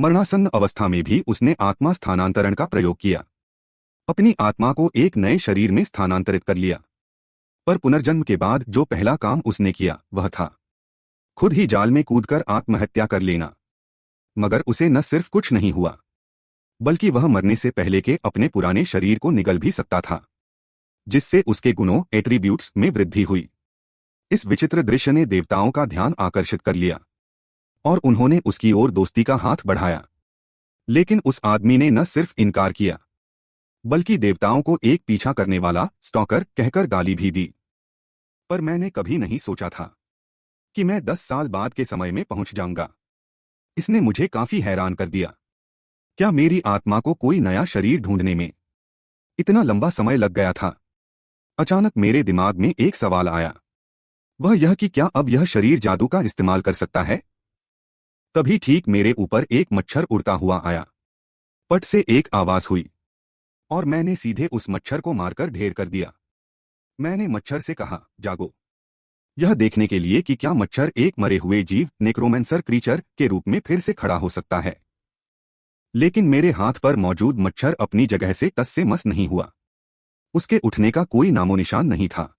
मरणासन्न अवस्था में भी उसने आत्मा स्थानांतरण का प्रयोग किया। अपनी आत्मा को एक नए शरीर में स्थानांतरित कर लिया। पर पुनर्जन्म के बाद जो पहला काम उसने किया वह था खुद ही जाल में कूदकर आत्महत्या कर लेना। मगर उसे न सिर्फ कुछ नहीं हुआ, बल्कि वह मरने से पहले के अपने पुराने शरीर को निगल भी सकता था, जिससे उसके गुणों एट्रीब्यूट्स में वृद्धि हुई। इस विचित्र दृश्य ने देवताओं का ध्यान आकर्षित कर लिया और उन्होंने उसकी ओर दोस्ती का हाथ बढ़ाया। लेकिन उस आदमी ने न सिर्फ इनकार किया, बल्कि देवताओं को एक पीछा करने वाला स्टॉकर कहकर गाली भी दी। पर मैंने कभी नहीं सोचा था कि मैं 10 साल बाद के समय में पहुंच जाऊंगा। इसने मुझे काफी हैरान कर दिया। क्या मेरी आत्मा को कोई नया शरीर ढूंढने में इतना लंबा समय लग गया था? अचानक मेरे दिमाग में एक सवाल आया, वह यह कि क्या अब यह शरीर जादू का इस्तेमाल कर सकता है? तभी ठीक मेरे ऊपर एक मच्छर उड़ता हुआ आया। पट से एक आवाज हुई और मैंने सीधे उस मच्छर को मारकर ढेर कर दिया। मैंने मच्छर से कहा, जागो, यह देखने के लिए कि क्या मच्छर एक मरे हुए जीव नेक्रोमेंसर क्रीचर के रूप में फिर से खड़ा हो सकता है। लेकिन मेरे हाथ पर मौजूद मच्छर अपनी जगह से टस से मस नहीं हुआ। उसके उठने का कोई नामोनिशान नहीं था।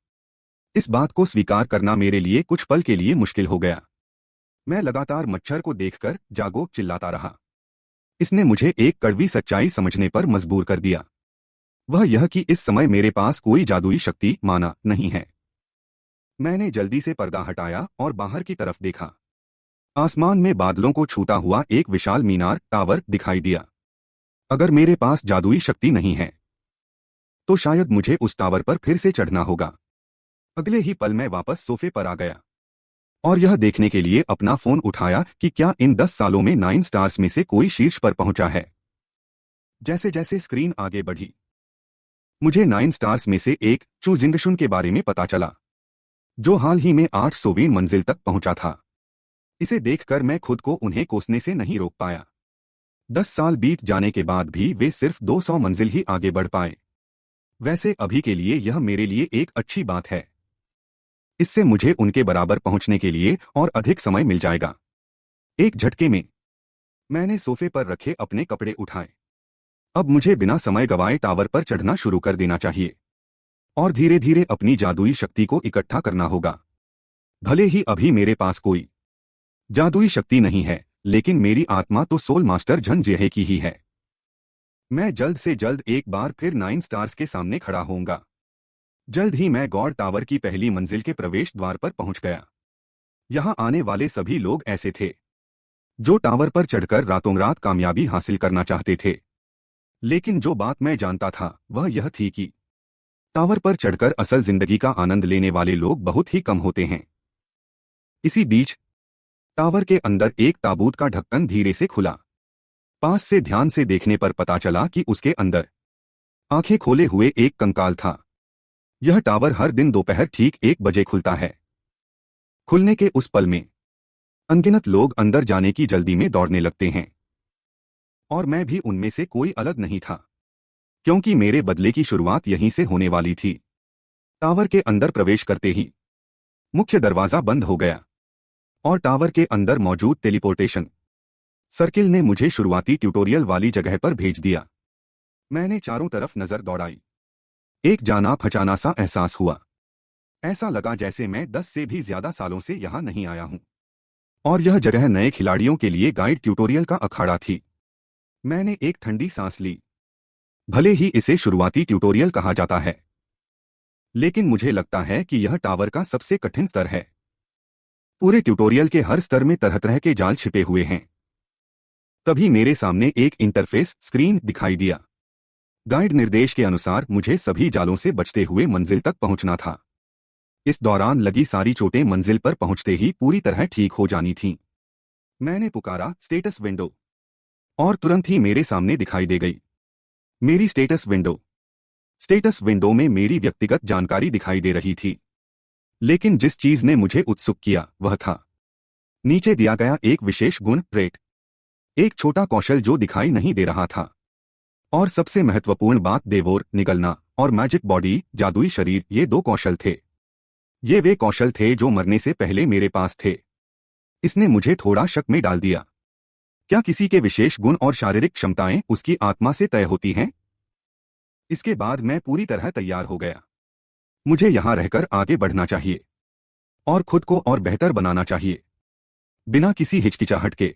इस बात को स्वीकार करना मेरे लिए कुछ पल के लिए मुश्किल हो गया। मैं लगातार मच्छर को देखकर जागो चिल्लाता रहा। इसने मुझे एक कड़वी सच्चाई समझने पर मजबूर कर दिया, वह यह कि इस समय मेरे पास कोई जादुई शक्ति माना नहीं है। मैंने जल्दी से पर्दा हटाया और बाहर की तरफ देखा। आसमान में बादलों को छूता हुआ एक विशाल मीनार टावर दिखाई दिया। अगर मेरे पास जादुई शक्ति नहीं है तो शायद मुझे उस टावर पर फिर से चढ़ना होगा। अगले ही पल मैं वापस सोफे पर आ गया और यह देखने के लिए अपना फोन उठाया कि क्या इन 10 सालों में 9 स्टार्स में से कोई शीर्ष पर पहुंचा है। जैसे जैसे स्क्रीन आगे बढ़ी, मुझे 9 स्टार्स में से एक चू जिंगशुन के बारे में पता चला, जो हाल ही में 800वीं मंजिल तक पहुंचा था। इसे देखकर मैं खुद को उन्हें कोसने से नहीं रोक पाया। 10 साल बीत जाने के बाद भी वे सिर्फ 200 मंजिल ही आगे बढ़ पाए। वैसे अभी के लिए यह मेरे लिए एक अच्छी बात है। इससे मुझे उनके बराबर पहुंचने के लिए और अधिक समय मिल जाएगा। एक झटके में मैंने सोफे पर रखे अपने कपड़े उठाए। अब मुझे बिना समय गवाए टावर पर चढ़ना शुरू कर देना चाहिए और धीरे धीरे अपनी जादुई शक्ति को इकट्ठा करना होगा। भले ही अभी मेरे पास कोई जादुई शक्ति नहीं है, लेकिन मेरी आत्मा तो सोल मास्टर झन जेहे की ही है। मैं जल्द से जल्द एक बार फिर 9 स्टार्स के सामने खड़ा होऊंगा। जल्द ही मैं गॉड टावर की पहली मंजिल के प्रवेश द्वार पर पहुंच गया। यहां आने वाले सभी लोग ऐसे थे जो टावर पर चढ़कर रातों रात कामयाबी हासिल करना चाहते थे। लेकिन जो बात मैं जानता था वह यह थी कि टावर पर चढ़कर असल जिंदगी का आनंद लेने वाले लोग बहुत ही कम होते हैं। इसी बीच टावर के अंदर एक ताबूत का ढक्कन धीरे से खुला। पास से ध्यान से देखने पर पता चला कि उसके अंदर आंखें खोले हुए एक कंकाल था। यह टावर हर दिन दोपहर ठीक 1 बजे खुलता है। खुलने के उस पल में अनगिनत लोग अंदर जाने की जल्दी में दौड़ने लगते हैं और मैं भी उनमें से कोई अलग नहीं था, क्योंकि मेरे बदले की शुरुआत यहीं से होने वाली थी। टावर के अंदर प्रवेश करते ही मुख्य दरवाजा बंद हो गया और टावर के अंदर मौजूद टेलीपोर्टेशन सर्किल ने मुझे शुरुआती ट्यूटोरियल वाली जगह पर भेज दिया। मैंने चारों तरफ नजर दौड़ाई। एक जाना पहचाना सा एहसास हुआ। ऐसा लगा जैसे मैं 10 से भी ज्यादा सालों से यहां नहीं आया हूं और यह जगह नए खिलाड़ियों के लिए गाइड ट्यूटोरियल का अखाड़ा थी। मैंने एक ठंडी सांस ली। भले ही इसे शुरुआती ट्यूटोरियल कहा जाता है, लेकिन मुझे लगता है कि यह टावर का सबसे कठिन स्तर है। पूरे ट्यूटोरियल के हर स्तर में तरह तरह के जाल छिपे हुए हैं। तभी मेरे सामने एक इंटरफेस स्क्रीन दिखाई दिया। गाइड निर्देश के अनुसार मुझे सभी जालों से बचते हुए मंजिल तक पहुंचना था। इस दौरान लगी सारी चोटें मंजिल पर पहुंचते ही पूरी तरह ठीक हो जानी थीं। मैंने पुकारा, स्टेटस विंडो, और तुरंत ही मेरे सामने दिखाई दे गई मेरी स्टेटस विंडो। स्टेटस विंडो में मेरी व्यक्तिगत जानकारी दिखाई दे रही थी, लेकिन जिस चीज ने मुझे उत्सुक किया वह था नीचे दिया गया एक विशेष गुण ट्रेट, एक छोटा कौशल जो दिखाई नहीं दे रहा था। और सबसे महत्वपूर्ण बात, देवोर निगलना और मैजिक बॉडी जादुई शरीर, ये 2 कौशल थे। ये वे कौशल थे जो मरने से पहले मेरे पास थे। इसने मुझे थोड़ा शक में डाल दिया। क्या किसी के विशेष गुण और शारीरिक क्षमताएं उसकी आत्मा से तय होती हैं? इसके बाद मैं पूरी तरह तैयार हो गया। मुझे यहां रहकर आगे बढ़ना चाहिए और खुद को और बेहतर बनाना चाहिए। बिना किसी हिचकिचाहट के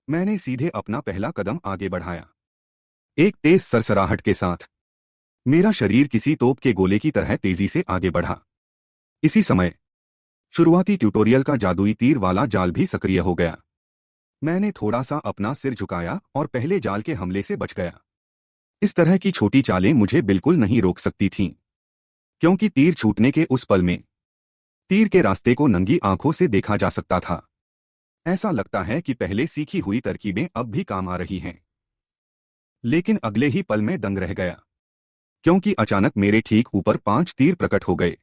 मैंने सीधे अपना पहला कदम आगे बढ़ाया। एक तेज सरसराहट के साथ मेरा शरीर किसी तोप के गोले की तरह तेजी से आगे बढ़ा। इसी समय शुरुआती ट्यूटोरियल का जादुई तीर वाला जाल भी सक्रिय हो गया। मैंने थोड़ा सा अपना सिर झुकाया और पहले जाल के हमले से बच गया। इस तरह की छोटी चालें मुझे बिल्कुल नहीं रोक सकती थीं, क्योंकि तीर छूटने के उस पल में तीर के रास्ते को नंगी आंखों से देखा जा सकता था। ऐसा लगता है कि पहले सीखी हुई तरकीबें अब भी काम आ रही हैं। लेकिन अगले ही पल में दंग रह गया, क्योंकि अचानक मेरे ठीक ऊपर 5 तीर प्रकट हो गए।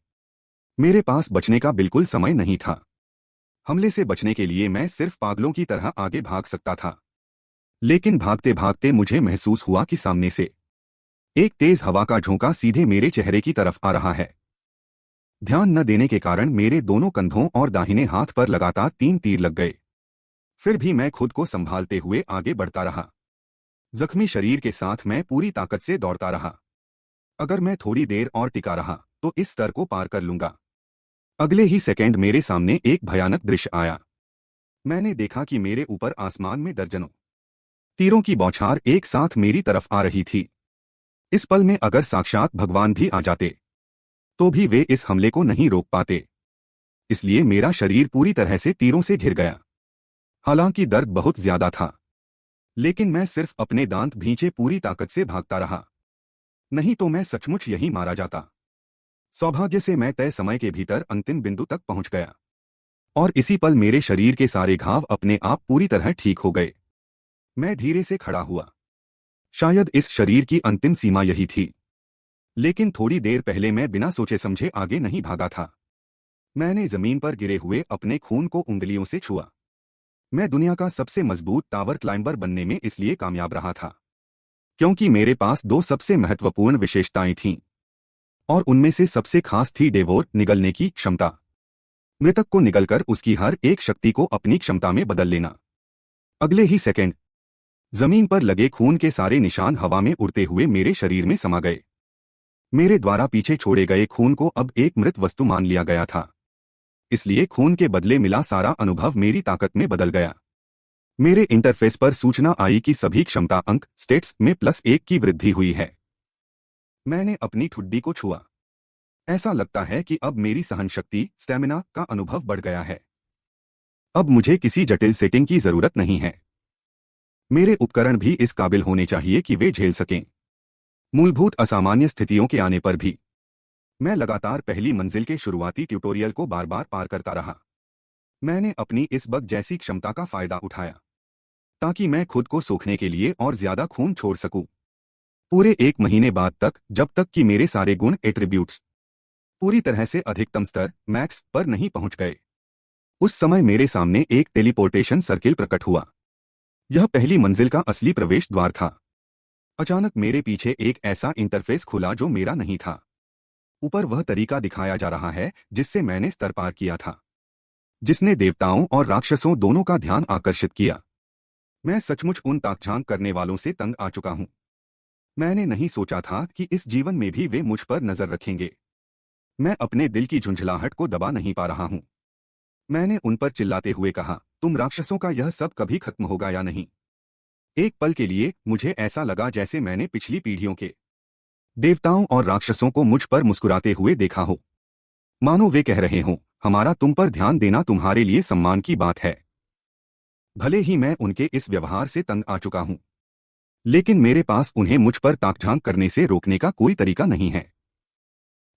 मेरे पास बचने का बिल्कुल समय नहीं था। हमले से बचने के लिए मैं सिर्फ पागलों की तरह आगे भाग सकता था। लेकिन भागते भागते मुझे महसूस हुआ कि सामने से एक तेज हवा का झोंका सीधे मेरे चेहरे की तरफ आ रहा है। ध्यान न देने के कारण मेरे दोनों कंधों और दाहिने हाथ पर लगातार 3 तीर लग गए। फिर भी मैं खुद को संभालते हुए आगे बढ़ता रहा। जख्मी शरीर के साथ मैं पूरी ताकत से दौड़ता रहा। अगर मैं थोड़ी देर और टिका रहा तो इस स्तर को पार कर लूंगा। अगले ही सेकंड मेरे सामने एक भयानक दृश्य आया। मैंने देखा कि मेरे ऊपर आसमान में दर्जनों तीरों की बौछार एक साथ मेरी तरफ आ रही थी। इस पल में अगर साक्षात भगवान भी आ जाते तो भी वे इस हमले को नहीं रोक पाते। इसलिए मेरा शरीर पूरी तरह से तीरों से घिर गया। हालांकि दर्द बहुत ज्यादा था, लेकिन मैं सिर्फ अपने दांत भींचे पूरी ताकत से भागता रहा। नहीं तो मैं सचमुच यहीं मारा जाता। सौभाग्य से मैं तय समय के भीतर अंतिम बिंदु तक पहुंच गया, और इसी पल मेरे शरीर के सारे घाव अपने आप पूरी तरह ठीक हो गए। मैं धीरे से खड़ा हुआ। शायद इस शरीर की अंतिम सीमा यही थी। लेकिन थोड़ी देर पहले मैं बिना सोचे समझे आगे नहीं भागा था। मैंने जमीन पर गिरे हुए अपने खून को उंगलियों से छुआ। मैं दुनिया का सबसे मजबूत टावर क्लाइंबर बनने में इसलिए कामयाब रहा था क्योंकि मेरे पास 2 सबसे महत्वपूर्ण विशेषताएं थीं, और उनमें से सबसे खास थी डेवोर निगलने की क्षमता। मृतक को निगलकर उसकी हर एक शक्ति को अपनी क्षमता में बदल लेना। अगले ही सेकंड जमीन पर लगे खून के सारे निशान हवा में उड़ते हुए मेरे शरीर में समा गए। मेरे द्वारा पीछे छोड़े गए खून को अब एक मृत वस्तु मान लिया गया था। इसलिए खून के बदले मिला सारा अनुभव मेरी ताकत में बदल गया। मेरे इंटरफेस पर सूचना आई कि सभी क्षमता अंक स्टेट्स में +1 की वृद्धि हुई है। मैंने अपनी ठुड्डी को छुआ। ऐसा लगता है कि अब मेरी सहन शक्ति स्टैमिना का अनुभव बढ़ गया है। अब मुझे किसी जटिल सेटिंग की जरूरत नहीं है। मेरे उपकरण भी इस काबिल होने चाहिए कि वे झेल सकें मूलभूत असामान्य स्थितियों के आने पर भी। मैं लगातार पहली मंजिल के शुरुआती ट्यूटोरियल को बार बार पार करता रहा। मैंने अपनी इस बग जैसी क्षमता का फायदा उठाया ताकि मैं खुद को सोखने के लिए और ज्यादा खून छोड़ सकूं। पूरे 1 महीने बाद तक, जब तक कि मेरे सारे गुण एट्रीब्यूट्स पूरी तरह से अधिकतम स्तर मैक्स पर नहीं पहुंच गए, उस समय मेरे सामने एक टेलीपोर्टेशन सर्किल प्रकट हुआ। यह पहली मंजिल का असली प्रवेश द्वार था। अचानक मेरे पीछे एक ऐसा इंटरफेस खुला जो मेरा नहीं था। ऊपर वह तरीका दिखाया जा रहा है जिससे मैंने स्तर पार किया था, जिसने देवताओं और राक्षसों दोनों का ध्यान आकर्षित किया। मैं सचमुच उन ताकझांक करने वालों से तंग आ चुका हूं। मैंने नहीं सोचा था कि इस जीवन में भी वे मुझ पर नजर रखेंगे। मैं अपने दिल की झुंझलाहट को दबा नहीं पा रहा हूं। मैंने उन पर चिल्लाते हुए कहा, तुम राक्षसों का यह सब कभी खत्म होगा या नहीं? एक पल के लिए मुझे ऐसा लगा जैसे मैंने पिछली पीढ़ियों के देवताओं और राक्षसों को मुझ पर मुस्कुराते हुए देखा हो। मानो वे कह रहे हों, हमारा तुम पर ध्यान देना तुम्हारे लिए सम्मान की बात है। भले ही मैं उनके इस व्यवहार से तंग आ चुका हूं, लेकिन मेरे पास उन्हें मुझ पर ताकझांक करने से रोकने का कोई तरीका नहीं है।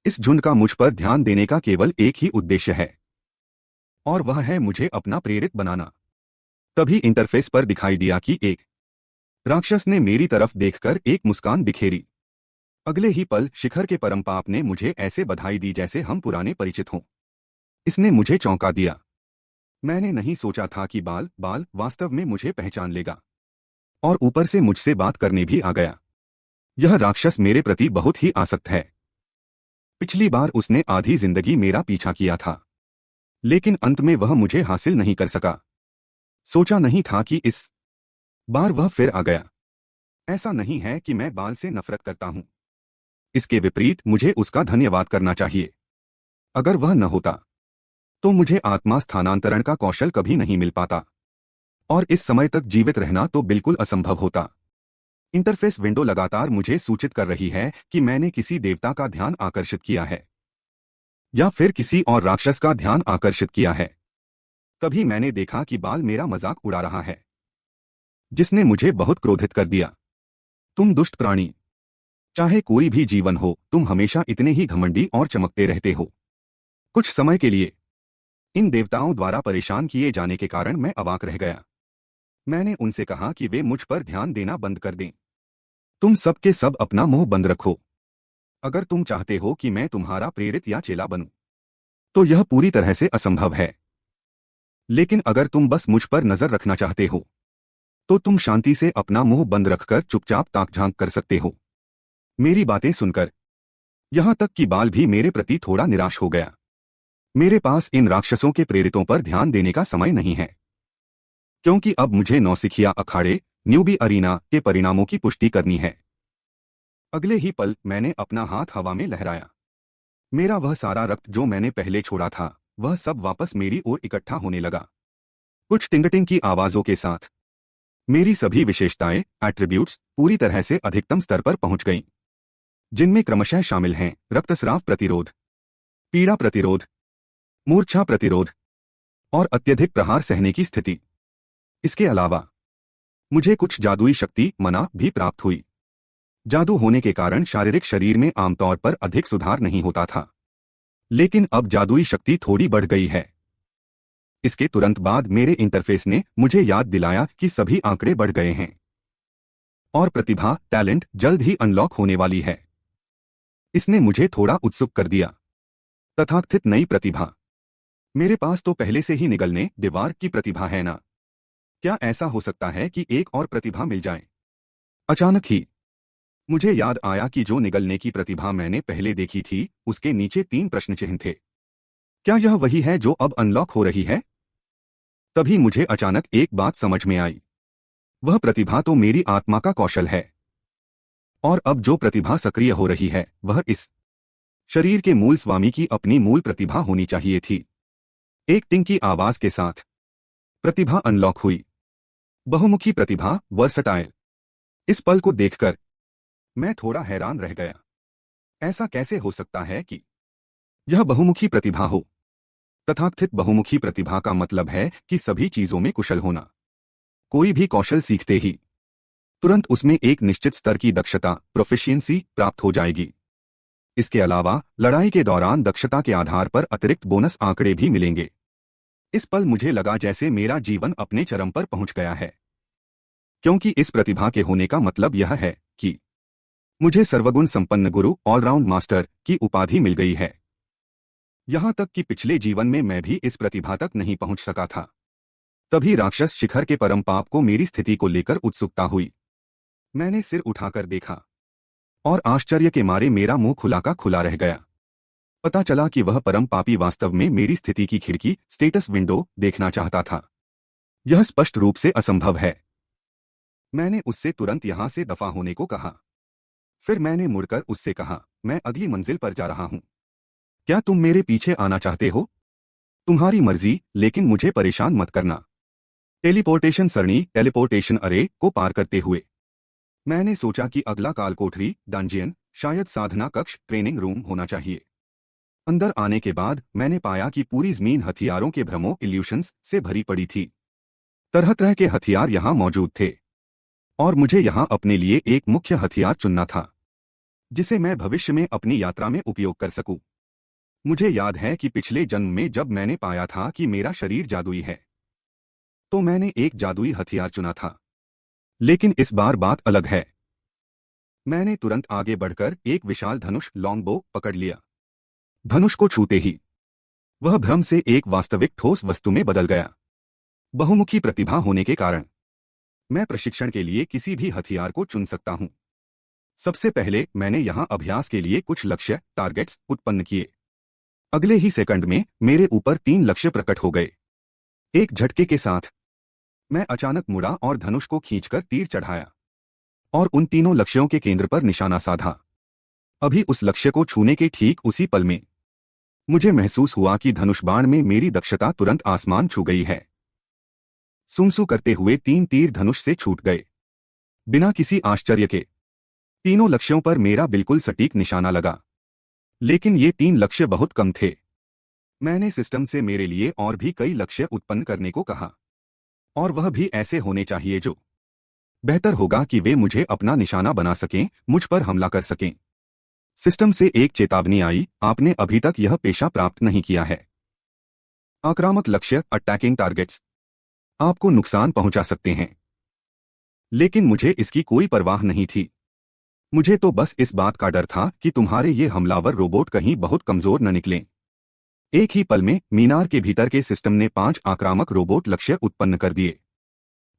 इस झुंड का मुझ पर ध्यान देने का केवल एक ही उद्देश्य है, और वह है मुझे अपना प्रेरित बनाना। तभी इंटरफेस पर दिखाई दिया कि एक राक्षस ने मेरी तरफ देखकर एक मुस्कान बिखेरी। अगले ही पल शिखर के परमपाप ने मुझे ऐसे बधाई दी जैसे हम पुराने परिचित हों। इसने मुझे चौंका दिया। मैंने नहीं सोचा था कि बाल वास्तव में मुझे पहचान लेगा, और ऊपर से मुझसे बात करने भी आ गया। यह राक्षस मेरे प्रति बहुत ही आसक्त है। पिछली बार उसने आधी जिंदगी मेरा पीछा किया था, लेकिन अंत में वह मुझे हासिल नहीं कर सका। सोचा नहीं था कि इस बार वह फिर आ गया। ऐसा नहीं है कि मैं बाल से नफरत करता हूं। इसके विपरीत मुझे उसका धन्यवाद करना चाहिए। अगर वह न होता तो मुझे आत्मा स्थानांतरण का कौशल कभी नहीं मिल पाता और इस समय तक जीवित रहना तो बिल्कुल असंभव होता। इंटरफेस विंडो लगातार मुझे सूचित कर रही है कि मैंने किसी देवता का ध्यान आकर्षित किया है या फिर किसी और राक्षस का ध्यान आकर्षित किया है। तभी मैंने देखा कि बाल मेरा मजाक उड़ा रहा है, जिसने मुझे बहुत क्रोधित कर दिया। तुम दुष्ट प्राणी, चाहे कोई भी जीवन हो, तुम हमेशा इतने ही घमंडी और चमकते रहते हो। कुछ समय के लिए इन देवताओं द्वारा परेशान किए जाने के कारण मैं अवाक रह गया। मैंने उनसे कहा कि वे मुझ पर ध्यान देना बंद कर दें। तुम सब के सब अपना मुंह बंद रखो। अगर तुम चाहते हो कि मैं तुम्हारा प्रेरित या चेला बनूं, तो यह पूरी तरह से असंभव है। लेकिन अगर तुम बस मुझ पर नजर रखना चाहते हो, तो तुम शांति से अपना मुंह बंद रखकर चुपचाप ताक झांक कर सकते हो। मेरी बातें सुनकर यहां तक कि बाल भी मेरे प्रति थोड़ा निराश हो गया। मेरे पास इन राक्षसों के प्रेरितों पर ध्यान देने का समय नहीं है, क्योंकि अब मुझे नौसिखिया अखाड़े न्यूबी अरीना के परिणामों की पुष्टि करनी है। अगले ही पल मैंने अपना हाथ हवा में लहराया। मेरा वह सारा रक्त जो मैंने पहले छोड़ा था, वह सब वापस मेरी ओर इकट्ठा होने लगा। कुछ टिंगटिंग की आवाजों के साथ मेरी सभी विशेषताएं, एट्रीब्यूट्स पूरी तरह से अधिकतम स्तर पर पहुंच गईं, जिनमें क्रमशः शामिल हैं रक्तस्राव प्रतिरोध, पीड़ा प्रतिरोध, मूर्छा प्रतिरोध और अत्यधिक प्रहार सहने की स्थिति। इसके अलावा मुझे कुछ जादुई शक्ति मना भी प्राप्त हुई। जादू होने के कारण शारीरिक शरीर में आमतौर पर अधिक सुधार नहीं होता था, लेकिन अब जादुई शक्ति थोड़ी बढ़ गई है। इसके तुरंत बाद मेरे इंटरफेस ने मुझे याद दिलाया कि सभी आंकड़े बढ़ गए हैं और प्रतिभा टैलेंट जल्द ही अनलॉक होने वाली है। इसने मुझे थोड़ा उत्सुक कर दिया। तथाकथित नई प्रतिभा। मेरे पास तो पहले से ही निगलने दीवार की प्रतिभा है ना। क्या ऐसा हो सकता है कि एक और प्रतिभा मिल जाए? अचानक ही मुझे याद आया कि जो निगलने की प्रतिभा मैंने पहले देखी थी, उसके नीचे 3 प्रश्न चिन्ह थे। क्या यह वही है जो अब अनलॉक हो रही है? तभी मुझे अचानक एक बात समझ में आई। वह प्रतिभा तो मेरी आत्मा का कौशल है, और अब जो प्रतिभा सक्रिय हो रही है, वह इस शरीर के मूल स्वामी की अपनी मूल प्रतिभा होनी चाहिए थी। एक टिंग की आवाज के साथ प्रतिभा अनलॉक हुई। बहुमुखी प्रतिभा वर्सटाइल। इस पल को देखकर मैं थोड़ा हैरान रह गया। ऐसा कैसे हो सकता है कि यह बहुमुखी प्रतिभा हो? तथाकथित बहुमुखी प्रतिभा का मतलब है कि सभी चीजों में कुशल होना। कोई भी कौशल सीखते ही तुरंत उसमें एक निश्चित स्तर की दक्षता प्रोफिशिएंसी प्राप्त हो जाएगी। इसके अलावा लड़ाई के दौरान दक्षता के आधार पर अतिरिक्त बोनस आंकड़े भी मिलेंगे। इस पल मुझे लगा जैसे मेरा जीवन अपने चरम पर पहुंच गया है, क्योंकि इस प्रतिभा के होने का मतलब यह है कि मुझे सर्वगुण संपन्न गुरु ऑलराउंड मास्टर की उपाधि मिल गई है। यहां तक कि पिछले जीवन में मैं भी इस प्रतिभा तक नहीं पहुंच सका था। तभी राक्षस शिखर के परम पाप को मेरी स्थिति को लेकर उत्सुकता हुई। मैंने सिर उठाकर देखा और आश्चर्य के मारे मेरा मुंह खुला का खुला रह गया। पता चला कि वह परम पापी वास्तव में मेरी स्थिति की खिड़की स्टेटस विंडो देखना चाहता था। यह स्पष्ट रूप से असंभव है। मैंने उससे तुरंत यहां से दफा होने को कहा। फिर मैंने मुड़कर उससे कहा, मैं अगली मंजिल पर जा रहा हूं। क्या तुम मेरे पीछे आना चाहते हो? तुम्हारी मर्जी, लेकिन मुझे परेशान मत करना। टेलीपोर्टेशन सरणी टेलीपोर्टेशन अरे को पार करते हुए मैंने सोचा कि अगला काल कोठरी डंजियन, शायद साधना कक्ष ट्रेनिंग रूम होना चाहिए। अंदर आने के बाद मैंने पाया कि पूरी जमीन हथियारों के भ्रमों इल्यूशंस से भरी पड़ी थी। तरह तरह के हथियार यहां मौजूद थे और मुझे यहां अपने लिए एक मुख्य हथियार चुनना था, जिसे मैं भविष्य में अपनी यात्रा में उपयोग कर सकूं। मुझे याद है कि पिछले जन्म में जब मैंने पाया था कि मेरा शरीर जादुई है, तो मैंने एक जादुई हथियार चुना था। लेकिन इस बार बात अलग है। मैंने तुरंत आगे बढ़कर एक विशाल धनुष लॉन्गबो पकड़ लिया। धनुष को छूते ही वह भ्रम से एक वास्तविक ठोस वस्तु में बदल गया। बहुमुखी प्रतिभा होने के कारण मैं प्रशिक्षण के लिए किसी भी हथियार को चुन सकता हूं। सबसे पहले मैंने यहां अभ्यास के लिए कुछ लक्ष्य टारगेट्स उत्पन्न किए। अगले ही सेकंड में मेरे ऊपर 3 लक्ष्य प्रकट हो गए। एक झटके के साथ मैं अचानक मुड़ा और धनुष को खींचकर तीर चढ़ाया और उन तीनों लक्ष्यों के केंद्र पर निशाना साधा। अभी उस लक्ष्य को छूने के ठीक उसी पल में मुझे महसूस हुआ कि धनुष बाण में मेरी दक्षता तुरंत आसमान छू गई है। सुमसू करते हुए 3 तीर धनुष से छूट गए। बिना किसी आश्चर्य के तीनों लक्ष्यों पर मेरा बिल्कुल सटीक निशाना लगा। लेकिन ये 3 लक्ष्य बहुत कम थे। मैंने सिस्टम से मेरे लिए और भी कई लक्ष्य उत्पन्न करने को कहा, और वह भी ऐसे होने चाहिए जो बेहतर होगा कि वे मुझे अपना निशाना बना सकें, मुझ पर हमला कर सकें। सिस्टम से एक चेतावनी आई, आपने अभी तक यह पेशा प्राप्त नहीं किया है। आक्रामक लक्ष्य, अटैकिंग टारगेट्स, आपको नुकसान पहुंचा सकते हैं। लेकिन मुझे इसकी कोई परवाह नहीं थी। मुझे तो बस इस बात का डर था कि तुम्हारे ये हमलावर रोबोट कहीं बहुत कमजोर न निकलें। एक ही पल में मीनार के भीतर के सिस्टम ने 5 आक्रामक रोबोट लक्ष्य उत्पन्न कर दिए।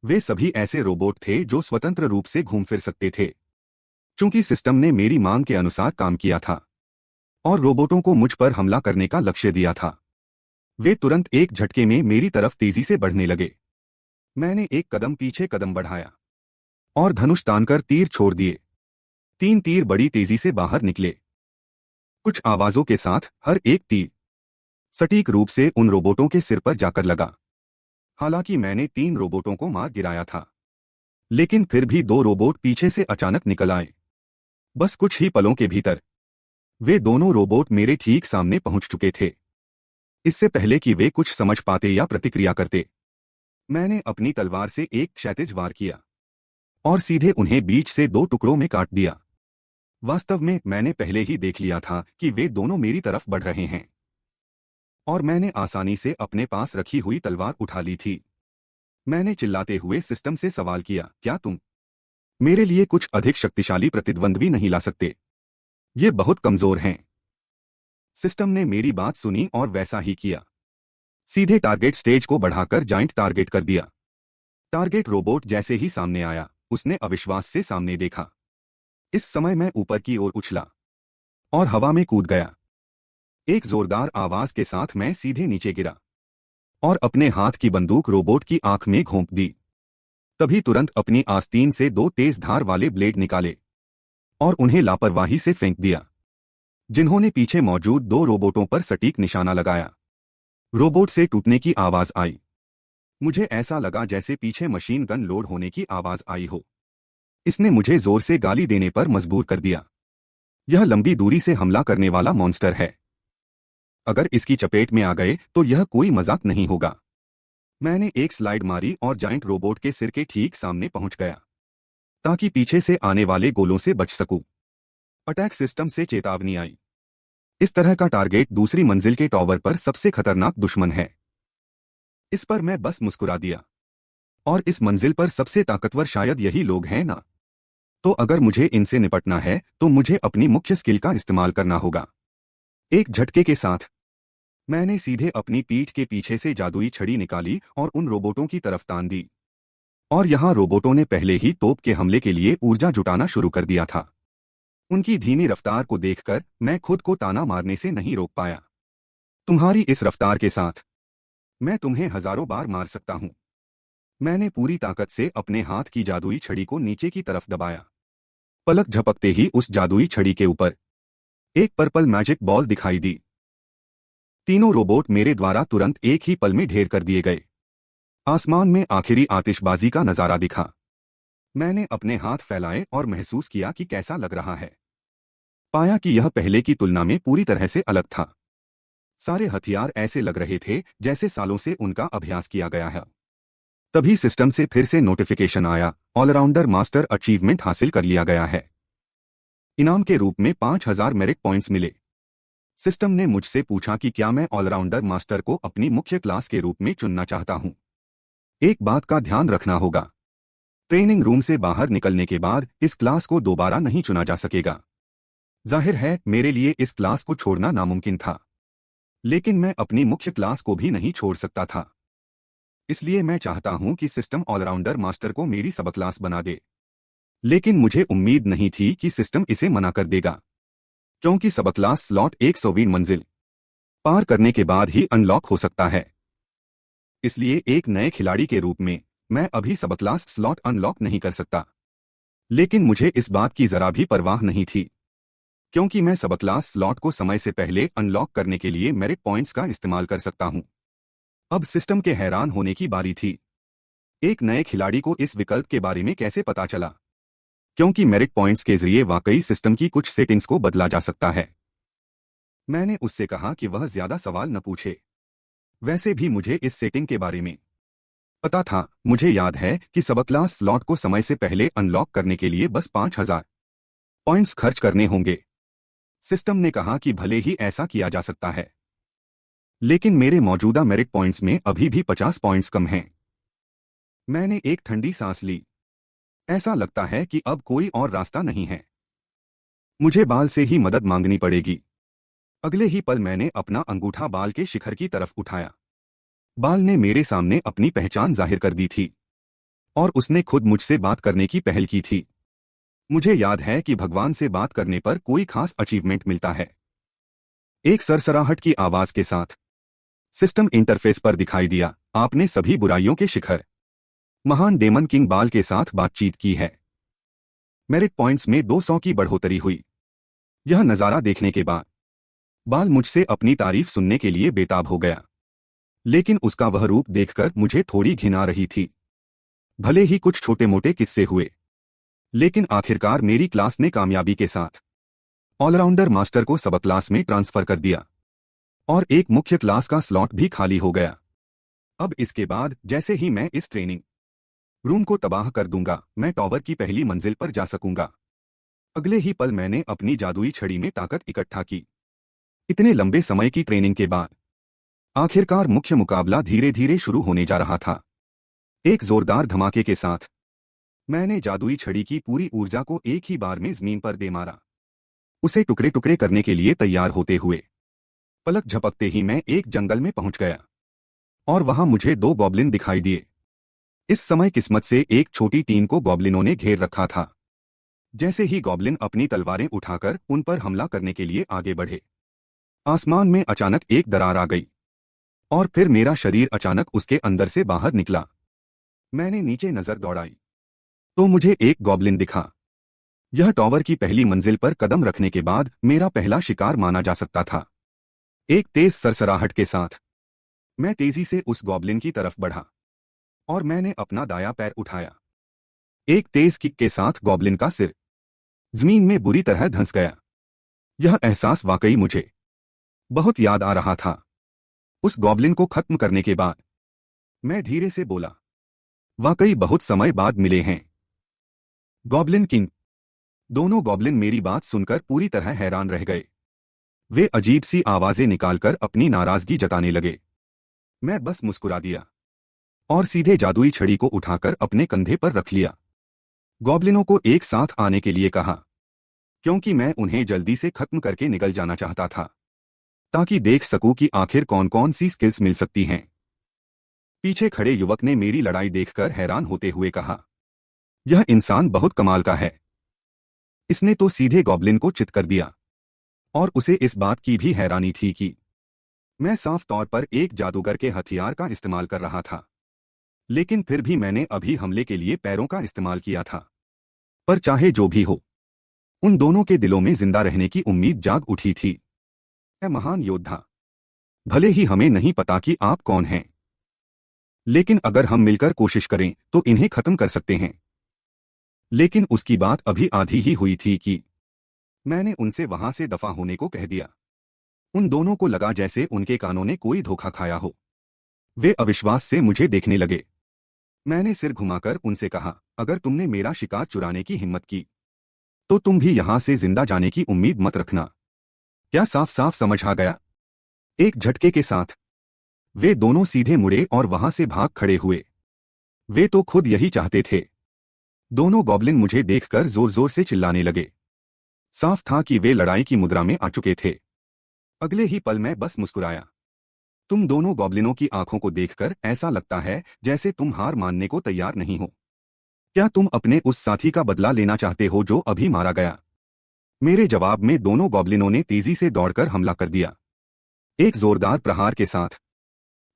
वे सभी ऐसे रोबोट थे जो स्वतंत्र रूप से घूम फिर सकते थे, चूंकि सिस्टम ने मेरी मांग के अनुसार काम किया था और रोबोटों को मुझ पर हमला करने का लक्ष्य दिया था। वे तुरंत एक झटके में मेरी तरफ तेजी से बढ़ने लगे। मैंने एक कदम पीछे कदम बढ़ाया और धनुष तानकर तीर छोड़ दिए। 3 तीर बड़ी तेजी से बाहर निकले। कुछ आवाजों के साथ हर एक तीर सटीक रूप से उन रोबोटों के सिर पर जाकर लगा। हालांकि मैंने 3 रोबोटों को मार गिराया था, लेकिन फिर भी 2 रोबोट पीछे से अचानक निकल आए। बस कुछ ही पलों के भीतर वे दोनों रोबोट मेरे ठीक सामने पहुंच चुके थे। इससे पहले कि वे कुछ समझ पाते या प्रतिक्रिया करते, मैंने अपनी तलवार से एक क्षैतिज वार किया और सीधे उन्हें बीच से 2 टुकड़ों में काट दिया। वास्तव में मैंने पहले ही देख लिया था कि वे दोनों मेरी तरफ बढ़ रहे हैं, और मैंने आसानी से अपने पास रखी हुई तलवार उठा ली थी। मैंने चिल्लाते हुए सिस्टम से सवाल किया, क्या तुम मेरे लिए कुछ अधिक शक्तिशाली प्रतिद्वंद्वी नहीं ला सकते? ये बहुत कमजोर हैं। सिस्टम ने मेरी बात सुनी और वैसा ही किया। सीधे टारगेट स्टेज को बढ़ाकर जाइंट टारगेट कर दिया। टारगेट रोबोट जैसे ही सामने आया, उसने अविश्वास से सामने देखा। इस समय मैं ऊपर की ओर उछला और हवा में कूद गया। एक जोरदार आवाज के साथ मैं सीधे नीचे गिरा और अपने हाथ की बंदूक रोबोट की आंख में घोंप दी। तभी तुरंत अपनी आस्तीन से 2 तेज धार वाले ब्लेड निकाले और उन्हें लापरवाही से फेंक दिया, जिन्होंने पीछे मौजूद 2 रोबोटों पर सटीक निशाना लगाया। रोबोट से टूटने की आवाज आई। मुझे ऐसा लगा जैसे पीछे मशीन गन लोड होने की आवाज आई हो। इसने मुझे जोर से गाली देने पर मजबूर कर दिया। यह लंबी दूरी से हमला करने वाला मॉन्स्टर है। अगर इसकी चपेट में आ गए तो यह कोई मजाक नहीं होगा। मैंने एक स्लाइड मारी और जाइंट रोबोट के सिर के ठीक सामने पहुंच गया, ताकि पीछे से आने वाले गोलों से बच सकूं। अटैक सिस्टम से चेतावनी आई। इस तरह का टारगेट दूसरी मंजिल के टॉवर पर सबसे खतरनाक दुश्मन है। इस पर मैं बस मुस्कुरा दिया। और इस मंजिल पर सबसे ताकतवर शायद यही लोग हैं ना? तो अगर मुझे इनसे निपटना है तो मुझे अपनी मुख्य स्किल का इस्तेमाल करना होगा। एक झटके के साथ मैंने सीधे अपनी पीठ के पीछे से जादुई छड़ी निकाली और उन रोबोटों की तरफ तान दी। और यहां रोबोटों ने पहले ही तोप के हमले के लिए ऊर्जा जुटाना शुरू कर दिया था। उनकी धीमी रफ्तार को देखकर मैं खुद को ताना मारने से नहीं रोक पाया। तुम्हारी इस रफ्तार के साथ मैं तुम्हें हजारों बार मार सकता हूं। मैंने पूरी ताकत से अपने हाथ की जादुई छड़ी को नीचे की तरफ दबाया। पलक झपकते ही उस जादुई छड़ी के ऊपर एक पर्पल मैजिक बॉल दिखाई दी। तीनों रोबोट मेरे द्वारा तुरंत एक ही पल में ढेर कर दिए गए। आसमान में आखिरी आतिशबाजी का नजारा दिखा। मैंने अपने हाथ फैलाए और महसूस किया कि कैसा लग रहा है। पाया कि यह पहले की तुलना में पूरी तरह से अलग था। सारे हथियार ऐसे लग रहे थे जैसे सालों से उनका अभ्यास किया गया है। तभी सिस्टम से फिर से नोटिफिकेशन आया, ऑलराउंडर मास्टर अचीवमेंट हासिल कर लिया गया है। इनाम के रूप में 5000 मेरिट पॉइंट्स मिले। सिस्टम ने मुझसे पूछा कि क्या मैं ऑलराउंडर मास्टर को अपनी मुख्य क्लास के रूप में चुनना चाहता हूं। एक बात का ध्यान रखना होगा, ट्रेनिंग रूम से बाहर निकलने के बाद इस क्लास को दोबारा नहीं चुना जा सकेगा। जाहिर है मेरे लिए इस क्लास को छोड़ना नामुमकिन था, लेकिन मैं अपनी मुख्य क्लास को भी नहीं छोड़ सकता था। इसलिए मैं चाहता हूं कि सिस्टम ऑलराउंडर मास्टर को मेरी सब क्लास बना दे। लेकिन मुझे उम्मीद नहीं थी कि सिस्टम इसे मना कर देगा, क्योंकि सब क्लास स्लॉट 120 मंजिल पार करने के बाद ही अनलॉक हो सकता है। इसलिए एक नए खिलाड़ी के रूप में मैं अभी सब क्लास स्लॉट अनलॉक नहीं कर सकता। लेकिन मुझे इस बात की जरा भी परवाह नहीं थी, क्योंकि मैं सब क्लास स्लॉट को समय से पहले अनलॉक करने के लिए मेरिट पॉइंट्स का इस्तेमाल कर सकता हूं। अब सिस्टम के हैरान होने की बारी थी। एक नए खिलाड़ी को इस विकल्प के बारे में कैसे पता चला, क्योंकि मेरिट पॉइंट्स के जरिए वाकई सिस्टम की कुछ सेटिंग्स को बदला जा सकता है। मैंने उससे कहा कि वह ज्यादा सवाल न पूछे। वैसे भी मुझे इस सेटिंग के बारे में पता था। मुझे याद है कि सब क्लास स्लॉट को समय से पहले अनलॉक करने के लिए बस 5000 पॉइंट्स खर्च करने होंगे। सिस्टम ने कहा कि भले ही ऐसा किया जा सकता है, लेकिन मेरे मौजूदा मेरिट पॉइंट्स में अभी भी 50 पॉइंट्स कम हैं। मैंने एक ठंडी सांस ली। ऐसा लगता है कि अब कोई और रास्ता नहीं है। मुझे बाल से ही मदद मांगनी पड़ेगी। अगले ही पल मैंने अपना अंगूठा बाल के शिखर की तरफ उठाया। बाल ने मेरे सामने अपनी पहचान जाहिर कर दी थी और उसने खुद मुझसे बात करने की पहल की थी। मुझे याद है कि भगवान से बात करने पर कोई खास अचीवमेंट मिलता है। एक सरसराहट की आवाज के साथ सिस्टम इंटरफेस पर दिखाई दिया, आपने सभी बुराइयों के शिखर महान डेमन किंग बाल के साथ बातचीत की है। मेरिट पॉइंट्स में 200 की बढ़ोतरी हुई। यह नजारा देखने के बाद बाल मुझसे अपनी तारीफ सुनने के लिए बेताब हो गया, लेकिन उसका वह रूप देखकर मुझे थोड़ी घिन आ रही थी। भले ही कुछ छोटे मोटे किस्से हुए, लेकिन आखिरकार मेरी क्लास ने कामयाबी के साथ ऑलराउंडर मास्टर को सब क्लास में ट्रांसफर कर दिया और एक मुख्य क्लास का स्लॉट भी खाली हो गया। अब इसके बाद जैसे ही मैं इस ट्रेनिंग रूम को तबाह कर दूंगा, मैं टॉवर की पहली मंजिल पर जा सकूंगा। अगले ही पल मैंने अपनी जादुई छड़ी में ताकत इकट्ठा की। इतने लंबे समय की ट्रेनिंग के बाद आखिरकार मुख्य मुकाबला धीरे धीरे शुरू होने जा रहा था। एक जोरदार धमाके के साथ मैंने जादुई छड़ी की पूरी ऊर्जा को एक ही बार में जमीन पर दे मारा, उसे टुकड़े टुकड़े करने के लिए तैयार होते हुए। पलक झपकते ही मैं एक जंगल में पहुंच गया और वहां मुझे 2 गॉब्लिन दिखाई दिए। इस समय किस्मत से एक छोटी टीम को गॉब्लिनों ने घेर रखा था। जैसे ही गॉब्लिन अपनी तलवारें उठाकर उन पर हमला करने के लिए आगे बढ़े, आसमान में अचानक एक दरार आ गई और फिर मेरा शरीर अचानक उसके अंदर से बाहर निकला। मैंने नीचे नजर दौड़ाई तो मुझे एक गॉब्लिन दिखा। यह टॉवर की पहली मंजिल पर कदम रखने के बाद मेरा पहला शिकार माना जा सकता था। एक तेज सरसराहट के साथ मैं तेजी से उस गॉब्लिन की तरफ बढ़ा और मैंने अपना दायां पैर उठाया। एक तेज किक के साथ गॉब्लिन का सिर जमीन में बुरी तरह धंस गया। यह एहसास वाकई मुझे बहुत याद आ रहा था। उस गॉब्लिन को खत्म करने के बाद मैं धीरे से बोला, वाकई बहुत समय बाद मिले हैं गॉब्लिन किंग। दोनों गॉब्लिन मेरी बात सुनकर पूरी तरह हैरान रह गए। वे अजीब सी आवाजें निकालकर अपनी नाराजगी जताने लगे। मैं बस मुस्कुरा दिया और सीधे जादुई छड़ी को उठाकर अपने कंधे पर रख लिया। गॉब्लिनों को एक साथ आने के लिए कहा, क्योंकि मैं उन्हें जल्दी से खत्म करके निकल जाना चाहता था, ताकि देख सकूं कि आखिर कौन कौन सी स्किल्स मिल सकती हैं। पीछे खड़े युवक ने मेरी लड़ाई देखकर हैरान होते हुए कहा, यह इंसान बहुत कमाल का है। इसने तो सीधे गॉब्लिन को चित कर दिया। और उसे इस बात की भी हैरानी थी कि मैं साफ तौर पर एक जादूगर के हथियार का इस्तेमाल कर रहा था, लेकिन फिर भी मैंने अभी हमले के लिए पैरों का इस्तेमाल किया था। पर चाहे जो भी हो, उन दोनों के दिलों में जिंदा रहने की उम्मीद जाग उठी थी। ऐ महान योद्धा, भले ही हमें नहीं पता कि आप कौन हैं, लेकिन अगर हम मिलकर कोशिश करें तो इन्हें खत्म कर सकते हैं। लेकिन उसकी बात अभी आधी ही हुई थी कि मैंने उनसे वहां से दफा होने को कह दिया। उन दोनों को लगा जैसे उनके कानों ने कोई धोखा खाया हो। वे अविश्वास से मुझे देखने लगे। मैंने सिर घुमाकर उनसे कहा, अगर तुमने मेरा शिकार चुराने की हिम्मत की तो तुम भी यहां से जिंदा जाने की उम्मीद मत रखना। क्या साफ साफ समझ आ गया? एक झटके के साथ वे दोनों सीधे मुड़े और वहां से भाग खड़े हुए। वे तो खुद यही चाहते थे। दोनों गॉब्लिन मुझे देखकर जोर जोर से चिल्लाने लगे। साफ था कि वे लड़ाई की मुद्रा में आ चुके थे। अगले ही पल मैं बस मुस्कुराया। तुम दोनों गॉब्लिनों की आंखों को देखकर ऐसा लगता है जैसे तुम हार मानने को तैयार नहीं हो। क्या तुम अपने उस साथी का बदला लेना चाहते हो जो अभी मारा गया? मेरे जवाब में दोनों गॉब्लिनों ने तेजी से दौड़कर हमला कर दिया। एक जोरदार प्रहार के साथ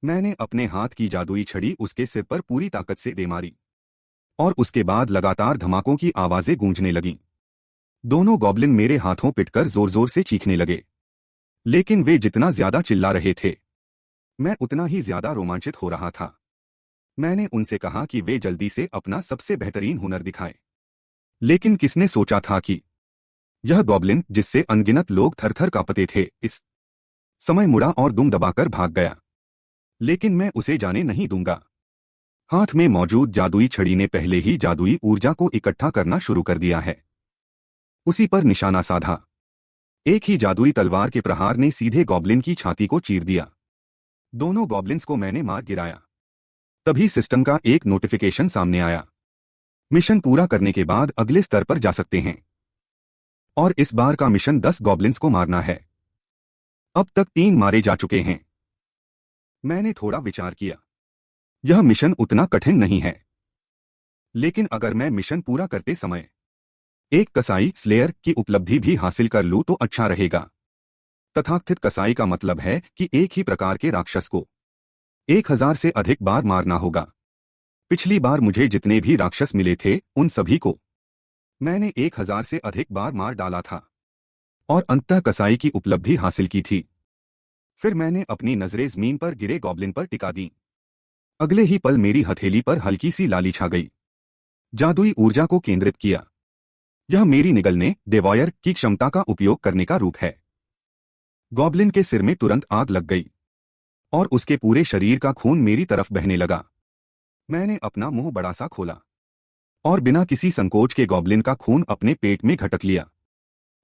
मैंने अपने हाथ की जादुई छड़ी उसके सिर पर पूरी ताकत से दे मारी और उसके बाद लगातार धमाकों की आवाजें गूंजने लगीं। दोनों गॉब्लिन मेरे हाथों पिटकर जोर जोर से चीखने लगे, लेकिन वे जितना ज्यादा चिल्ला रहे थे, मैं उतना ही ज्यादा रोमांचित हो रहा था। मैंने उनसे कहा कि वे जल्दी से अपना सबसे बेहतरीन हुनर दिखाएं। लेकिन किसने सोचा था कि यह गॉब्लिन, जिससे अनगिनत लोग थर-थर कांपते थे, इस समय मुड़ा और दुम दबाकर भाग गया। लेकिन मैं उसे जाने नहीं दूंगा। हाथ में मौजूद जादुई छड़ी ने पहले ही जादुई ऊर्जा को इकट्ठा करना शुरू कर दिया है। उसी पर निशाना साधा। एक ही जादुई तलवार के प्रहार ने सीधे गॉब्लिन की छाती को चीर दिया। दोनों गॉब्लिन्स को मैंने मार गिराया। तभी सिस्टम का एक नोटिफिकेशन सामने आया। मिशन पूरा करने के बाद अगले स्तर पर जा सकते हैं। और इस बार का मिशन 10 गॉब्लिन्स को मारना है। अब तक 3 मारे जा चुके हैं। मैंने थोड़ा विचार किया। यह मिशन उतना कठिन नहीं है। लेकिन अगर मैं मिशन पूरा करते समय एक कसाई स्लेयर की उपलब्धि भी हासिल कर लूं तो अच्छा रहेगा। तथाकथित कसाई का मतलब है कि एक ही प्रकार के राक्षस को 1000 से अधिक बार मारना होगा। पिछली बार मुझे जितने भी राक्षस मिले थे उन सभी को मैंने 1000 से अधिक बार मार डाला था और अंततः कसाई की उपलब्धि हासिल की थी। फिर मैंने अपनी नजरें जमीन पर गिरे गॉब्लिन पर टिका दी। अगले ही पल मेरी हथेली पर हल्की सी लाली छा गई। जादुई ऊर्जा को केंद्रित किया। यह मेरी निगलने देवॉयर की क्षमता का उपयोग करने का रूप है। गॉब्लिन के सिर में तुरंत आग लग गई और उसके पूरे शरीर का खून मेरी तरफ बहने लगा। मैंने अपना मुंह बड़ा सा खोला और बिना किसी संकोच के गॉब्लिन का खून अपने पेट में घटक लिया।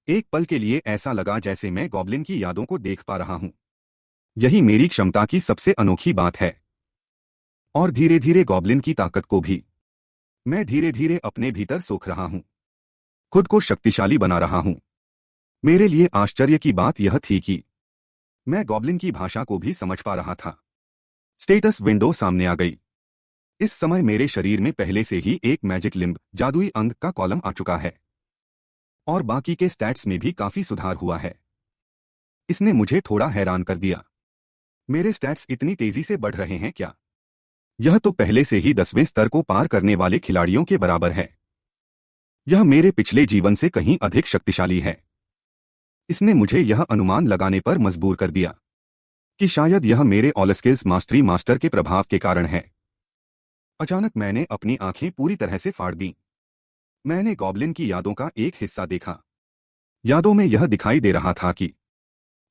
एक पल के लिए ऐसा लगा जैसे मैं गॉब्लिन की यादों को देख पा रहा हूं। यही मेरी क्षमता की सबसे अनोखी बात है। और धीरे धीरे गॉब्लिन की ताकत को भी मैं धीरे धीरे अपने भीतर सोख रहा हूं, खुद को शक्तिशाली बना रहा हूं। मेरे लिए आश्चर्य की बात यह थी कि मैं गॉब्लिन की भाषा को भी समझ पा रहा था। स्टेटस विंडो सामने आ गई। इस समय मेरे शरीर में पहले से ही एक मैजिक लिम्ब जादुई अंग का कॉलम आ चुका है और बाकी के स्टैट्स में भी काफी सुधार हुआ है। इसने मुझे थोड़ा हैरान कर दिया। मेरे स्टैट्स इतनी तेजी से बढ़ रहे हैं क्या? यह तो पहले से ही 10वें स्तर को पार करने वाले खिलाड़ियों के बराबर है। यह मेरे पिछले जीवन से कहीं अधिक शक्तिशाली है। इसने मुझे यह अनुमान लगाने पर मजबूर कर दिया कि शायद यह मेरे ऑल स्किल्स मास्टरी मास्टर के प्रभाव के कारण है। अचानक मैंने अपनी आंखें पूरी तरह से फाड़ दी। मैंने गॉब्लिन की यादों का एक हिस्सा देखा। यादों में यह दिखाई दे रहा था कि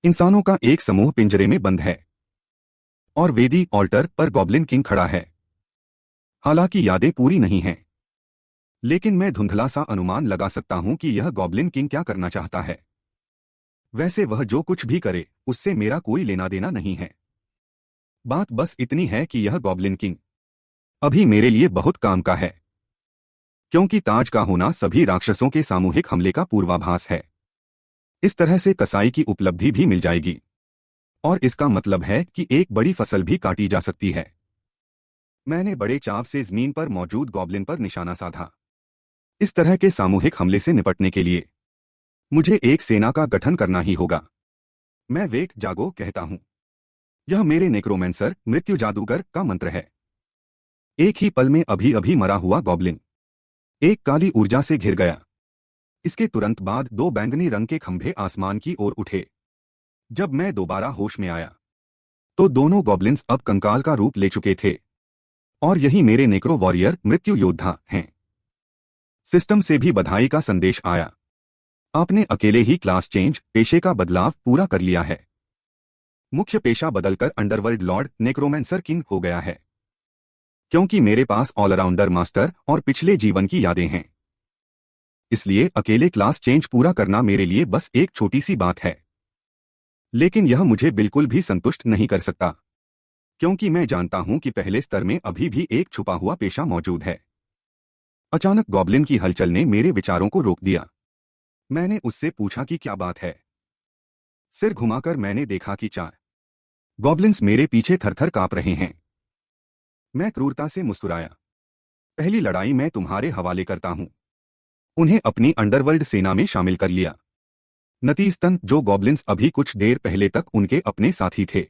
इंसानों का एक समूह पिंजरे में बंद है और वेदी ऑल्टर पर गॉब्लिन किंग खड़ा है। हालांकि यादें पूरी नहीं हैं, लेकिन मैं धुंधला सा अनुमान लगा सकता हूं कि यह गॉब्लिन किंग क्या करना चाहता है। वैसे वह जो कुछ भी करे उससे मेरा कोई लेना देना नहीं है। बात बस इतनी है कि यह गॉब्लिन किंग अभी मेरे लिए बहुत काम का है, क्योंकि ताज का होना सभी राक्षसों के सामूहिक हमले का पूर्वाभास है। इस तरह से कसाई की उपलब्धि भी मिल जाएगी और इसका मतलब है कि एक बड़ी फसल भी काटी जा सकती है। मैंने बड़े चाव से जमीन पर मौजूद गॉब्लिन पर निशाना साधा। इस तरह के सामूहिक हमले से निपटने के लिए मुझे एक सेना का गठन करना ही होगा। मैं वेक जागो कहता हूं। यह मेरे नेक्रोमेंसर मृत्यु जादूगर का मंत्र है। एक ही पल में अभी अभी मरा हुआ गॉब्लिन एक काली ऊर्जा से घिर गया। इसके तुरंत बाद 2 बैंगनी रंग के खंभे आसमान की ओर उठे। जब मैं दोबारा होश में आया तो दोनों गॉब्लिन्स अब कंकाल का रूप ले चुके थे और यही मेरे नेक्रो वॉरियर मृत्यु योद्धा हैं। सिस्टम से भी बधाई का संदेश आया। आपने अकेले ही क्लास चेंज पेशे का बदलाव पूरा कर लिया है। मुख्य पेशा बदलकर अंडरवर्ल्ड लॉर्ड नेक्रोमेंसर किंग हो गया है, क्योंकि मेरे पास ऑलराउंडर मास्टर और पिछले जीवन की यादें हैं। इसलिए अकेले क्लास चेंज पूरा करना मेरे लिए बस एक छोटी सी बात है। लेकिन यह मुझे बिल्कुल भी संतुष्ट नहीं कर सकता, क्योंकि मैं जानता हूं कि पहले स्तर में अभी भी एक छुपा हुआ पेशा मौजूद है। अचानक गॉब्लिन की हलचल ने मेरे विचारों को रोक दिया। मैंने उससे पूछा कि क्या बात है। सिर घुमाकर मैंने देखा कि 4 गॉब्लिन्स मेरे पीछे थरथर कांप रहे हैं। मैं क्रूरता से मुस्कुराया। पहली लड़ाई मैं तुम्हारे हवाले करता हूं। उन्हें अपनी अंडरवर्ल्ड सेना में शामिल कर लिया। नतीजतन जो गॉब्लिन्स अभी कुछ देर पहले तक उनके अपने साथी थे,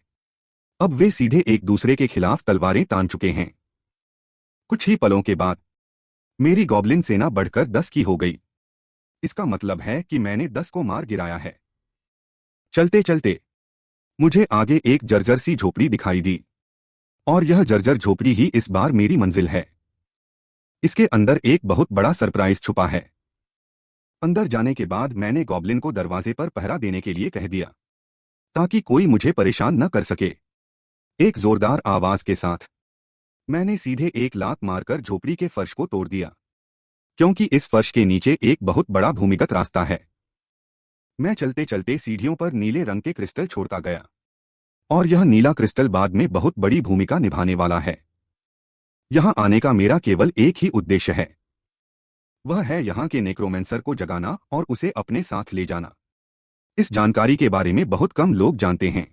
अब वे सीधे एक दूसरे के खिलाफ तलवारें तान चुके हैं। कुछ ही पलों के बाद मेरी गॉब्लिन सेना बढ़कर 10 की हो गई। इसका मतलब है कि मैंने 10 को मार गिराया है। चलते चलते मुझे आगे एक जर्जर सी झोपड़ी दिखाई दी, और यह जर्जर झोपड़ी ही इस बार मेरी मंजिल है। इसके अंदर एक बहुत बड़ा सरप्राइज छुपा है। अंदर जाने के बाद मैंने गॉब्लिन को दरवाजे पर पहरा देने के लिए कह दिया, ताकि कोई मुझे परेशान न कर सके। एक जोरदार आवाज के साथ मैंने सीधे एक लात मारकर झोपड़ी के फर्श को तोड़ दिया, क्योंकि इस फर्श के नीचे एक बहुत बड़ा भूमिगत रास्ता है। मैं चलते चलते सीढ़ियों पर नीले रंग के क्रिस्टल छोड़ता गया, और यह नीला क्रिस्टल बाद में बहुत बड़ी भूमिका निभाने वाला है। यहां आने का मेरा केवल एक ही उद्देश्य है, वह है यहां के नेक्रोमेंसर को जगाना और उसे अपने साथ ले जाना। इस जानकारी के बारे में बहुत कम लोग जानते हैं।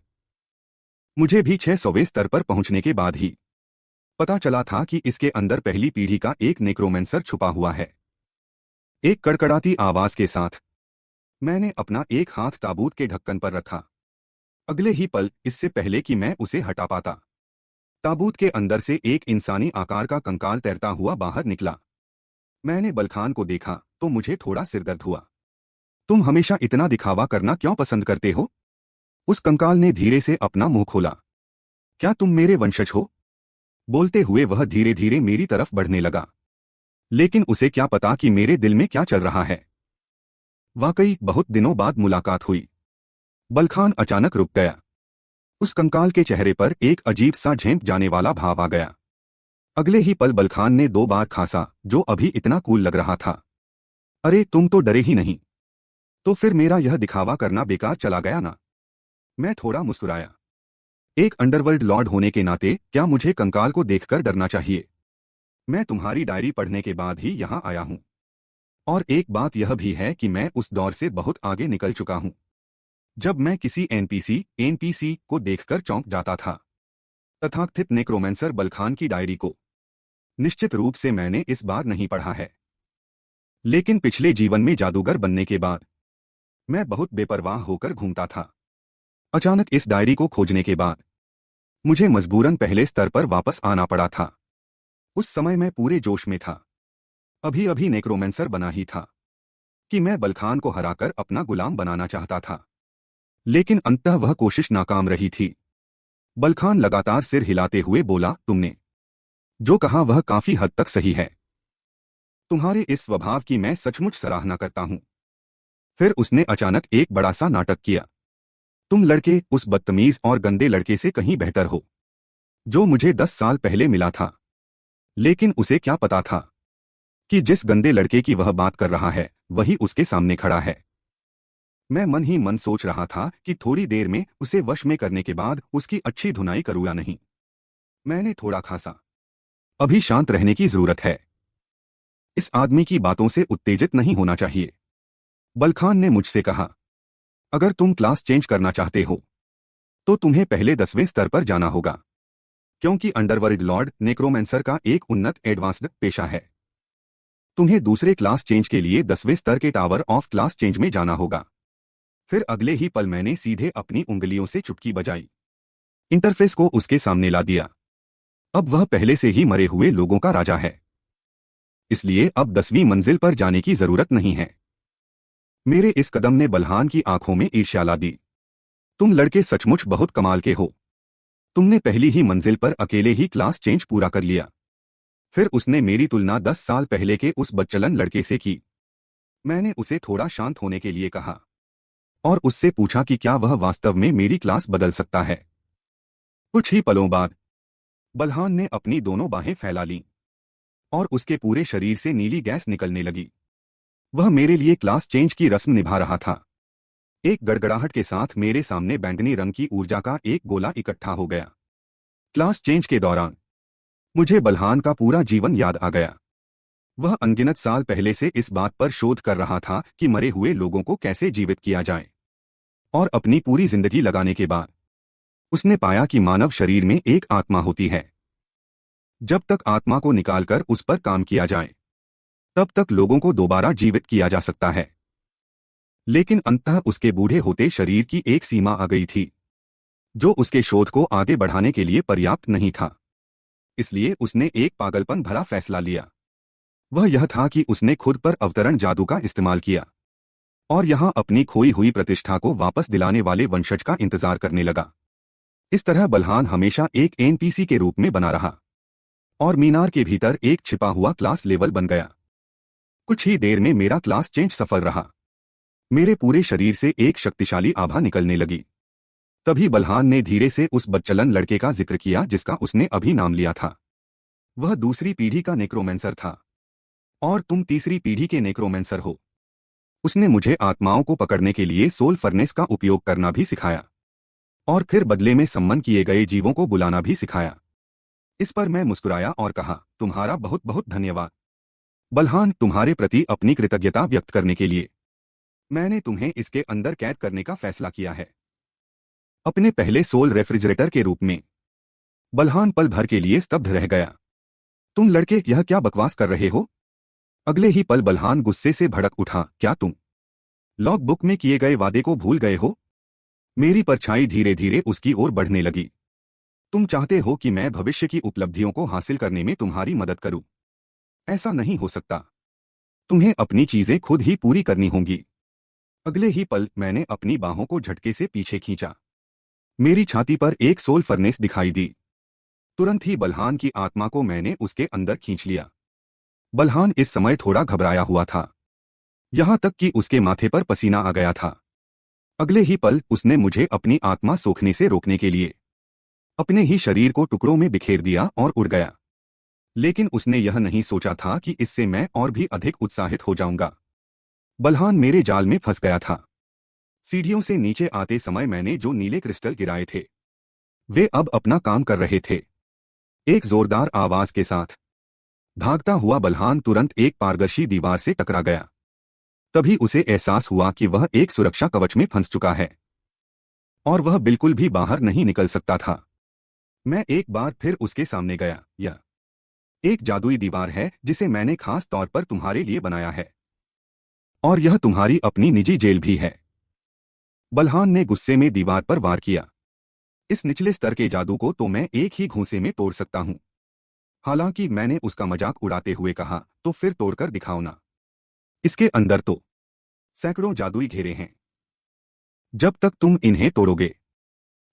मुझे भी 600वें स्तर पर पहुंचने के बाद ही पता चला था कि इसके अंदर पहली पीढ़ी का एक नेक्रोमेंसर छुपा हुआ है। एक कड़कड़ाती आवाज के साथ मैंने अपना एक हाथ ताबूत के ढक्कन पर रखा। अगले ही पल, इससे पहले कि मैं उसे हटा पाता, ताबूत के अंदर से एक इंसानी आकार का कंकाल तैरता हुआ बाहर निकला। मैंने बलखान को देखा तो मुझे थोड़ा सिरदर्द हुआ। तुम हमेशा इतना दिखावा करना क्यों पसंद करते हो? उस कंकाल ने धीरे से अपना मुंह खोला। क्या तुम मेरे वंशज हो? बोलते हुए वह धीरे धीरे मेरी तरफ बढ़ने लगा, लेकिन उसे क्या पता कि मेरे दिल में क्या चल रहा है। वाकई बहुत दिनों बाद मुलाकात हुई। बलखान अचानक रुक गया। उस कंकाल के चेहरे पर एक अजीब सा झेंप जाने वाला भाव आ गया। अगले ही पल बलखान ने 2 बार खांसा, जो अभी इतना कूल लग रहा था। अरे तुम तो डरे ही नहीं, तो फिर मेरा यह दिखावा करना बेकार चला गया ना? मैं थोड़ा मुस्कुराया। एक अंडरवर्ल्ड लॉर्ड होने के नाते क्या मुझे कंकाल को देखकर डरना चाहिए? मैं तुम्हारी डायरी पढ़ने के बाद ही यहां आया हूं, और एक बात यह भी है कि मैं उस दौर से बहुत आगे निकल चुका हूं जब मैं किसी एनपीसी को देखकर चौंक जाता था। तथाकथित नेक्रोमेंसर बलखान की डायरी को निश्चित रूप से मैंने इस बार नहीं पढ़ा है, लेकिन पिछले जीवन में जादूगर बनने के बाद मैं बहुत बेपरवाह होकर घूमता था। अचानक इस डायरी को खोजने के बाद मुझे मजबूरन पहले स्तर पर वापस आना पड़ा था। उस समय मैं पूरे जोश में था, अभी अभी नेक्रोमेंसर बना ही था कि मैं बलखान को हराकर अपना गुलाम बनाना चाहता था, लेकिन अंततः वह कोशिश नाकाम रही थी। बलखान लगातार सिर हिलाते हुए बोला, तुमने जो कहा वह काफी हद तक सही है। तुम्हारे इस स्वभाव की मैं सचमुच सराहना करता हूं। फिर उसने अचानक एक बड़ा सा नाटक किया। तुम लड़के उस बदतमीज और गंदे लड़के से कहीं बेहतर हो जो मुझे 10 साल पहले मिला था। लेकिन उसे क्या पता था कि जिस गंदे लड़के की वह बात कर रहा है वही उसके सामने खड़ा है। मैं मन ही मन सोच रहा था कि थोड़ी देर में उसे वश में करने के बाद उसकी अच्छी धुनाई करूँ या नहीं। मैंने थोड़ा खांसा। अभी शांत रहने की जरूरत है। इस आदमी की बातों से उत्तेजित नहीं होना चाहिए। बलखान ने मुझसे कहा, अगर तुम क्लास चेंज करना चाहते हो तो तुम्हें पहले 10वें स्तर पर जाना होगा, क्योंकि अंडरवर्ल्ड लॉर्ड नेक्रोमेंसर का एक उन्नत एडवांस्ड पेशा है। तुम्हें दूसरे क्लास चेंज के लिए 10वें स्तर के टावर ऑफ क्लास चेंज में जाना होगा। फिर अगले ही पल मैंने सीधे अपनी उंगलियों से चुटकी बजाई, इंटरफेस को उसके सामने ला दिया। अब वह पहले से ही मरे हुए लोगों का राजा है, इसलिए अब 10वीं मंजिल पर जाने की जरूरत नहीं है। मेरे इस कदम ने बलहान की आंखों में ईर्ष्या ला दी। तुम लड़के सचमुच बहुत कमाल के हो। तुमने पहली ही मंजिल पर अकेले ही क्लास चेंज पूरा कर लिया। फिर उसने मेरी तुलना 10 साल पहले के उस बदचलन लड़के से की। मैंने उसे थोड़ा शांत होने के लिए कहा और उससे पूछा कि क्या वह वास्तव में मेरी क्लास बदल सकता है। कुछ ही पलों बाद बलहान ने अपनी दोनों बाहें फैला लीं और उसके पूरे शरीर से नीली गैस निकलने लगी। वह मेरे लिए क्लास चेंज की रस्म निभा रहा था। एक गड़गड़ाहट के साथ मेरे सामने बैंगनी रंग की ऊर्जा का एक गोला इकट्ठा हो गया। क्लास चेंज के दौरान मुझे बलहान का पूरा जीवन याद आ गया। वह अनगिनत साल पहले से इस बात पर शोध कर रहा था कि मरे हुए लोगों को कैसे जीवित किया जाए, और अपनी पूरी जिंदगी लगाने के बाद उसने पाया कि मानव शरीर में एक आत्मा होती है। जब तक आत्मा को निकालकर उस पर काम किया जाए तब तक लोगों को दोबारा जीवित किया जा सकता है, लेकिन अंततः उसके बूढ़े होते शरीर की एक सीमा आ गई थी। जो उसके शोध को आगे बढ़ाने के लिए पर्याप्त नहीं था। इसलिए उसने एक पागलपन भरा फैसला लिया। वह यह था कि उसने खुद पर अवतरण जादू का इस्तेमाल किया और यहां अपनी खोई हुई प्रतिष्ठा को वापस दिलाने वाले वंशज का इंतजार करने लगा। इस तरह बलहान हमेशा एक एनपीसी के रूप में बना रहा और मीनार के भीतर एक छिपा हुआ क्लास लेवल बन गया। कुछ ही देर में मेरा क्लास चेंज सफल रहा। मेरे पूरे शरीर से एक शक्तिशाली आभा निकलने लगी। तभी बलहान ने धीरे से उस बच्चलन लड़के का जिक्र किया जिसका उसने अभी नाम लिया था। वह दूसरी पीढ़ी का नेक्रोमेंसर था और तुम तीसरी पीढ़ी के नेक्रोमेंसर हो। उसने मुझे आत्माओं को पकड़ने के लिए सोल फर्नेस का उपयोग करना भी सिखाया और फिर बदले में सम्मन किए गए जीवों को बुलाना भी सिखाया। इस पर मैं मुस्कुराया और कहा, तुम्हारा बहुत बहुत धन्यवाद बलहान, तुम्हारे प्रति अपनी कृतज्ञता व्यक्त करने के लिए मैंने तुम्हें इसके अंदर कैद करने का फैसला किया है, अपने पहले सोल रेफ्रिजरेटर के रूप में। बलहान पल भर के लिए स्तब्ध रह गया। तुम लड़के यह क्या बकवास कर रहे हो? अगले ही पल बलहान गुस्से से भड़क उठा, क्या तुम लॉग बुक में किए गए वादे को भूल गए हो? मेरी परछाई धीरे धीरे उसकी ओर बढ़ने लगी। तुम चाहते हो कि मैं भविष्य की उपलब्धियों को हासिल करने में तुम्हारी मदद करूं? ऐसा नहीं हो सकता। तुम्हें अपनी चीजें खुद ही पूरी करनी होंगी। अगले ही पल मैंने अपनी बाहों को झटके से पीछे खींचा। मेरी छाती पर एक सोल फर्नेस दिखाई दी। तुरंत ही बलहान की आत्मा को मैंने उसके अंदर खींच लिया। बलहान इस समय थोड़ा घबराया हुआ था, यहां तक कि उसके माथे पर पसीना आ गया था। अगले ही पल उसने मुझे अपनी आत्मा सोखने से रोकने के लिए अपने ही शरीर को टुकड़ों में बिखेर दिया और उड़ गया। लेकिन उसने यह नहीं सोचा था कि इससे मैं और भी अधिक उत्साहित हो जाऊंगा। बलहान मेरे जाल में फंस गया था। सीढ़ियों से नीचे आते समय मैंने जो नीले क्रिस्टल गिराए थे वे अब अपना काम कर रहे थे। एक जोरदार आवाज के साथ भागता हुआ बलहान तुरंत एक पारदर्शी दीवार से टकरा गया। तभी उसे एहसास हुआ कि वह एक सुरक्षा कवच में फंस चुका है और वह बिल्कुल भी बाहर नहीं निकल सकता था। मैं एक बार फिर उसके सामने गया। यह एक जादुई दीवार है जिसे मैंने खास तौर पर तुम्हारे लिए बनाया है और यह तुम्हारी अपनी निजी जेल भी है। बलहान ने गुस्से में दीवार पर वार किया। इस निचले स्तर के जादू को तो मैं एक ही घूंसे में तोड़ सकता हूं। हालांकि मैंने उसका मजाक उड़ाते हुए कहा, तो फिर तोड़कर दिखाओ ना। इसके अंदर तो सैकड़ों जादुई घेरे हैं। जब तक तुम इन्हें तोड़ोगे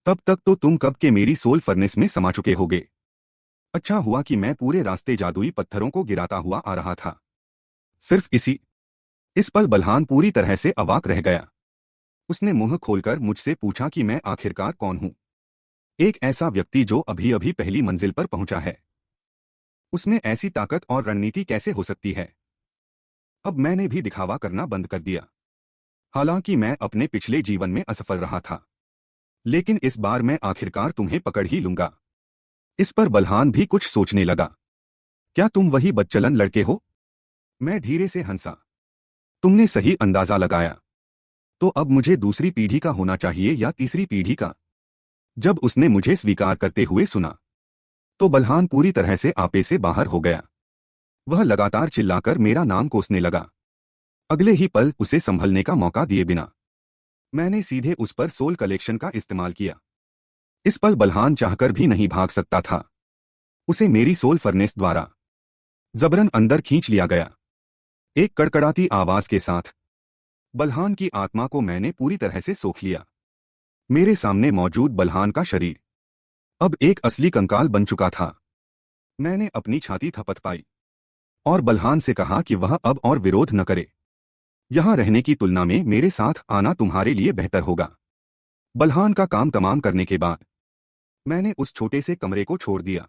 तब तक तो तुम कब के मेरी सोल फर्नेस में समा चुके होगे। अच्छा हुआ कि मैं पूरे रास्ते जादुई पत्थरों को गिराता हुआ आ रहा था। सिर्फ इस पल बलहान पूरी तरह से अवाक रह गया। उसने मुंह खोलकर मुझसे पूछा कि मैं आखिरकार कौन हूं। एक ऐसा व्यक्ति जो अभी अभी पहली मंजिल पर पहुंचा है। उसमें ऐसी ताकत और रणनीति कैसे हो सकती है? अब मैंने भी दिखावा करना बंद कर दिया। हालांकि मैं अपने पिछले जीवन में असफल रहा था, लेकिन इस बार मैं आखिरकार तुम्हें पकड़ ही लूंगा। इस पर बलहान भी कुछ सोचने लगा। क्या तुम वही बच्चलन लड़के हो? मैं धीरे से हंसा। तुमने सही अंदाजा लगाया। तो अब मुझे दूसरी पीढ़ी का होना चाहिए या तीसरी पीढ़ी का? जब उसने मुझे स्वीकार करते हुए सुना तो बलहान पूरी तरह से आपे से बाहर हो गया। वह लगातार चिल्लाकर मेरा नाम कोसने लगा। अगले ही पल उसे संभलने का मौका दिए बिना मैंने सीधे उस पर सोल कलेक्शन का इस्तेमाल किया। इस पल बलहान चाहकर भी नहीं भाग सकता था। उसे मेरी सोल फर्नेस द्वारा जबरन अंदर खींच लिया गया। एक कड़कड़ाती आवाज के साथ बलहान की आत्मा को मैंने पूरी तरह से सोख लिया। मेरे सामने मौजूद बलहान का शरीर अब एक असली कंकाल बन चुका था। मैंने अपनी छाती थपथपाई और बलहान से कहा कि वह अब और विरोध न करे। यहां रहने की तुलना में मेरे साथ आना तुम्हारे लिए बेहतर होगा। बलहान का काम तमाम करने के बाद मैंने उस छोटे से कमरे को छोड़ दिया।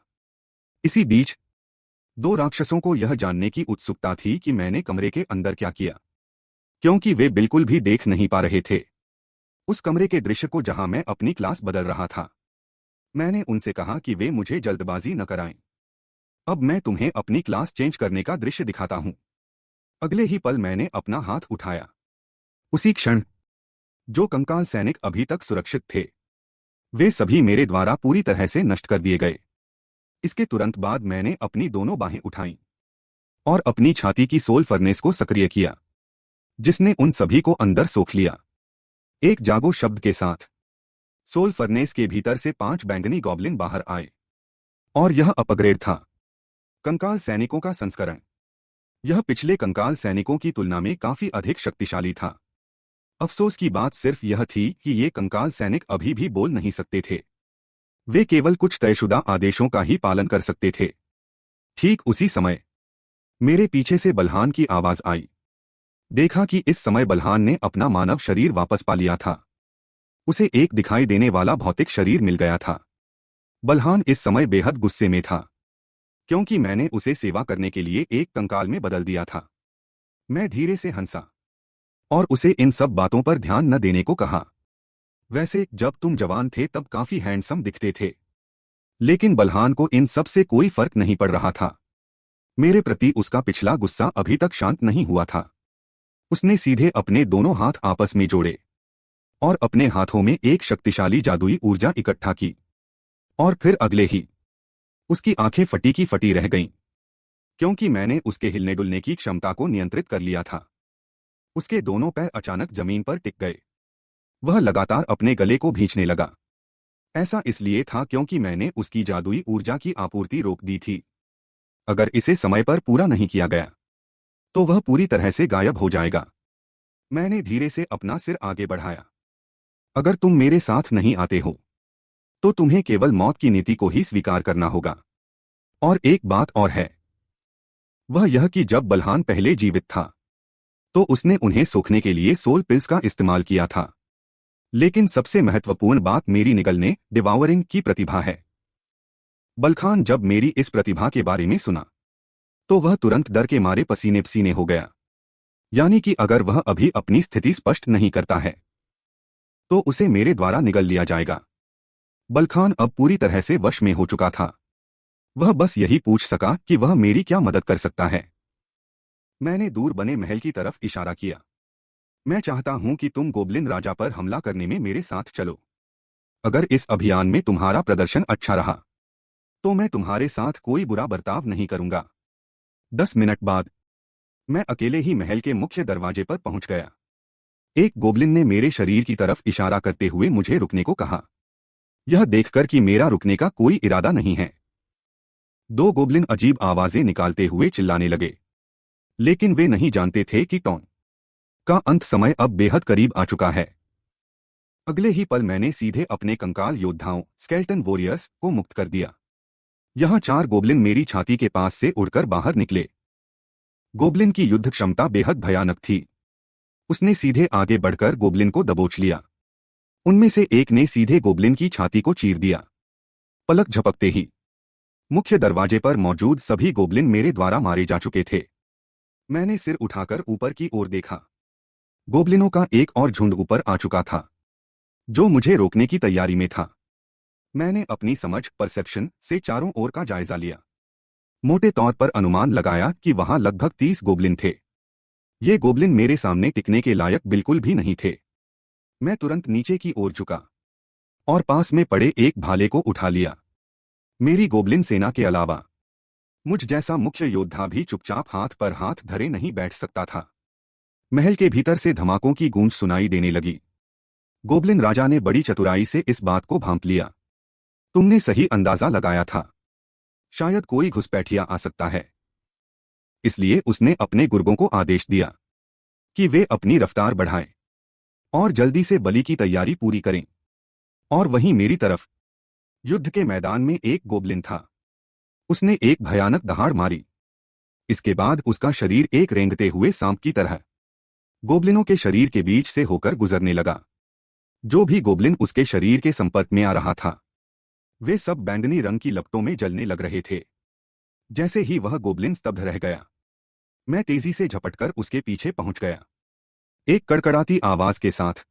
इसी बीच दो राक्षसों को यह जानने की उत्सुकता थी कि मैंने कमरे के अंदर क्या किया, क्योंकि वे बिल्कुल भी देख नहीं पा रहे थे उस कमरे के दृश्य को जहां मैं अपनी क्लास बदल रहा था। मैंने उनसे कहा कि वे मुझे जल्दबाजी न कराएं। अब मैं तुम्हें अपनी क्लास चेंज करने का दृश्य दिखाता हूं। अगले ही पल मैंने अपना हाथ उठाया। उसी क्षण जो कंकाल सैनिक अभी तक सुरक्षित थे वे सभी मेरे द्वारा पूरी तरह से नष्ट कर दिए गए। इसके तुरंत बाद मैंने अपनी दोनों बाहें उठाईं और अपनी छाती की सोल फर्नेस को सक्रिय किया, जिसने उन सभी को अंदर सोख लिया। एक जागो शब्द के साथ सोल फर्नेस के भीतर से 5 बैंगनी गॉब्लिन बाहर आए और यह अपग्रेड था, कंकाल सैनिकों का संस्करण। यह पिछले कंकाल सैनिकों की तुलना में काफी अधिक शक्तिशाली था। अफसोस की बात सिर्फ यह थी कि ये कंकाल सैनिक अभी भी बोल नहीं सकते थे। वे केवल कुछ तयशुदा आदेशों का ही पालन कर सकते थे। ठीक उसी समय मेरे पीछे से बलहान की आवाज आई। देखा कि इस समय बलहान ने अपना मानव शरीर वापस पा लिया था। उसे एक दिखाई देने वाला भौतिक शरीर मिल गया था। बलहान इस समय बेहद गुस्से में था, क्योंकि मैंने उसे सेवा करने के लिए एक कंकाल में बदल दिया था। मैं धीरे से हंसा और उसे इन सब बातों पर ध्यान न देने को कहा। वैसे जब तुम जवान थे तब काफी हैंडसम दिखते थे। लेकिन बलहान को इन सब से कोई फर्क नहीं पड़ रहा था। मेरे प्रति उसका पिछला गुस्सा अभी तक शांत नहीं हुआ था। उसने सीधे अपने दोनों हाथ आपस में जोड़े और अपने हाथों में एक शक्तिशाली जादुई ऊर्जा इकट्ठा की, और फिर अगले ही उसकी आंखें फटी की फटी रह गईं, क्योंकि मैंने उसके हिलने डुलने की क्षमता को नियंत्रित कर लिया था। उसके दोनों पैर अचानक जमीन पर टिक गए। वह लगातार अपने गले को भींचने लगा। ऐसा इसलिए था क्योंकि मैंने उसकी जादुई ऊर्जा की आपूर्ति रोक दी थी। अगर इसे समय पर पूरा नहीं किया गया तो वह पूरी तरह से गायब हो जाएगा। मैंने धीरे से अपना सिर आगे बढ़ाया। अगर तुम मेरे साथ नहीं आते हो तो तुम्हें केवल मौत की नीति को ही स्वीकार करना होगा। और एक बात और है, वह यह कि जब बलहान पहले जीवित था तो उसने उन्हें सोखने के लिए सोल पिल्स का इस्तेमाल किया था। लेकिन सबसे महत्वपूर्ण बात मेरी निगलने डिवावरिंग की प्रतिभा है। बलखान जब मेरी इस प्रतिभा के बारे में सुना तो वह तुरंत डर के मारे पसीने पसीने हो गया। यानी कि अगर वह अभी अपनी स्थिति स्पष्ट नहीं करता है तो उसे मेरे द्वारा निगल लिया जाएगा। बलखान अब पूरी तरह से वश में हो चुका था। वह बस यही पूछ सका कि वह मेरी क्या मदद कर सकता है। मैंने दूर बने महल की तरफ इशारा किया। मैं चाहता हूं कि तुम गोब्लिन राजा पर हमला करने में मेरे साथ चलो। अगर इस अभियान में तुम्हारा प्रदर्शन अच्छा रहा तो मैं तुम्हारे साथ कोई बुरा बर्ताव नहीं करूंगा। 10 मिनट बाद मैं अकेले ही महल के मुख्य दरवाजे पर पहुंच गया। एक गोब्लिन ने मेरे शरीर की तरफ इशारा करते हुए मुझे रुकने को कहा, यह देखकर कि मेरा रुकने का कोई इरादा नहीं है। 2 गोब्लिन अजीब आवाजें निकालते हुए चिल्लाने लगे, लेकिन वे नहीं जानते थे कि टॉन का अंत समय अब बेहद करीब आ चुका है। अगले ही पल मैंने सीधे अपने कंकाल योद्धाओं स्केल्टन वॉरियर्स को मुक्त कर दिया। यहां 4 गोब्लिन मेरी छाती के पास से उड़कर बाहर निकले। गोब्लिन की युद्ध क्षमता बेहद भयानक थी। उसने सीधे आगे बढ़कर गोब्लिन को दबोच लिया। उनमें से एक ने सीधे गोब्लिन की छाती को चीर दिया। पलक झपकते ही मुख्य दरवाजे पर मौजूद सभी गोब्लिन मेरे द्वारा मारे जा चुके थे। मैंने सिर उठाकर ऊपर की ओर देखा। गोब्लिनों का एक और झुंड ऊपर आ चुका था, जो मुझे रोकने की तैयारी में था। मैंने अपनी समझ परसेप्शन से चारों ओर का जायजा लिया। मोटे तौर पर अनुमान लगाया कि वहां लगभग 30 गोब्लिन थे। ये गोब्लिन मेरे सामने टिकने के लायक बिल्कुल भी नहीं थे। मैं तुरंत नीचे की ओर झुका और पास में पड़े एक भाले को उठा लिया। मेरी गोब्लिन सेना के अलावा मुझ जैसा मुख्य योद्धा भी चुपचाप हाथ पर हाथ धरे नहीं बैठ सकता था। महल के भीतर से धमाकों की गूंज सुनाई देने लगी। गोब्लिन राजा ने बड़ी चतुराई से इस बात को भांप लिया। तुमने सही अंदाजा लगाया था, शायद कोई घुसपैठिया आ सकता है। इसलिए उसने अपने गुर्गों को आदेश दिया कि वे अपनी रफ्तार बढ़ाएं और जल्दी से बलि की तैयारी पूरी करें। और वहीं मेरी तरफ युद्ध के मैदान में एक गोब्लिन था। उसने एक भयानक दहाड़ मारी। इसके बाद उसका शरीर एक रेंगते हुए सांप की तरह गोब्लिनों के शरीर के बीच से होकर गुजरने लगा। जो भी गोब्लिन उसके शरीर के संपर्क में आ रहा था वे सब बैंगनी रंग की लपटों में जलने लग रहे थे। जैसे ही वह गोब्लिन स्तब्ध रह गया, मैं तेजी से झपटकर उसके पीछे पहुंच गया। एक कड़कड़ाती आवाज के साथ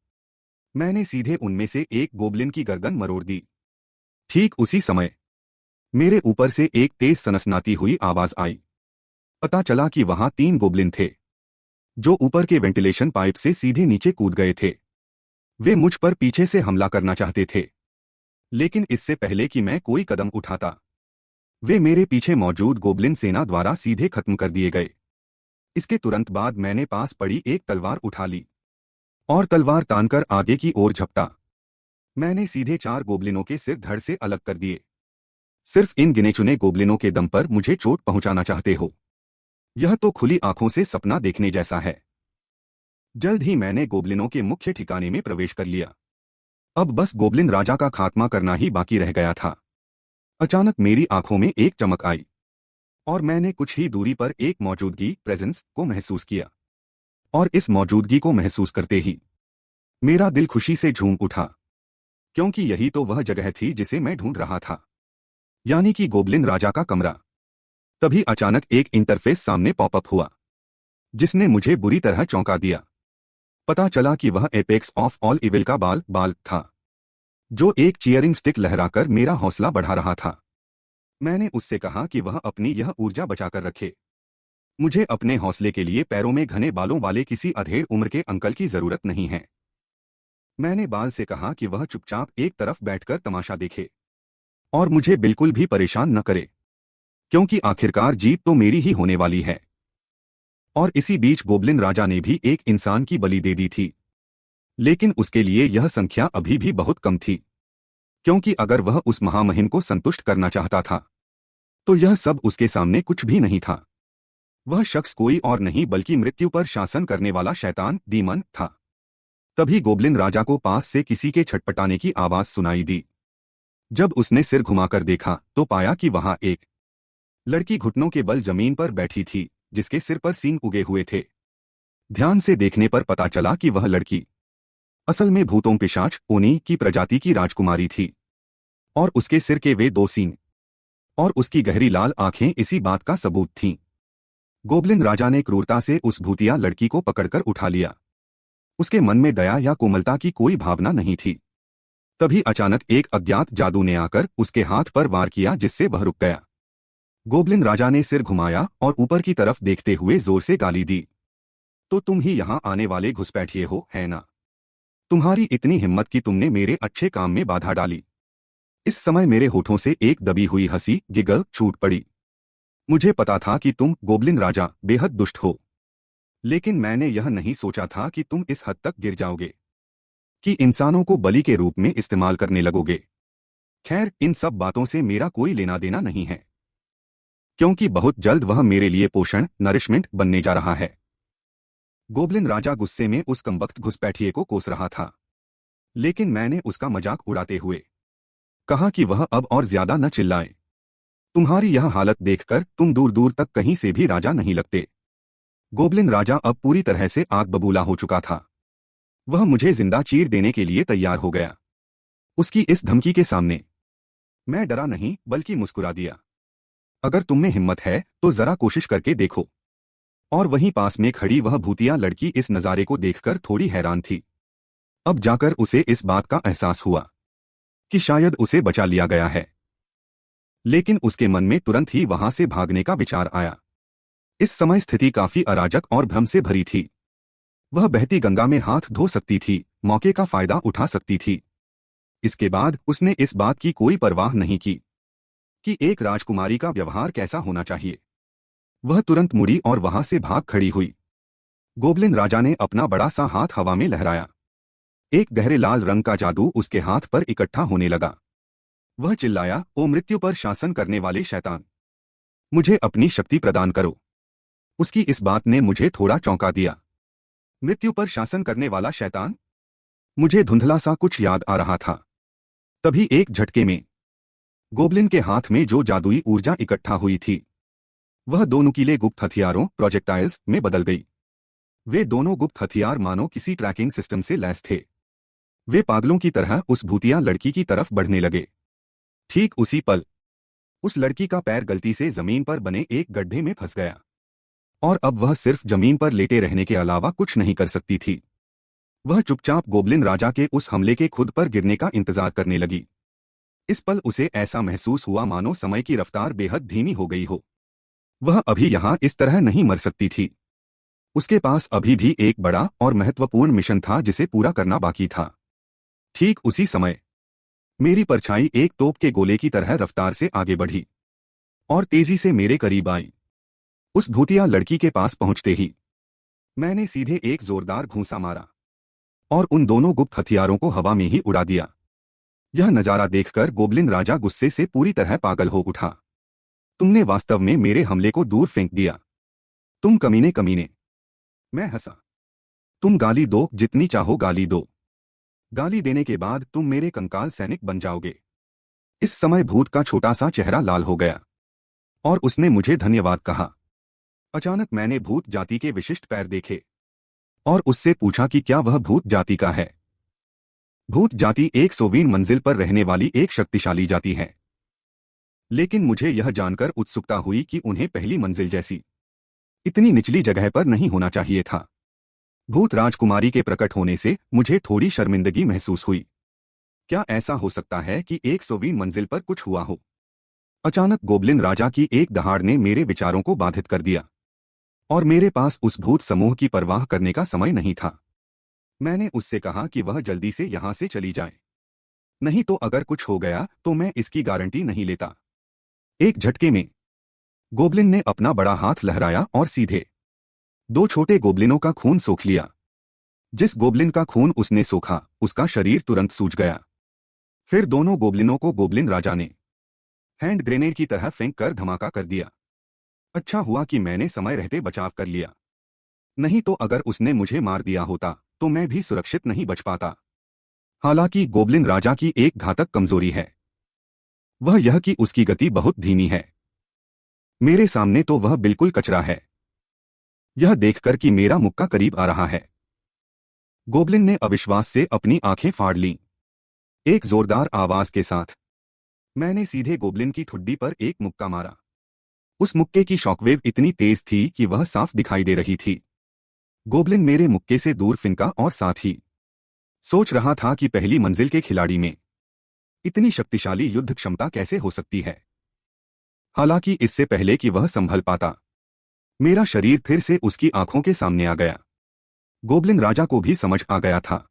मैंने सीधे उनमें से एक गोब्लिन की गर्दन मरोड़ दी। ठीक उसी समय मेरे ऊपर से एक तेज सनसनाती हुई आवाज आई। पता चला कि वहां 3 गोब्लिन थे, जो ऊपर के वेंटिलेशन पाइप से सीधे नीचे कूद गए थे। वे मुझ पर पीछे से हमला करना चाहते थे, लेकिन इससे पहले कि मैं कोई कदम उठाता वे मेरे पीछे मौजूद गोब्लिन सेना द्वारा सीधे खत्म कर दिए गए। इसके तुरंत बाद मैंने पास पड़ी एक तलवार उठा ली और तलवार तानकर आगे की ओर झपटा। मैंने सीधे 4 गोबलिनों के सिर धड़ से अलग कर दिए। सिर्फ इन गिने चुने गोबलिनों के दम पर मुझे चोट पहुंचाना चाहते हो? यह तो खुली आंखों से सपना देखने जैसा है। जल्द ही मैंने गोबलिनों के मुख्य ठिकाने में प्रवेश कर लिया। अब बस गोबलिन राजा का खात्मा करना ही बाकी रह गया था। अचानक मेरी आंखों में एक चमक आई और मैंने कुछ ही दूरी पर एक मौजूदगी प्रेजेंस को महसूस किया। और इस मौजूदगी को महसूस करते ही मेरा दिल खुशी से झूम उठा, क्योंकि यही तो वह जगह थी जिसे मैं ढूंढ रहा था, यानी कि गोबलिन राजा का कमरा। तभी अचानक एक इंटरफेस सामने पॉपअप हुआ, जिसने मुझे बुरी तरह चौंका दिया। पता चला कि वह एपेक्स ऑफ ऑल इविल का बाल था, जो एक चीयरिंग स्टिक लहराकर मेरा हौसला बढ़ा रहा था। मैंने उससे कहा कि वह अपनी यह ऊर्जा बचाकर रखे। मुझे अपने हौसले के लिए पैरों में घने बालों वाले किसी अधेड़ उम्र के अंकल की जरूरत नहीं है। मैंने बाल से कहा कि वह चुपचाप एक तरफ बैठकर तमाशा देखे और मुझे बिल्कुल भी परेशान न करे, क्योंकि आखिरकार जीत तो मेरी ही होने वाली है। और इसी बीच गोबलिन राजा ने भी एक इंसान की बलि दे दी थी, लेकिन उसके लिए यह संख्या अभी भी बहुत कम थी, क्योंकि अगर वह उस महामहिम को संतुष्ट करना चाहता था तो यह सब उसके सामने कुछ भी नहीं था। वह शख्स कोई और नहीं बल्कि मृत्यु पर शासन करने वाला शैतान डीमन था। तभी गोबलिन राजा को पास से किसी के छटपटाने की आवाज सुनाई दी। जब उसने सिर घुमाकर देखा तो पाया कि वहां एक लड़की घुटनों के बल जमीन पर बैठी थी, जिसके सिर पर सींग उगे हुए थे। ध्यान से देखने पर पता चला कि वह लड़की असल में भूतों पिशाच ओनी की प्रजाति की राजकुमारी थी, और उसके सिर के वे 2 सींग और उसकी गहरी लाल आंखें इसी बात का सबूत थीं। गोबलिन राजा ने क्रूरता से उस भूतिया लड़की को पकड़कर उठा लिया। उसके मन में दया या कोमलता की कोई भावना नहीं थी। तभी अचानक एक अज्ञात जादू ने आकर उसके हाथ पर वार किया, जिससे वह रुक गया। गोबलिन राजा ने सिर घुमाया और ऊपर की तरफ देखते हुए जोर से गाली दी। तो तुम ही यहाँ आने वाले घुसपैठिए हो, है ना? तुम्हारी इतनी हिम्मत कि तुमने मेरे अच्छे काम में बाधा डाली। इस समय मेरे होठों से एक दबी हुई हंसी गिगल छूट पड़ी। मुझे पता था कि तुम गोबलिन राजा बेहद दुष्ट हो, लेकिन मैंने यह नहीं सोचा था कि तुम इस हद तक गिर जाओगे कि इंसानों को बलि के रूप में इस्तेमाल करने लगोगे। खैर, इन सब बातों से मेरा कोई लेना देना नहीं है, क्योंकि बहुत जल्द वह मेरे लिए पोषण नरिशमेंट बनने जा रहा है। गोबलिन राजा गुस्से में उस कमबख्त घुसपैठिए को कोस रहा था, लेकिन मैंने उसका मजाक उड़ाते हुए कहा कि वह अब और ज्यादा न चिल्लाए। तुम्हारी यह हालत देखकर तुम दूर दूर तक कहीं से भी राजा नहीं लगते। गोबलिन राजा अब पूरी तरह से आग बबूला हो चुका था। वह मुझे जिंदा चीर देने के लिए तैयार हो गया। उसकी इस धमकी के सामने मैं डरा नहीं बल्कि मुस्कुरा दिया। अगर तुम में हिम्मत है तो जरा कोशिश करके देखो। और वहीं पास में खड़ी वह भूतिया लड़की इस नज़ारे को देखकर थोड़ी हैरान थी। अब जाकर उसे इस बात का एहसास हुआ कि शायद उसे बचा लिया गया है, लेकिन उसके मन में तुरंत ही वहां से भागने का विचार आया। इस समय स्थिति काफी अराजक और भ्रम से भरी थी। वह बहती गंगा में हाथ धो सकती थी, मौके का फायदा उठा सकती थी। इसके बाद उसने इस बात की कोई परवाह नहीं की कि एक राजकुमारी का व्यवहार कैसा होना चाहिए। वह तुरंत मुड़ी और वहां से भाग खड़ी हुई। गोबलिन राजा ने अपना बड़ा सा हाथ हवा में लहराया। एक गहरे लाल रंग का जादू उसके हाथ पर इकट्ठा होने लगा। वह चिल्लाया, ओ मृत्यु पर शासन करने वाले शैतान, मुझे अपनी शक्ति प्रदान करो। उसकी इस बात ने मुझे थोड़ा चौंका दिया। मृत्यु पर शासन करने वाला शैतान? मुझे धुंधला सा कुछ याद आ रहा था। तभी एक झटके में गोबलिन के हाथ में जो जादुई ऊर्जा इकट्ठा हुई थी, वह 2 नुकीले गुप्त हथियारों प्रोजेक्टाइल्स में बदल गई। वे दोनों गुप्त हथियार मानो किसी ट्रैकिंग सिस्टम से लैस थे। वे पागलों की तरह उस भूतिया लड़की की तरफ बढ़ने लगे। ठीक उसी पल उस लड़की का पैर गलती से जमीन पर बने एक गड्ढे में फंस गया, और अब वह सिर्फ जमीन पर लेटे रहने के अलावा कुछ नहीं कर सकती थी। वह चुपचाप गोबलिन राजा के उस हमले के खुद पर गिरने का इंतजार करने लगी। इस पल उसे ऐसा महसूस हुआ मानो समय की रफ्तार बेहद धीमी हो गई हो। वह अभी यहां इस तरह नहीं मर सकती थी। उसके पास अभी भी एक बड़ा और महत्वपूर्ण मिशन था जिसे पूरा करना बाकी था। ठीक उसी समय मेरी परछाई एक तोप के गोले की तरह रफ्तार से आगे बढ़ी और तेजी से मेरे करीब आई। उस भूतिया लड़की के पास पहुंचते ही मैंने सीधे एक जोरदार घूंसा मारा और उन दोनों गुप्त हथियारों को हवा में ही उड़ा दिया। यह नजारा देखकर गोब्लिन राजा गुस्से से पूरी तरह पागल हो उठा। तुमने वास्तव में मेरे हमले को दूर फेंक दिया। तुम कमीने कमीने। मैं हंसा। तुम गाली दो, जितनी चाहो गाली दो। गाली देने के बाद तुम मेरे कंकाल सैनिक बन जाओगे। इस समय भूत का छोटा सा चेहरा लाल हो गया और उसने मुझे धन्यवाद कहा। अचानक मैंने भूत जाति के विशिष्ट पैर देखे और उससे पूछा कि क्या वह भूत जाति का है। भूत जाति 120 मंजिल पर रहने वाली एक शक्तिशाली जाति है, लेकिन मुझे यह जानकर उत्सुकता हुई कि उन्हें पहली मंजिल जैसी इतनी निचली जगह पर नहीं होना चाहिए था। भूत राजकुमारी के प्रकट होने से मुझे थोड़ी शर्मिंदगी महसूस हुई। क्या ऐसा हो सकता है कि 120 मंजिल पर कुछ हुआ हो? अचानक गोब्लिन राजा की एक दहाड़ ने मेरे विचारों को बाधित कर दिया और मेरे पास उस भूत समूह की परवाह करने का समय नहीं था। मैंने उससे कहा कि वह जल्दी से यहां से चली जाए, नहीं तो अगर कुछ हो गया तो मैं इसकी गारंटी नहीं लेता। एक झटके में गोब्लिन ने अपना बड़ा हाथ लहराया और सीधे 2 छोटे गोब्लिनों का खून सोख लिया। जिस गोब्लिन का खून उसने सोखा उसका शरीर तुरंत सूज गया। फिर दोनों गोब्लिनों को गोब्लिन राजा ने हैंड ग्रेनेड की तरह फेंक कर धमाका कर दिया। अच्छा हुआ कि मैंने समय रहते बचाव कर लिया, नहीं तो अगर उसने मुझे मार दिया होता तो मैं भी सुरक्षित नहीं बच पाता। हालांकि गोब्लिन राजा की एक घातक कमजोरी है, वह यह कि उसकी गति बहुत धीमी है। मेरे सामने तो वह बिल्कुल कचरा है। यह देखकर कि मेरा मुक्का करीब आ रहा है, गोब्लिन ने अविश्वास से अपनी आंखें फाड़ लीं। एक जोरदार आवाज के साथ मैंने सीधे गोब्लिन की ठुड्डी पर एक मुक्का मारा। उस मुक्के की शॉकवेव इतनी तेज थी कि वह साफ दिखाई दे रही थी। गोब्लिन मेरे मुक्के से दूर फिनका और साथ ही सोच रहा था कि पहली मंजिल के खिलाड़ी में इतनी शक्तिशाली युद्ध क्षमता कैसे हो सकती है। हालांकि इससे पहले कि वह संभल पाता, मेरा शरीर फिर से उसकी आंखों के सामने आ गया। गोब्लिन राजा को भी समझ आ गया था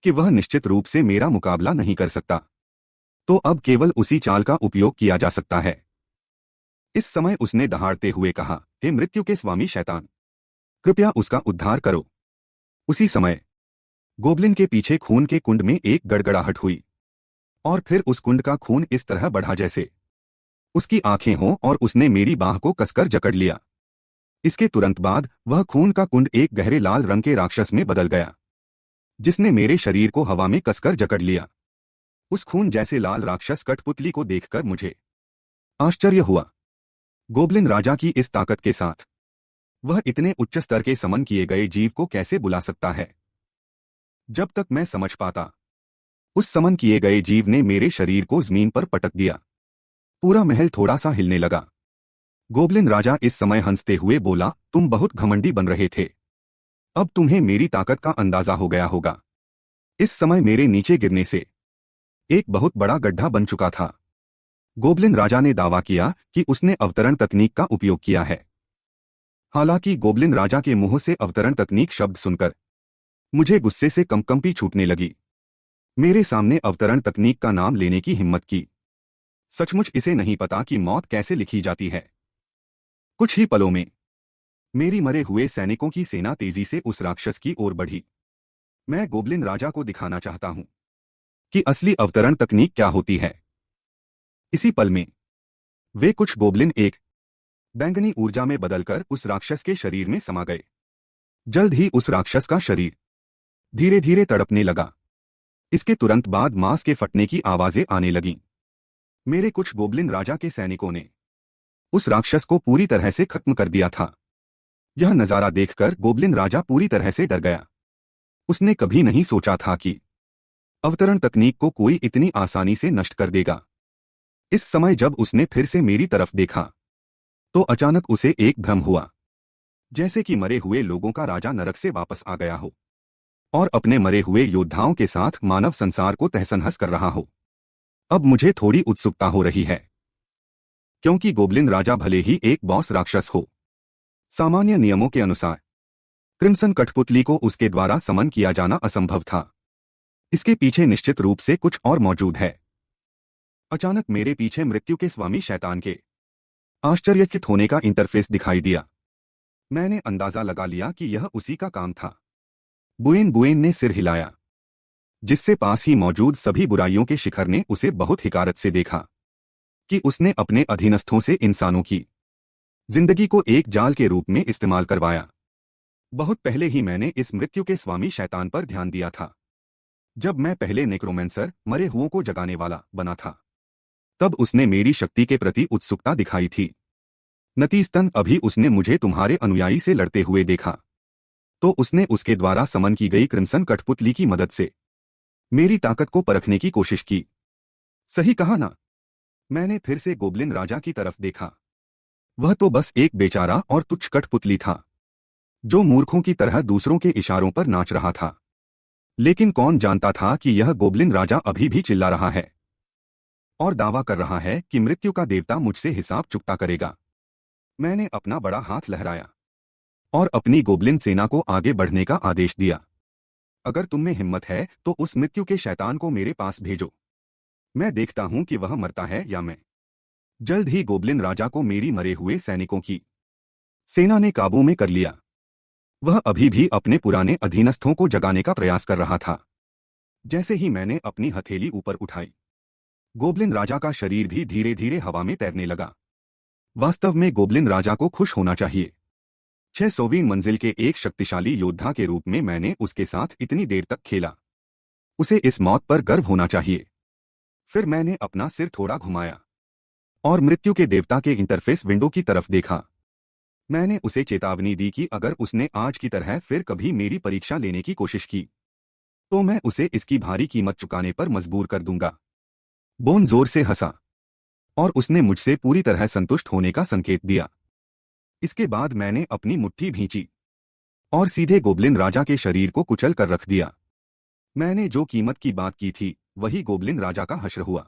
कि वह निश्चित रूप से मेरा मुकाबला नहीं कर सकता, तो अब केवल उसी चाल का उपयोग किया जा सकता है। इस समय उसने दहाड़ते हुए कहा, हे मृत्यु के स्वामी शैतान, कृपया उसका उद्धार करो। उसी समय गोब्लिन के पीछे खून के कुंड में एक गड़गड़ाहट हुई और फिर उस कुंड का खून इस तरह बढ़ा जैसे उसकी आंखें हों और उसने मेरी बाह को कसकर जकड़ लिया। इसके तुरंत बाद वह खून का कुंड एक गहरे लाल रंग के राक्षस में बदल गया, जिसने मेरे शरीर को हवा में कसकर जकड़ लिया। उस खून जैसे लाल राक्षस कठपुतली को देखकर मुझे आश्चर्य हुआ। गोब्लिन राजा की इस ताकत के साथ वह इतने उच्च स्तर के समन किए गए जीव को कैसे बुला सकता है? जब तक मैं समझ पाता, उस समन किए गए जीव ने मेरे शरीर को जमीन पर पटक दिया। पूरा महल थोड़ा सा हिलने लगा। गोब्लिन राजा इस समय हंसते हुए बोला, तुम बहुत घमंडी बन रहे थे, अब तुम्हें मेरी ताकत का अंदाजा हो गया होगा। इस समय मेरे नीचे गिरने से एक बहुत बड़ा गड्ढा बन चुका था। गोब्लिन राजा ने दावा किया कि उसने अवतरण तकनीक का उपयोग किया है। हालांकि गोब्लिन राजा के मुंह से अवतरण तकनीक शब्द सुनकर मुझे गुस्से से कंपकंपी छूटने लगी। मेरे सामने अवतरण तकनीक का नाम लेने की हिम्मत की। सचमुच इसे नहीं पता कि मौत कैसे लिखी जाती है। कुछ ही पलों में मेरी मरे हुए सैनिकों की सेना तेजी से उस राक्षस की ओर बढ़ी। मैं गोब्लिन राजा को दिखाना चाहता हूं कि असली अवतरण तकनीक क्या होती है। इसी पल में वे कुछ गोब्लिन एक बैंगनी ऊर्जा में बदलकर उस राक्षस के शरीर में समा गए। जल्द ही उस राक्षस का शरीर धीरे धीरे तड़पने लगा। इसके तुरंत बाद मांस के फटने की आवाजें आने लगीं। मेरे कुछ गोब्लिन राजा के सैनिकों ने उस राक्षस को पूरी तरह से खत्म कर दिया था। यह नजारा देखकर गोब्लिन राजा पूरी तरह से डर गया। उसने कभी नहीं सोचा था कि अवतरण तकनीक को कोई इतनी आसानी से नष्ट कर देगा। इस समय जब उसने फिर से मेरी तरफ देखा तो अचानक उसे एक भ्रम हुआ, जैसे कि मरे हुए लोगों का राजा नरक से वापस आ गया हो और अपने मरे हुए योद्धाओं के साथ मानव संसार को तहस-नहस कर रहा हो। अब मुझे थोड़ी उत्सुकता हो रही है, क्योंकि गोब्लिन राजा भले ही एक बॉस राक्षस हो, सामान्य नियमों के अनुसार क्रिम्सन कठपुतली को उसके द्वारा समन किया जाना असंभव था। इसके पीछे निश्चित रूप से कुछ और मौजूद है। अचानक मेरे पीछे मृत्यु के स्वामी शैतान के आश्चर्यचकित होने का इंटरफेस दिखाई दिया। मैंने अंदाजा लगा लिया कि यह उसी का काम था। बुएन बुएन ने सिर हिलाया। जिससे पास ही मौजूद सभी बुराइयों के शिखर ने उसे बहुत हिकारत से देखा कि उसने अपने अधीनस्थों से इंसानों की जिंदगी को एक जाल के रूप में इस्तेमाल करवाया। बहुत पहले ही मैंने इस मृत्यु के स्वामी शैतान पर ध्यान दिया था। जब मैं पहले नेक्रोमेंसर मरे हुओं को जगाने वाला बना था, तब उसने मेरी शक्ति के प्रति उत्सुकता दिखाई थी। नतीजतन अभी उसने मुझे तुम्हारे अनुयायी से लड़ते हुए देखा, तो उसने उसके द्वारा समन की गई क्रिम्सन कठपुतली की मदद से मेरी ताकत को परखने की कोशिश की। सही कहा ना? मैंने फिर से गोब्लिन राजा की तरफ देखा। वह तो बस एक बेचारा और तुच्छ कठपुतली था, जो मूर्खों की तरह दूसरों के इशारों पर नाच रहा था। लेकिन कौन जानता था कि यह गोब्लिन राजा अभी भी चिल्ला रहा है और दावा कर रहा है कि मृत्यु का देवता मुझसे हिसाब चुकता करेगा। मैंने अपना बड़ा हाथ लहराया और अपनी गोब्लिन सेना को आगे बढ़ने का आदेश दिया। अगर तुम में हिम्मत है तो उस मृत्यु के शैतान को मेरे पास भेजो। मैं देखता हूं कि वह मरता है या मैं। जल्द ही गोब्लिन राजा को मेरी मरे हुए सैनिकों की सेना ने काबू में कर लिया। वह अभी भी अपने पुराने अधीनस्थों को जगाने का प्रयास कर रहा था। जैसे ही मैंने अपनी हथेली ऊपर उठाई, गोब्लिन राजा का शरीर भी धीरे धीरे हवा में तैरने लगा। वास्तव में गोब्लिन राजा को खुश होना चाहिए। 600वीं मंजिल के एक शक्तिशाली योद्धा के रूप में मैंने उसके साथ इतनी देर तक खेला। उसे इस मौत पर गर्व होना चाहिए। फिर मैंने अपना सिर थोड़ा घुमाया और मृत्यु के देवता के इंटरफेस विंडो की तरफ देखा। मैंने उसे चेतावनी दी कि अगर उसने आज की तरह फिर कभी मेरी परीक्षा लेने की कोशिश की, तो मैं उसे इसकी भारी कीमत चुकाने पर मजबूर कर दूंगा। बोन जोर से हंसा और उसने मुझसे पूरी तरह संतुष्ट होने का संकेत दिया। इसके बाद मैंने अपनी मुट्ठी भींची और सीधे गोब्लिन राजा के शरीर को कुचल कर रख दिया। मैंने जो कीमत की बात की थी, वही गोब्लिन राजा का हश्र हुआ।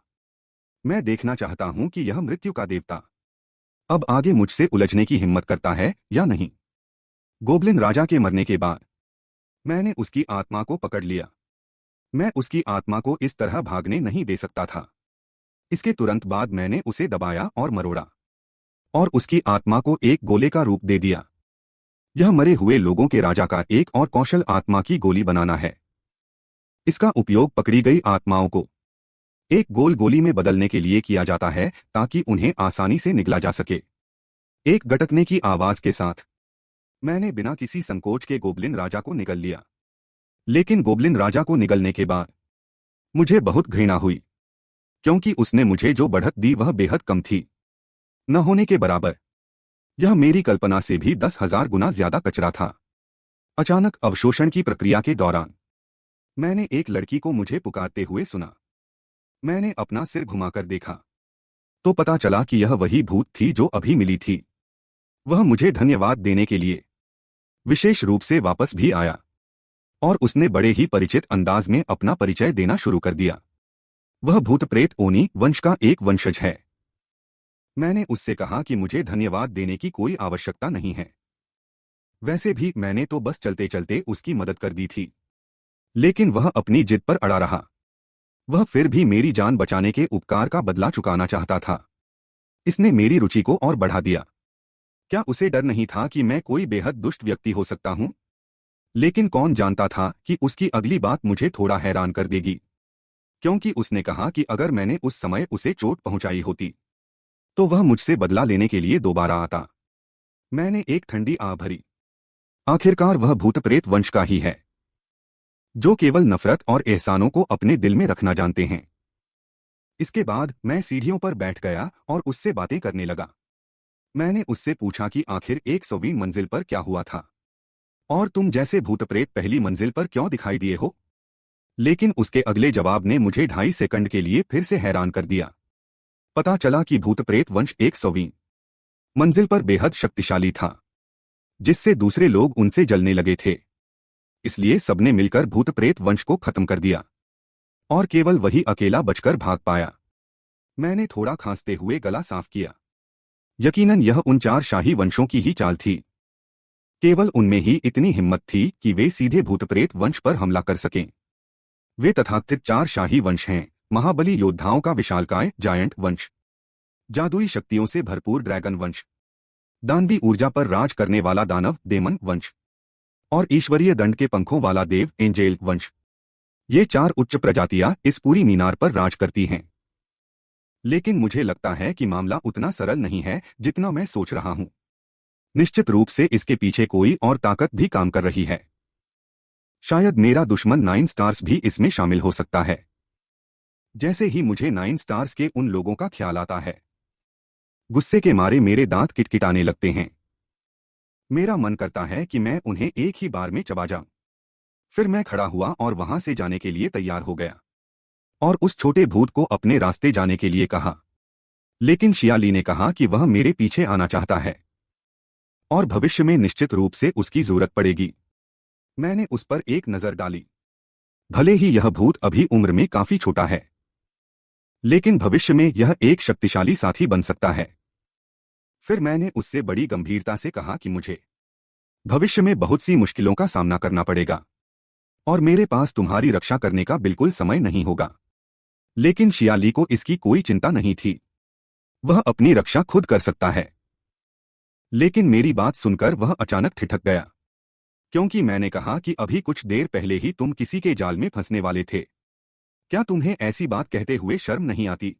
मैं देखना चाहता हूं कि यह मृत्यु का देवता अब आगे मुझसे उलझने की हिम्मत करता है या नहीं। गोब्लिन राजा के मरने के बाद मैंने उसकी आत्मा को पकड़ लिया। मैं उसकी आत्मा को इस तरह भागने नहीं दे सकता था। इसके तुरंत बाद मैंने उसे दबाया और मरोड़ा और उसकी आत्मा को एक गोले का रूप दे दिया। यह मरे हुए लोगों के राजा का एक और कौशल आत्मा की गोली बनाना है। इसका उपयोग पकड़ी गई आत्माओं को एक गोल गोली में बदलने के लिए किया जाता है, ताकि उन्हें आसानी से निगला जा सके। एक गटकने की आवाज के साथ मैंने बिना किसी संकोच के गोब्लिन राजा को निगल लिया। लेकिन गोब्लिन राजा को निगलने के बाद मुझे बहुत घृणा हुई, क्योंकि उसने मुझे जो बढ़त दी वह बेहद कम थी, न होने के बराबर। यह मेरी कल्पना से भी 10,000 गुना ज्यादा कचरा था। अचानक अवशोषण की प्रक्रिया के दौरान मैंने एक लड़की को मुझे पुकारते हुए सुना। मैंने अपना सिर घुमाकर देखा तो पता चला कि यह वही भूत थी जो अभी मिली थी। वह मुझे धन्यवाद देने के लिए विशेष रूप से वापस भी आया और उसने बड़े ही परिचित अंदाज में अपना परिचय देना शुरू कर दिया। वह भूत प्रेत ओनी वंश का एक वंशज है। मैंने उससे कहा कि मुझे धन्यवाद देने की कोई आवश्यकता नहीं है। वैसे भी मैंने तो बस चलते चलते उसकी मदद कर दी थी। लेकिन वह अपनी जिद पर अड़ा रहा। वह फिर भी मेरी जान बचाने के उपकार का बदला चुकाना चाहता था। इसने मेरी रुचि को और बढ़ा दिया। क्या उसे डर नहीं था कि मैं कोई बेहद दुष्ट व्यक्ति हो सकता हूं? लेकिन कौन जानता था कि उसकी अगली बात मुझे थोड़ा हैरान कर देगी, क्योंकि उसने कहा कि अगर मैंने उस समय उसे चोट पहुंचाई होती, तो वह मुझसे बदला लेने के लिए दोबारा आता। मैंने एक ठंडी आह भरी। आखिरकार वह भूत प्रेत वंश का ही है, जो केवल नफरत और एहसानों को अपने दिल में रखना जानते हैं। इसके बाद मैं सीढ़ियों पर बैठ गया और उससे बातें करने लगा। मैंने उससे पूछा कि आखिर 100वीं मंजिल पर क्या हुआ था और तुम जैसे भूत प्रेत पहली मंजिल पर क्यों दिखाई दिए हो। लेकिन उसके अगले जवाब ने मुझे 2.5 सेकंड के लिए फिर से हैरान कर दिया। पता चला कि भूत प्रेत वंश 100वीं मंजिल पर बेहद शक्तिशाली था, जिससे दूसरे लोग उनसे जलने लगे थे। इसलिए सबने मिलकर भूत प्रेत वंश को खत्म कर दिया और केवल वही अकेला बचकर भाग पाया। मैंने थोड़ा खांसते हुए गला साफ किया। यकीनन यह उन 4 शाही वंशों की ही चाल थी। केवल उनमें ही इतनी हिम्मत थी कि वे सीधे भूत प्रेत वंश पर हमला कर सकें। वे तथाकथित 4 शाही वंश हैं: महाबली योद्धाओं का विशालकाय जायंट वंश, जादुई शक्तियों से भरपूर ड्रैगन वंश, दानवी ऊर्जा पर राज करने वाला दानव डेमन वंश और ईश्वरीय दंड के पंखों वाला देव एंजेल वंश। ये 4 उच्च प्रजातियां इस पूरी मीनार पर राज करती हैं। लेकिन मुझे लगता है कि मामला उतना सरल नहीं है जितना मैं सोच रहा हूं। निश्चित रूप से इसके पीछे कोई और ताकत भी काम कर रही है। शायद मेरा दुश्मन 9 स्टार्स भी इसमें शामिल हो सकता है। जैसे ही मुझे 9 स्टार्स के उन लोगों का ख्याल आता है, गुस्से के मारे मेरे दांत किटकिटाने लगते हैं। मेरा मन करता है कि मैं उन्हें एक ही बार में चबा जाऊं। फिर मैं खड़ा हुआ और वहां से जाने के लिए तैयार हो गया और उस छोटे भूत को अपने रास्ते जाने के लिए कहा। लेकिन शियाली ने कहा कि वह मेरे पीछे आना चाहता है और भविष्य में निश्चित रूप से उसकी जरूरत पड़ेगी। मैंने उस पर एक नजर डाली। भले ही यह भूत अभी उम्र में काफी छोटा है, लेकिन भविष्य में यह एक शक्तिशाली साथी बन सकता है। फिर मैंने उससे बड़ी गंभीरता से कहा कि मुझे भविष्य में बहुत सी मुश्किलों का सामना करना पड़ेगा और मेरे पास तुम्हारी रक्षा करने का बिल्कुल समय नहीं होगा। लेकिन शियाली को इसकी कोई चिंता नहीं थी। वह अपनी रक्षा खुद कर सकता है। लेकिन मेरी बात सुनकर वह अचानक ठिठक गया, क्योंकि मैंने कहा कि अभी कुछ देर पहले ही तुम किसी के जाल में फंसने वाले थे। क्या तुम्हें ऐसी बात कहते हुए शर्म नहीं आती?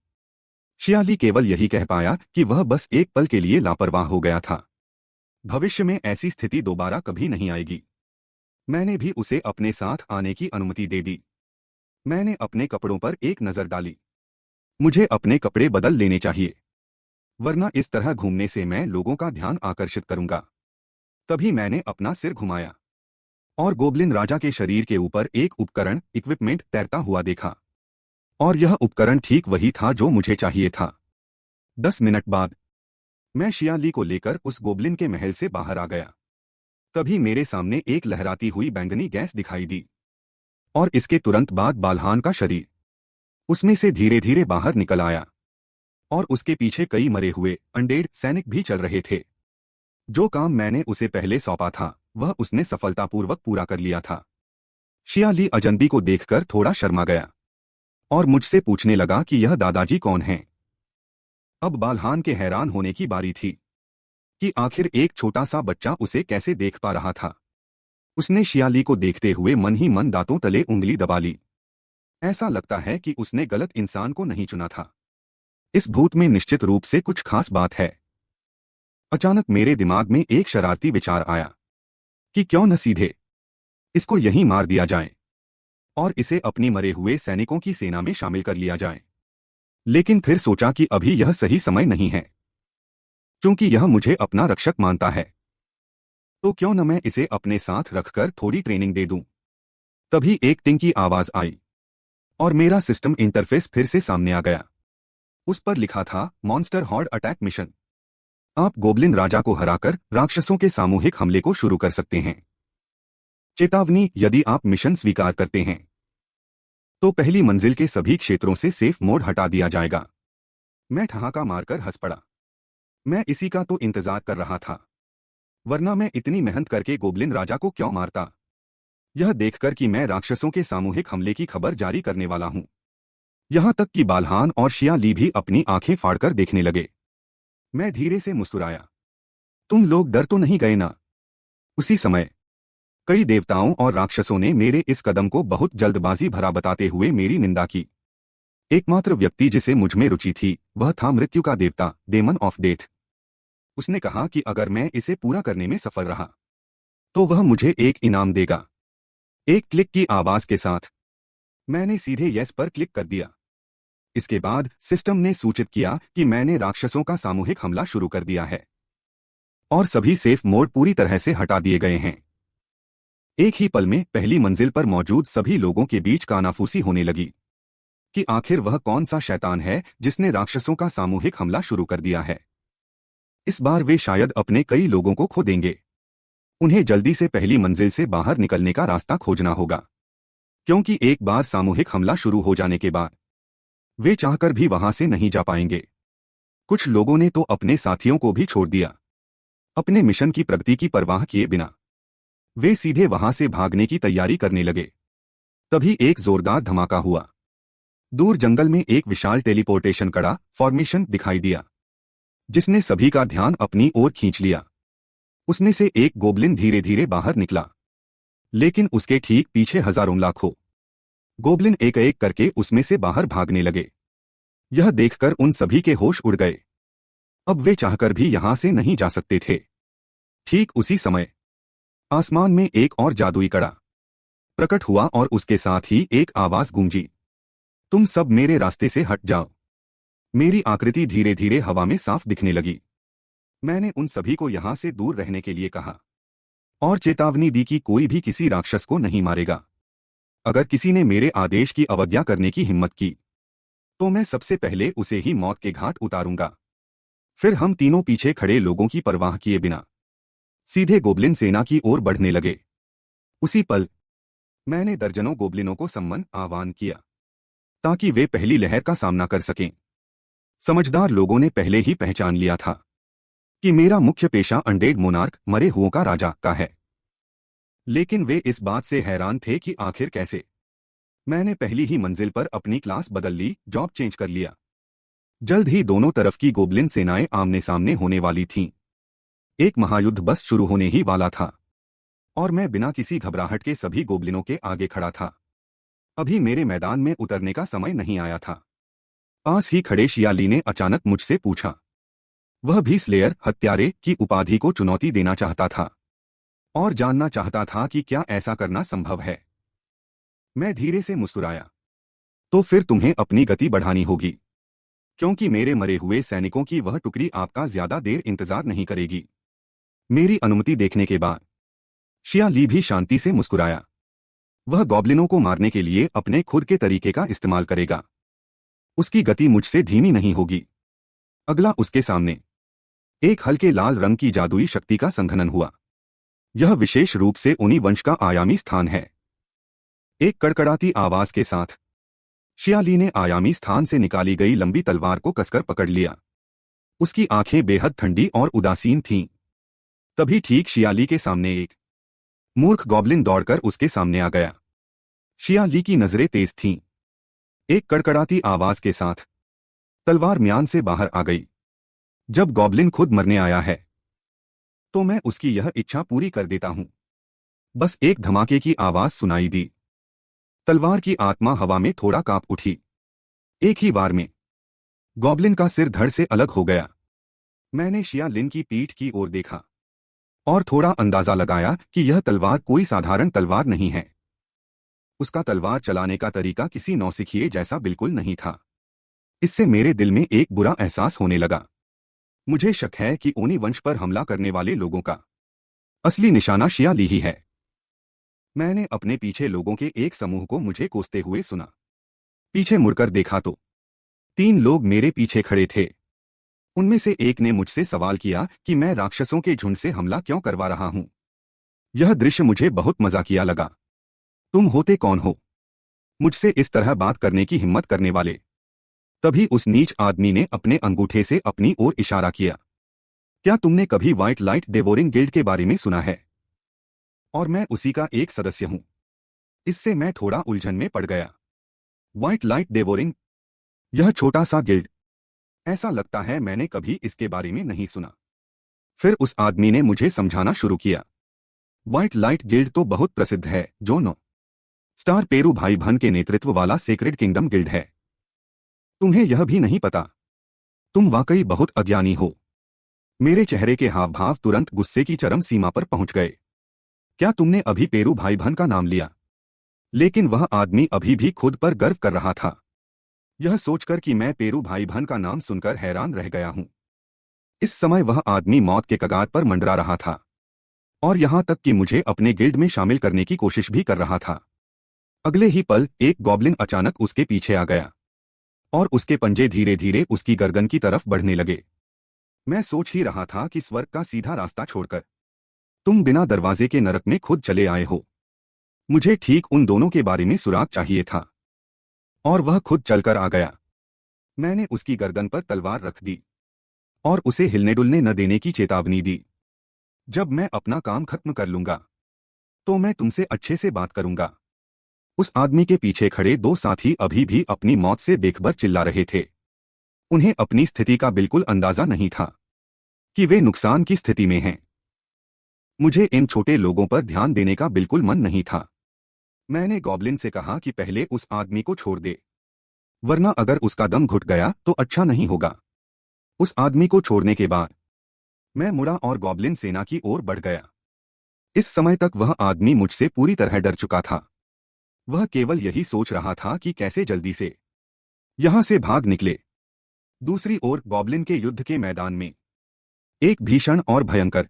शियाली केवल यही कह पाया कि वह बस एक पल के लिए लापरवाह हो गया था। भविष्य में ऐसी स्थिति दोबारा कभी नहीं आएगी। मैंने भी उसे अपने साथ आने की अनुमति दे दी। मैंने अपने कपड़ों पर एक नजर डाली। मुझे अपने कपड़े बदल लेने चाहिए, वरना इस तरह घूमने से मैं लोगों का ध्यान आकर्षित करूंगा। तभी मैंने अपना सिर घुमाया और गोब्लिन राजा के शरीर के ऊपर एक उपकरण इक्विपमेंट तैरता हुआ देखा। और यह उपकरण ठीक वही था जो मुझे चाहिए था। 10 मिनट बाद मैं शियाली को लेकर उस गोब्लिन के महल से बाहर आ गया। तभी मेरे सामने एक लहराती हुई बैंगनी गैस दिखाई दी और इसके तुरंत बाद बाल्हान का शरीर उसमें से धीरे धीरे बाहर निकल आया और उसके पीछे कई मरे हुए अनडेड सैनिक भी चल रहे थे। जो काम मैंने उसे पहले सौंपा था वह उसने सफलतापूर्वक पूरा कर लिया था। शियाली अजनबी को देखकर थोड़ा शर्मा गया और मुझसे पूछने लगा कि यह दादाजी कौन हैं। अब बाल्हान के हैरान होने की बारी थी कि आखिर एक छोटा सा बच्चा उसे कैसे देख पा रहा था। उसने शियाली को देखते हुए मन ही मन दांतों तले उंगली दबा ली। ऐसा लगता है कि उसने गलत इंसान को नहीं चुना था। इस भूत में निश्चित रूप से कुछ खास बात है। अचानक मेरे दिमाग में एक शरारती विचार आया कि क्यों न सीधे इसको यहीं मार दिया जाए और इसे अपनी मरे हुए सैनिकों की सेना में शामिल कर लिया जाए। लेकिन फिर सोचा कि अभी यह सही समय नहीं है, क्योंकि यह मुझे अपना रक्षक मानता है। तो क्यों न मैं इसे अपने साथ रखकर थोड़ी ट्रेनिंग दे दूं। तभी एक टिंग की आवाज आई और मेरा सिस्टम इंटरफेस फिर से सामने आ गया। उस पर लिखा था मॉन्स्टर हॉर्ड अटैक मिशन। आप गोब्लिन राजा को हराकर राक्षसों के सामूहिक हमले को शुरू कर सकते हैं। चेतावनी, यदि आप मिशन स्वीकार करते हैं तो पहली मंजिल के सभी क्षेत्रों से सेफ मोड हटा दिया जाएगा। मैं ठहाका मारकर हंस पड़ा। मैं इसी का तो इंतजार कर रहा था, वरना मैं इतनी मेहनत करके गोब्लिन राजा को क्यों मारता। यह देखकर कि मैं राक्षसों के सामूहिक हमले की खबर जारी करने वाला हूं, यहां तक कि बाल्हान और शियाली भी अपनी आंखें फाड़कर देखने लगे। मैं धीरे से मुस्कुराया। तुम लोग डर तो नहीं गए ना? उसी समय कई देवताओं और राक्षसों ने मेरे इस कदम को बहुत जल्दबाजी भरा बताते हुए मेरी निंदा की। एकमात्र व्यक्ति जिसे मुझ में रुचि थी वह था मृत्यु का देवता, डेमन ऑफ डेथ। उसने कहा कि अगर मैं इसे पूरा करने में सफल रहा तो वह मुझे एक इनाम देगा। एक क्लिक की आवाज के साथ मैंने सीधे यस पर क्लिक कर दिया। इसके बाद सिस्टम ने सूचित किया कि मैंने राक्षसों का सामूहिक हमला शुरू कर दिया है और सभी सेफ मोड पूरी तरह से हटा दिए गए हैं। एक ही पल में पहली मंजिल पर मौजूद सभी लोगों के बीच कानाफूसी होने लगी कि आखिर वह कौन सा शैतान है जिसने राक्षसों का सामूहिक हमला शुरू कर दिया है। इस बार वे शायद अपने कई लोगों को खो देंगे। उन्हें जल्दी से पहली मंजिल से बाहर निकलने का रास्ता खोजना होगा, क्योंकि एक बार सामूहिक हमला शुरू हो जाने के बाद वे चाहकर भी वहां से नहीं जा पाएंगे। कुछ लोगों ने तो अपने साथियों को भी छोड़ दिया, अपने मिशन की प्रगति की परवाह किए बिना। वे सीधे वहां से भागने की तैयारी करने लगे। तभी एक जोरदार धमाका हुआ। दूर जंगल में एक विशाल टेलीपोर्टेशन कड़ा फॉर्मेशन दिखाई दिया, जिसने सभी का ध्यान अपनी ओर खींच लिया। उसमें से एक गोब्लिन धीरे धीरे बाहर निकला, लेकिन उसके ठीक पीछे हजारों लाखों गोब्लिन एक एक करके उसमें से बाहर भागने लगे। यह देखकर उन सभी के होश उड़ गए। अब वे चाहकर भी यहां से नहीं जा सकते थे। ठीक उसी समय आसमान में एक और जादुई कड़ा प्रकट हुआ और उसके साथ ही एक आवाज गूंजी, तुम सब मेरे रास्ते से हट जाओ। मेरी आकृति धीरे धीरे हवा में साफ दिखने लगी। मैंने उन सभी को यहां से दूर रहने के लिए कहा और चेतावनी दी कि कोई भी किसी राक्षस को नहीं मारेगा। अगर किसी ने मेरे आदेश की अवज्ञा करने की हिम्मत की तो मैं सबसे पहले उसे ही मौत के घाट उतारूंगा। फिर हम तीनों पीछे खड़े लोगों की परवाह किए बिना सीधे गोब्लिन सेना की ओर बढ़ने लगे। उसी पल मैंने दर्जनों गोब्लिनों को सम्मन आह्वान किया ताकि वे पहली लहर का सामना कर सकें। समझदार लोगों ने पहले ही पहचान लिया था कि मेरा मुख्य पेशा अनडेड मोनार्क मरे हुओं का राजा का है, लेकिन वे इस बात से हैरान थे कि आखिर कैसे। मैंने पहली ही मंजिल पर अपनी क्लास बदल ली, जॉब चेंज कर लिया। जल्द ही दोनों तरफ की गोब्लिन सेनाएं आमने सामने होने वाली थीं। एक महायुद्ध बस शुरू होने ही वाला था और मैं बिना किसी घबराहट के सभी गोब्लिनों के आगे खड़ा था। अभी मेरे मैदान में उतरने का समय नहीं आया था। पास ही खड़े शियाली ने अचानक मुझसे पूछा। वह भी स्लेयर हत्यारे की उपाधि को चुनौती देना चाहता था और जानना चाहता था कि क्या ऐसा करना संभव है। मैं धीरे से मुस्कुराया। तो फिर तुम्हें अपनी गति बढ़ानी होगी, क्योंकि मेरे मरे हुए सैनिकों की वह टुकड़ी आपका ज्यादा देर इंतजार नहीं करेगी। मेरी अनुमति देखने के बाद शियाली भी शांति से मुस्कुराया। वह गॉब्लिनों को मारने के लिए अपने खुद के तरीके का इस्तेमाल करेगा। उसकी गति मुझसे धीमी नहीं होगी। अगला उसके सामने एक हल्के लाल रंग की जादुई शक्ति का संघनन हुआ। यह विशेष रूप से उन्हीं वंश का आयामी स्थान है। एक कड़कड़ाती आवाज के साथ शियाली ने आयामी स्थान से निकाली गई लंबी तलवार को कसकर पकड़ लिया। उसकी आंखें बेहद ठंडी और उदासीन थीं। तभी ठीक शियाली के सामने एक मूर्ख गॉब्लिन दौड़कर उसके सामने आ गया। शियाली की नजरें तेज थीं। एक कड़कड़ाती आवाज के साथ तलवार म्यान से बाहर आ गई। जब गॉब्लिन खुद मरने आया है तो मैं उसकी यह इच्छा पूरी कर देता हूं। बस एक धमाके की आवाज सुनाई दी। तलवार की आत्मा हवा में थोड़ा कांप उठी। एक ही बार में गॉब्लिन का सिर धड़ से अलग हो गया। मैंने शियालिन की पीठ की ओर देखा और थोड़ा अंदाजा लगाया कि यह तलवार कोई साधारण तलवार नहीं है। उसका तलवार चलाने का तरीका किसी नौसिखिए जैसा बिल्कुल नहीं था। इससे मेरे दिल में एक बुरा एहसास होने लगा। मुझे शक है कि ओनी वंश पर हमला करने वाले लोगों का असली निशाना शियाली ही है। मैंने अपने पीछे लोगों के एक समूह को मुझे कोसते हुए सुना। पीछे मुड़कर देखा तो 3 लोग मेरे पीछे खड़े थे। उनमें से एक ने मुझसे सवाल किया कि मैं राक्षसों के झुंड से हमला क्यों करवा रहा हूं। यह दृश्य मुझे बहुत मजाकिया लगा। तुम होते कौन हो, मुझसे इस तरह बात करने की हिम्मत करने वाले? तभी उस नीच आदमी ने अपने अंगूठे से अपनी ओर इशारा किया। क्या तुमने कभी व्हाइट लाइट डेवोरिंग गिल्ड के बारे में सुना है? और मैं उसी का एक सदस्य हूं। इससे मैं थोड़ा उलझन में पड़ गया। व्हाइट लाइट डेवोरिंग, यह छोटा सा गिल्ड, ऐसा लगता है मैंने कभी इसके बारे में नहीं सुना। फिर उस आदमी ने मुझे समझाना शुरू किया। व्हाइट लाइट गिल्ड तो बहुत प्रसिद्ध है, जो 9 स्टार पेरू भाई भन के नेतृत्व वाला सेक्रेड किंगडम गिल्ड है। तुम्हें यह भी नहीं पता? तुम वाकई बहुत अज्ञानी हो। मेरे चेहरे के हाव भाव तुरंत गुस्से की चरम सीमा पर पहुंच गए। क्या तुमने अभी पेरू भाई भन का नाम लिया? लेकिन वह आदमी अभी भी खुद पर गर्व कर रहा था। यह सोचकर कि मैं पेरू भाई भन का नाम सुनकर हैरान रह गया हूं। इस समय वह आदमी मौत के कगार पर मंडरा रहा था और यहां तक कि मुझे अपने गिल्ड में शामिल करने की कोशिश भी कर रहा था। अगले ही पल एक गॉब्लिन अचानक उसके पीछे आ गया और उसके पंजे धीरे धीरे उसकी गर्दन की तरफ बढ़ने लगे। मैं सोच ही रहा था कि स्वर्ग का सीधा रास्ता छोड़कर तुम बिना दरवाजे के नरक में खुद चले आए हो। मुझे ठीक उन दोनों के बारे में सुराग चाहिए था और वह खुद चलकर आ गया। मैंने उसकी गर्दन पर तलवार रख दी और उसे हिलने डुलने न देने की चेतावनी दी। जब मैं अपना काम खत्म कर लूंगा तो मैं तुमसे अच्छे से बात करूंगा। उस आदमी के पीछे खड़े 2 साथी अभी भी अपनी मौत से बेखबर चिल्ला रहे थे। उन्हें अपनी स्थिति का बिल्कुल अंदाजा नहीं था कि वे नुकसान की स्थिति में हैं। मुझे इन छोटे लोगों पर ध्यान देने का बिल्कुल मन नहीं था। मैंने गॉब्लिन से कहा कि पहले उस आदमी को छोड़ दे, वरना अगर उसका दम घुट गया तो अच्छा नहीं होगा। उस आदमी को छोड़ने के बाद मैं मुड़ा और गॉब्लिन सेना की ओर बढ़ गया। इस समय तक वह आदमी मुझसे पूरी तरह डर चुका था। वह केवल यही सोच रहा था कि कैसे जल्दी से यहां से भाग निकले। दूसरी ओर गॉब्लिन के युद्ध के मैदान में एक भीषण और भयंकर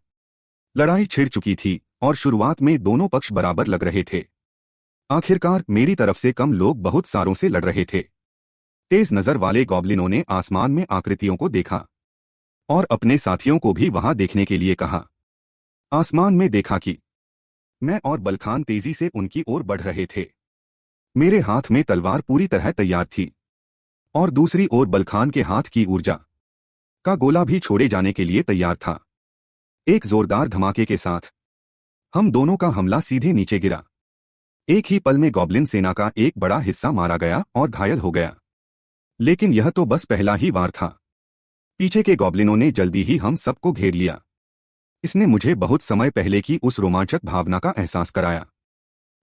लड़ाई छिड़ चुकी थी और शुरुआत में दोनों पक्ष बराबर लग रहे थे। आखिरकार मेरी तरफ से कम लोग बहुत सारों से लड़ रहे थे। तेज नजर वाले गॉब्लिनों ने आसमान में आकृतियों को देखा और अपने साथियों को भी वहां देखने के लिए कहा। आसमान में देखा कि मैं और बलखान तेजी से उनकी ओर बढ़ रहे थे। मेरे हाथ में तलवार पूरी तरह तैयार थी और दूसरी ओर बलखान के हाथ की ऊर्जा का गोला भी छोड़े जाने के लिए तैयार था। एक जोरदार धमाके के साथ हम दोनों का हमला सीधे नीचे गिरा। एक ही पल में गॉब्लिन सेना का एक बड़ा हिस्सा मारा गया और घायल हो गया। लेकिन यह तो बस पहला ही वार था। पीछे के गॉब्लिनों ने जल्दी ही हम सबको घेर लिया। इसने मुझे बहुत समय पहले की उस रोमांचक भावना का एहसास कराया।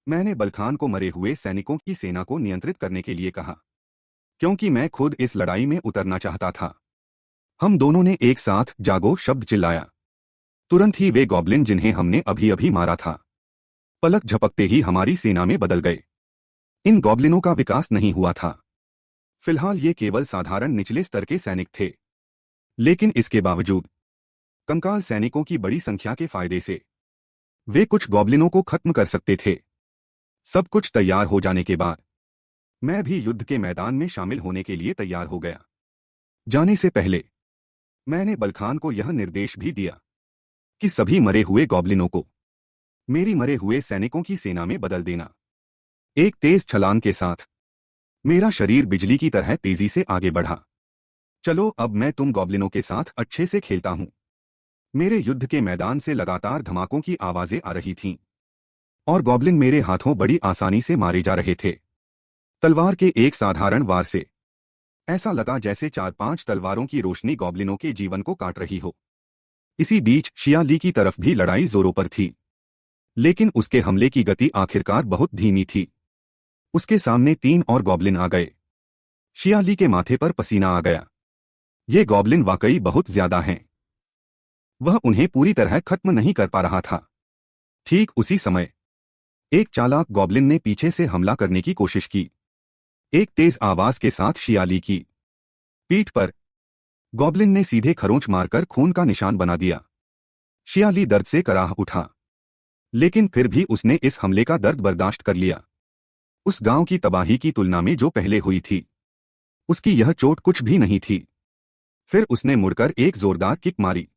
मैंने बलखान को मरे हुए सैनिकों की सेना को नियंत्रित करने के लिए कहा, क्योंकि मैं खुद इस लड़ाई में उतरना चाहता था। हम दोनों ने एक साथ जागो शब्द चिल्लाया। तुरंत ही वे गॉब्लिन जिन्हें हमने अभी अभी मारा था, पलक झपकते ही हमारी सेना में बदल गए। इन गॉब्लिनों का विकास नहीं हुआ था। फिलहाल ये केवल साधारण निचले स्तर के सैनिक थे, लेकिन इसके बावजूद कंकाल सैनिकों की बड़ी संख्या के फायदे से वे कुछ गॉब्लिनों को खत्म कर सकते थे। सब कुछ तैयार हो जाने के बाद मैं भी युद्ध के मैदान में शामिल होने के लिए तैयार हो गया। जाने से पहले मैंने बलखान को यह निर्देश भी दिया कि सभी मरे हुए गॉब्लिनों को मेरी मरे हुए सैनिकों की सेना में बदल देना। एक तेज छलांग के साथ मेरा शरीर बिजली की तरह तेजी से आगे बढ़ा। चलो अब मैं तुम गॉब्लिनों के साथ अच्छे से खेलता हूं। मेरे युद्ध के मैदान से लगातार धमाकों की आवाजें आ रही थीं और गॉब्लिन मेरे हाथों बड़ी आसानी से मारे जा रहे थे। तलवार के एक साधारण वार से ऐसा लगा जैसे 4-5 तलवारों की रोशनी गॉब्लिनों के जीवन को काट रही हो। इसी बीच शिया ली की तरफ भी लड़ाई जोरों पर थी, लेकिन उसके हमले की गति आखिरकार बहुत धीमी थी। उसके सामने 3 और गॉब्लिन आ गए। शिया ली के माथे पर पसीना आ गया। ये गॉब्लिन वाकई बहुत ज्यादा हैं। वह उन्हें पूरी तरह खत्म नहीं कर पा रहा था। ठीक उसी समय एक चालाक गॉब्लिन ने पीछे से हमला करने की कोशिश की। एक तेज आवाज के साथ शिया ली की पीठ पर गॉब्लिन ने सीधे खरोंच मारकर खून का निशान बना दिया। शिया ली दर्द से कराह उठा, लेकिन फिर भी उसने इस हमले का दर्द बर्दाश्त कर लिया। उस गांव की तबाही की तुलना में जो पहले हुई थी, उसकी यह चोट कुछ भी नहीं थी। फिर उसने मुड़कर एक जोरदार किक मारी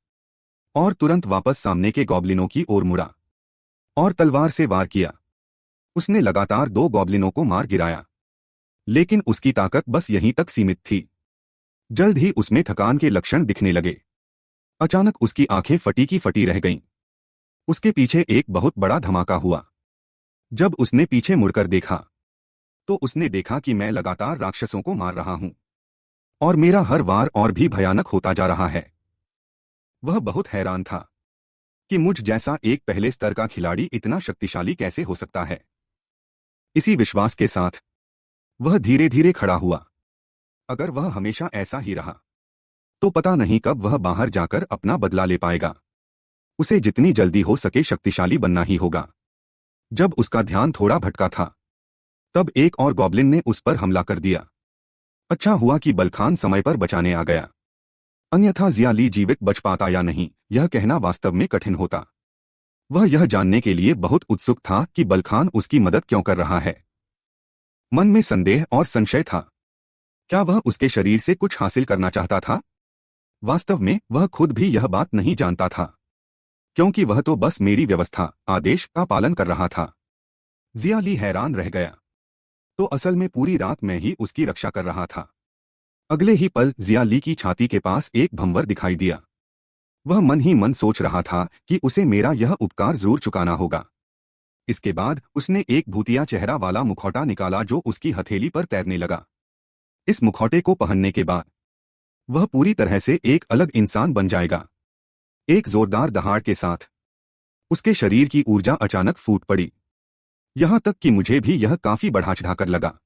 और तुरंत वापस सामने के गॉब्लिनों की ओर मुड़ा और तलवार से वार किया। उसने लगातार 2 गॉब्लिनों को मार गिराया, लेकिन उसकी ताकत बस यहीं तक सीमित थी। जल्द ही उसमें थकान के लक्षण दिखने लगे। अचानक उसकी आंखें फटी की फटी रह गईं। उसके पीछे एक बहुत बड़ा धमाका हुआ। जब उसने पीछे मुड़कर देखा तो उसने देखा कि मैं लगातार राक्षसों को मार रहा हूं और मेरा हर वार और भी भयानक होता जा रहा है। वह बहुत हैरान था कि मुझ जैसा एक पहले स्तर का खिलाड़ी इतना शक्तिशाली कैसे हो सकता है। इसी विश्वास के साथ वह धीरे धीरे खड़ा हुआ। अगर वह हमेशा ऐसा ही रहा तो पता नहीं कब वह बाहर जाकर अपना बदला ले पाएगा। उसे जितनी जल्दी हो सके शक्तिशाली बनना ही होगा। जब उसका ध्यान थोड़ा भटका था, तब एक और गॉब्लिन ने उस पर हमला कर दिया। अच्छा हुआ कि बलखान समय पर बचाने आ गया, अन्यथा जिया ली जीवित बच पाता या नहीं, यह कहना वास्तव में कठिन होता। वह यह जानने के लिए बहुत उत्सुक था कि बलखान उसकी मदद क्यों कर रहा है। मन में संदेह और संशय था। क्या वह उसके शरीर से कुछ हासिल करना चाहता था? वास्तव में वह खुद भी यह बात नहीं जानता था, क्योंकि वह तो बस मेरी व्यवस्था, आदेश का पालन कर रहा था। जिया ली हैरान रह गया। तो असल में पूरी रात मैं ही उसकी रक्षा कर रहा था। अगले ही पल जिया ली की छाती के पास एक भंवर दिखाई दिया। वह मन ही मन सोच रहा था कि उसे मेरा यह उपकार जरूर चुकाना होगा। इसके बाद उसने एक भूतिया चेहरा वाला मुखौटा निकाला जो उसकी हथेली पर तैरने लगा। इस मुखौटे को पहनने के बाद वह पूरी तरह से एक अलग इंसान बन जाएगा। एक जोरदार दहाड़ के साथ उसके शरीर की ऊर्जा अचानक फूट पड़ी। यहां तक कि मुझे भी यह काफी बढ़ा चढ़ाकर लगा।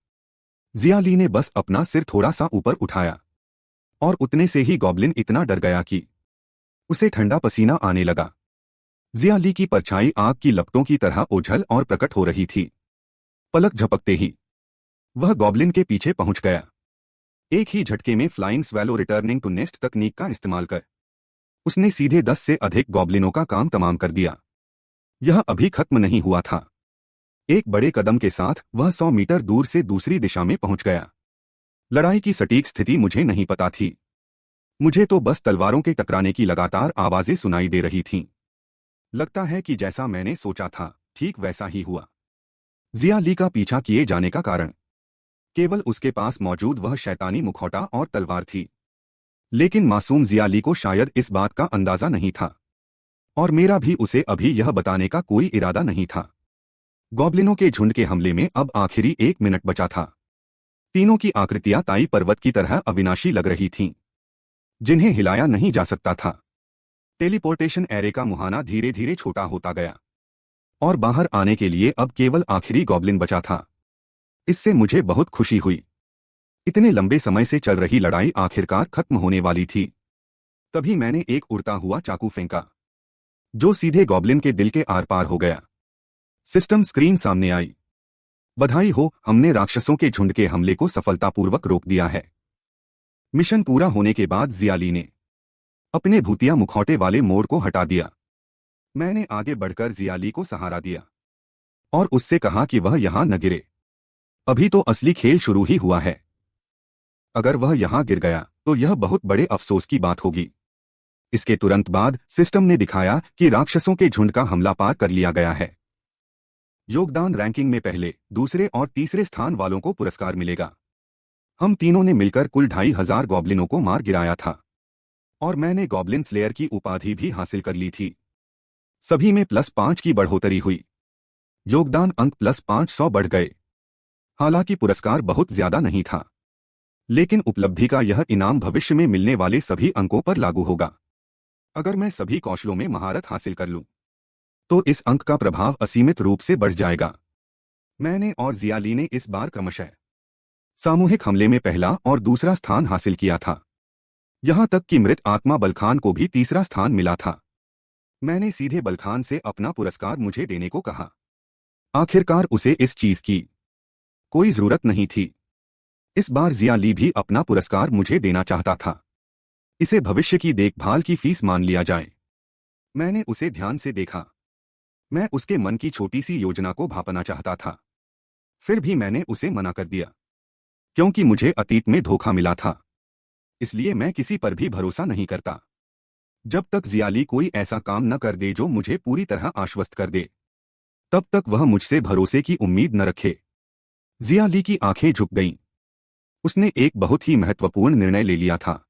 जिया ली ने बस अपना सिर थोड़ा सा ऊपर उठाया और उतने से ही गॉब्लिन इतना डर गया कि उसे ठंडा पसीना आने लगा। जिया ली की परछाई आग की लपटों की तरह ओझल और प्रकट हो रही थी। पलक झपकते ही वह गॉब्लिन के पीछे पहुंच गया। एक ही झटके में flying swallow returning to nest तकनीक का इस्तेमाल कर उसने सीधे 10 से अधिक गॉब्लिनों का काम तमाम कर दिया। यह अभी खत्म नहीं हुआ था। एक बड़े कदम के साथ वह 100 मीटर दूर से दूसरी दिशा में पहुंच गया। लड़ाई की सटीक स्थिति मुझे नहीं पता थी। मुझे तो बस तलवारों के टकराने की लगातार आवाजें सुनाई दे रही थीं। लगता है कि जैसा मैंने सोचा था ठीक वैसा ही हुआ। जिया ली का पीछा किए जाने का कारण केवल उसके पास मौजूद वह शैतानी मुखौटा और तलवार थी। लेकिन मासूम जिया ली को शायद इस बात का अंदाजा नहीं था, और मेरा भी उसे अभी यह बताने का कोई इरादा नहीं था। गॉब्लिनों के झुंड के हमले में अब आखिरी 1 मिनट बचा था। तीनों की आकृतियां ताई पर्वत की तरह अविनाशी लग रही थीं, जिन्हें हिलाया नहीं जा सकता था। टेलीपोर्टेशन एरे का मुहाना धीरे धीरे छोटा होता गया, और बाहर आने के लिए अब केवल आखिरी गॉब्लिन बचा था। इससे मुझे बहुत खुशी हुई। इतने लंबे समय से चल रही लड़ाई आखिरकार खत्म होने वाली थी। तभी मैंने एक उड़ता हुआ चाकू फेंका, जो सीधे गॉब्लिन के दिल के आर पार हो गया। सिस्टम स्क्रीन सामने आई। बधाई हो, हमने राक्षसों के झुंड के हमले को सफलतापूर्वक रोक दिया है। मिशन पूरा होने के बाद जिया ली ने अपने भूतिया मुखौटे वाले मोड़ को हटा दिया। मैंने आगे बढ़कर जिया ली को सहारा दिया और उससे कहा कि वह यहां न गिरे। अभी तो असली खेल शुरू ही हुआ है। अगर वह यहां गिर गया तो यह बहुत बड़े अफसोस की बात होगी। इसके तुरंत बाद सिस्टम ने दिखाया कि राक्षसों के झुंड का हमला पार कर लिया गया है। योगदान रैंकिंग में पहले, दूसरे और तीसरे स्थान वालों को पुरस्कार मिलेगा। हम तीनों ने मिलकर कुल 2500 गॉब्लिनों को मार गिराया था, और मैंने गॉब्लिन स्लेयर की उपाधि भी हासिल कर ली थी। सभी में +5 की बढ़ोतरी हुई। योगदान अंक +500 बढ़ गए। हालांकि पुरस्कार बहुत ज्यादा नहीं था, लेकिन उपलब्धि का यह इनाम भविष्य में मिलने वाले सभी अंकों पर लागू होगा। अगर मैं सभी कौशलों में महारत हासिल कर लूं, तो इस अंक का प्रभाव असीमित रूप से बढ़ जाएगा। मैंने और जिया ली ने इस बार क्रमशः सामूहिक हमले में पहला और दूसरा स्थान हासिल किया था। यहां तक कि मृत आत्मा बलखान को भी तीसरा स्थान मिला था। मैंने सीधे बलखान से अपना पुरस्कार मुझे देने को कहा। आखिरकार उसे इस चीज की कोई जरूरत नहीं थी। इस बार जिया ली भी अपना पुरस्कार मुझे देना चाहता था। इसे भविष्य की देखभाल की फीस मान लिया जाए। मैंने उसे ध्यान से देखा। मैं उसके मन की छोटी सी योजना को भांपना चाहता था। फिर भी मैंने उसे मना कर दिया, क्योंकि मुझे अतीत में धोखा मिला था। इसलिए मैं किसी पर भी भरोसा नहीं करता, जब तक जिया ली कोई ऐसा काम न कर दे जो मुझे पूरी तरह आश्वस्त कर दे। तब तक वह मुझसे भरोसे की उम्मीद न रखे। जिया ली की आंखें झुक गईं। उसने एक बहुत ही महत्वपूर्ण निर्णय ले लिया था।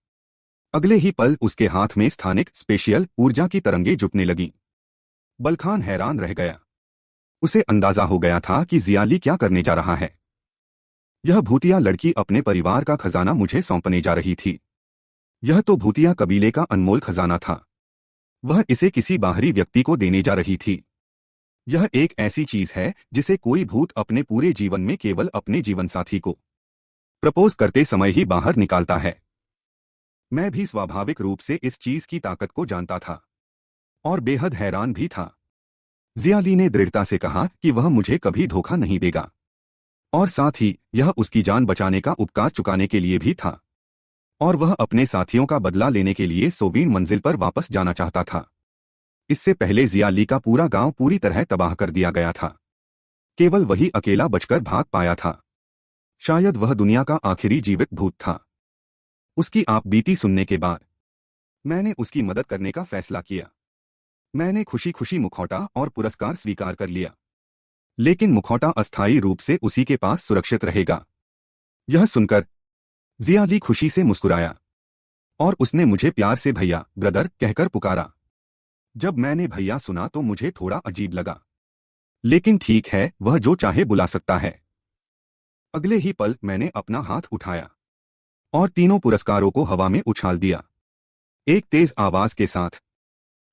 अगले ही पल उसके हाथ में स्थानिक स्पेशियल ऊर्जा की तरंगें जुटने लगीं। बलखान हैरान रह गया। उसे अंदाजा हो गया था कि जिया ली क्या करने जा रहा है। यह भूतिया लड़की अपने परिवार का खजाना मुझे सौंपने जा रही थी। यह तो भूतिया कबीले का अनमोल खजाना था। वह इसे किसी बाहरी व्यक्ति को देने जा रही थी। यह एक ऐसी चीज है जिसे कोई भूत अपने पूरे जीवन में केवल अपने जीवनसाथी को प्रपोज करते समय ही बाहर निकालता है। मैं भी स्वाभाविक रूप से इस चीज की ताकत को जानता था, और बेहद हैरान भी था। जिया ली ने दृढ़ता से कहा कि वह मुझे कभी धोखा नहीं देगा, और साथ ही यह उसकी जान बचाने का उपकार चुकाने के लिए भी था, और वह अपने साथियों का बदला लेने के लिए सोबीन मंजिल पर वापस जाना चाहता था। इससे पहले जिया ली का पूरा गांव पूरी तरह तबाह कर दिया गया था। केवल वही अकेला बचकर भाग पाया था। शायद वह दुनिया का आखिरी जीवित भूत था। उसकी आपबीती सुनने के बाद मैंने उसकी मदद करने का फैसला किया। मैंने खुशी खुशी मुखौटा और पुरस्कार स्वीकार कर लिया, लेकिन मुखौटा अस्थायी रूप से उसी के पास सुरक्षित रहेगा। यह सुनकर जिया ली खुशी से मुस्कुराया, और उसने मुझे प्यार से भैया, ब्रदर कहकर पुकारा। जब मैंने भैया सुना तो मुझे थोड़ा अजीब लगा, लेकिन ठीक है, वह जो चाहे बुला सकता है। अगले ही पल मैंने अपना हाथ उठाया और तीनों पुरस्कारों को हवा में उछाल दिया। एक तेज आवाज के साथ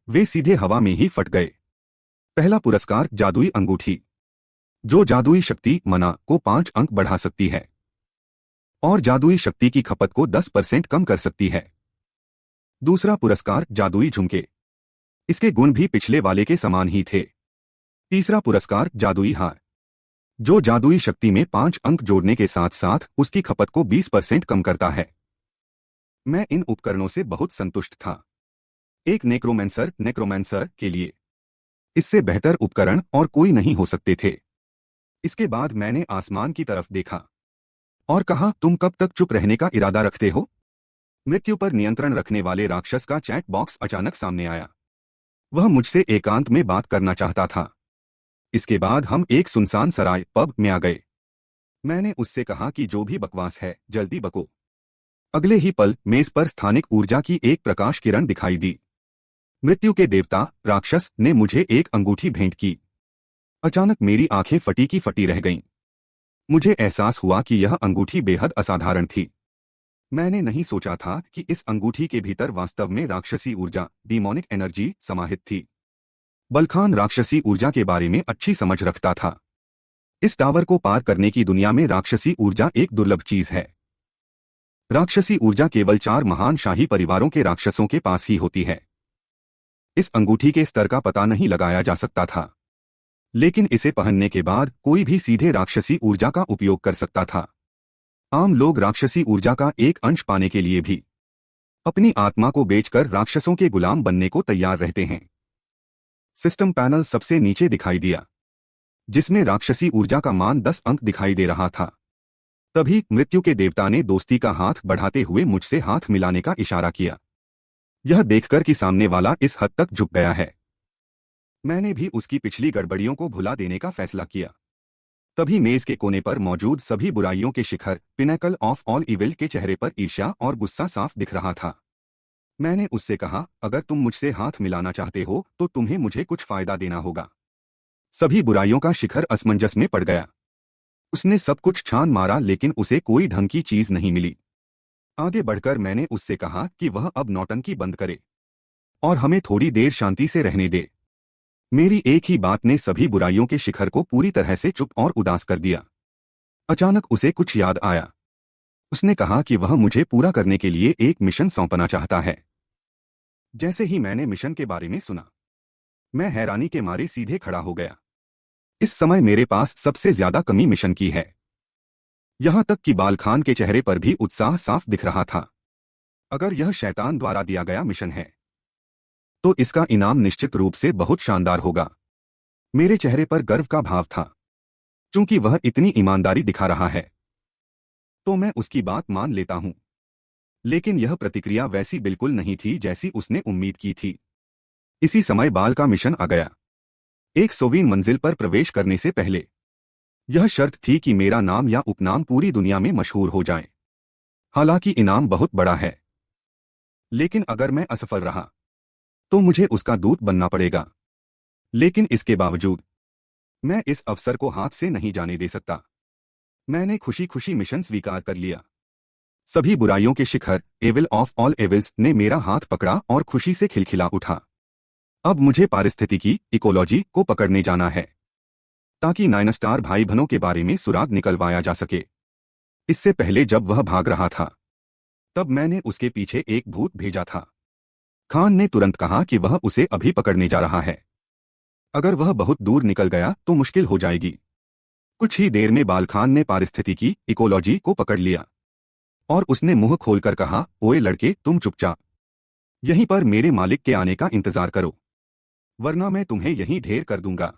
वे सीधे हवा में ही फट गए। पहला पुरस्कार जादुई अंगूठी। जो जादुई शक्ति मना को 5 अंक बढ़ा सकती है और जादुई शक्ति की खपत को 10% कम कर सकती है। दूसरा पुरस्कार जादुई झुमके। इसके गुण भी पिछले वाले के समान ही थे। तीसरा पुरस्कार जादुई हार, जो जादुई शक्ति में 5 अंक जोड़ने के साथ साथ उसकी खपत को 20% कम करता है। मैं इन उपकरणों से बहुत संतुष्ट था। एक नेक्रोमेंसर के लिए इससे बेहतर उपकरण और कोई नहीं हो सकते थे। इसके बाद मैंने आसमान की तरफ देखा और कहा, तुम कब तक चुप रहने का इरादा रखते हो? मृत्यु पर नियंत्रण रखने वाले राक्षस का चैट बॉक्स अचानक सामने आया। वह मुझसे एकांत में बात करना चाहता था। इसके बाद हम एक सुनसान सराय पब में आ गए। मैंने उससे कहा कि जो भी बकवास है जल्दी बको। अगले ही पल मेज पर स्थानिक ऊर्जा की एक प्रकाश किरण दिखाई दी। मृत्यु के देवता राक्षस ने मुझे एक अंगूठी भेंट की। अचानक मेरी आंखें फटी की फटी रह गईं। मुझे एहसास हुआ कि यह अंगूठी बेहद असाधारण थी। मैंने नहीं सोचा था कि इस अंगूठी के भीतर वास्तव में राक्षसी ऊर्जा, डीमोनिक एनर्जी समाहित थी। बलखान राक्षसी ऊर्जा के बारे में अच्छी समझ रखता था। इस टावर को पार करने की दुनिया में राक्षसी ऊर्जा एक दुर्लभ चीज है। राक्षसी ऊर्जा केवल 4 महान शाही परिवारों के राक्षसों के पास ही होती है। इस अंगूठी के स्तर का पता नहीं लगाया जा सकता था, लेकिन इसे पहनने के बाद कोई भी सीधे राक्षसी ऊर्जा का उपयोग कर सकता था। आम लोग राक्षसी ऊर्जा का एक अंश पाने के लिए भी अपनी आत्मा को बेचकर राक्षसों के गुलाम बनने को तैयार रहते हैं। सिस्टम पैनल सबसे नीचे दिखाई दिया, जिसमें राक्षसी ऊर्जा का मान 10 अंक दिखाई दे रहा था। तभी मृत्यु के देवता ने दोस्ती का हाथ बढ़ाते हुए मुझसे हाथ मिलाने का इशारा किया। यह देखकर कि सामने वाला इस हद तक झुक गया है, मैंने भी उसकी पिछली गड़बड़ियों को भुला देने का फैसला किया। तभी मेज के कोने पर मौजूद सभी बुराइयों के शिखर, पिनेकल ऑफ ऑल इविल के चेहरे पर ईर्ष्या और गुस्सा साफ दिख रहा था। मैंने उससे कहा, अगर तुम मुझसे हाथ मिलाना चाहते हो तो तुम्हें मुझे कुछ फायदा देना होगा। सभी बुराइयों का शिखर असमंजस में पड़ गया। उसने सब कुछ छान मारा लेकिन उसे कोई ढंग की चीज नहीं मिली। आगे बढ़कर मैंने उससे कहा कि वह अब नौटंकी बंद करे और हमें थोड़ी देर शांति से रहने दे। मेरी एक ही बात ने सभी बुराइयों के शिखर को पूरी तरह से चुप और उदास कर दिया। अचानक उसे कुछ याद आया। उसने कहा कि वह मुझे पूरा करने के लिए एक मिशन सौंपना चाहता है। जैसे ही मैंने मिशन के बारे में सुना, मैं हैरानी के मारे सीधे खड़ा हो गया। इस समय मेरे पास सबसे ज्यादा कमी मिशन की है। यहां तक कि बालखान के चेहरे पर भी उत्साह साफ दिख रहा था। अगर यह शैतान द्वारा दिया गया मिशन है तो इसका इनाम निश्चित रूप से बहुत शानदार होगा। मेरे चेहरे पर गर्व का भाव था। चूंकि वह इतनी ईमानदारी दिखा रहा है तो मैं उसकी बात मान लेता हूं। लेकिन यह प्रतिक्रिया वैसी बिल्कुल नहीं थी जैसी उसने उम्मीद की थी। इसी समय बाल का मिशन आ गया। एक सोवीन मंजिल पर प्रवेश करने से पहले यह शर्त थी कि मेरा नाम या उपनाम पूरी दुनिया में मशहूर हो जाए। हालांकि इनाम बहुत बड़ा है, लेकिन अगर मैं असफल रहा तो मुझे उसका दूत बनना पड़ेगा। लेकिन इसके बावजूद मैं इस अवसर को हाथ से नहीं जाने दे सकता। मैंने खुशी खुशी मिशन स्वीकार कर लिया। सभी बुराइयों के शिखर, एविल ऑफ ऑल एविल्स, ने मेरा हाथ पकड़ा और खुशी से खिलखिला उठा। अब मुझे पारिस्थितिकी, इकोलॉजी को पकड़ने जाना है ताकि 9 स्टार भाई बहनों के बारे में सुराग निकलवाया जा सके। इससे पहले जब वह भाग रहा था तब मैंने उसके पीछे एक भूत भेजा था। खान ने तुरंत कहा कि वह उसे अभी पकड़ने जा रहा है। अगर वह बहुत दूर निकल गया तो मुश्किल हो जाएगी। कुछ ही देर में बालखान ने पारिस्थितिकी, इकोलॉजी को पकड़ लिया और उसने मुंह खोलकर कहा, ओए लड़के, तुम चुपचाप यहीं पर मेरे मालिक के आने का इंतजार करो, वरना मैं तुम्हें यहीं ढेर कर दूंगा।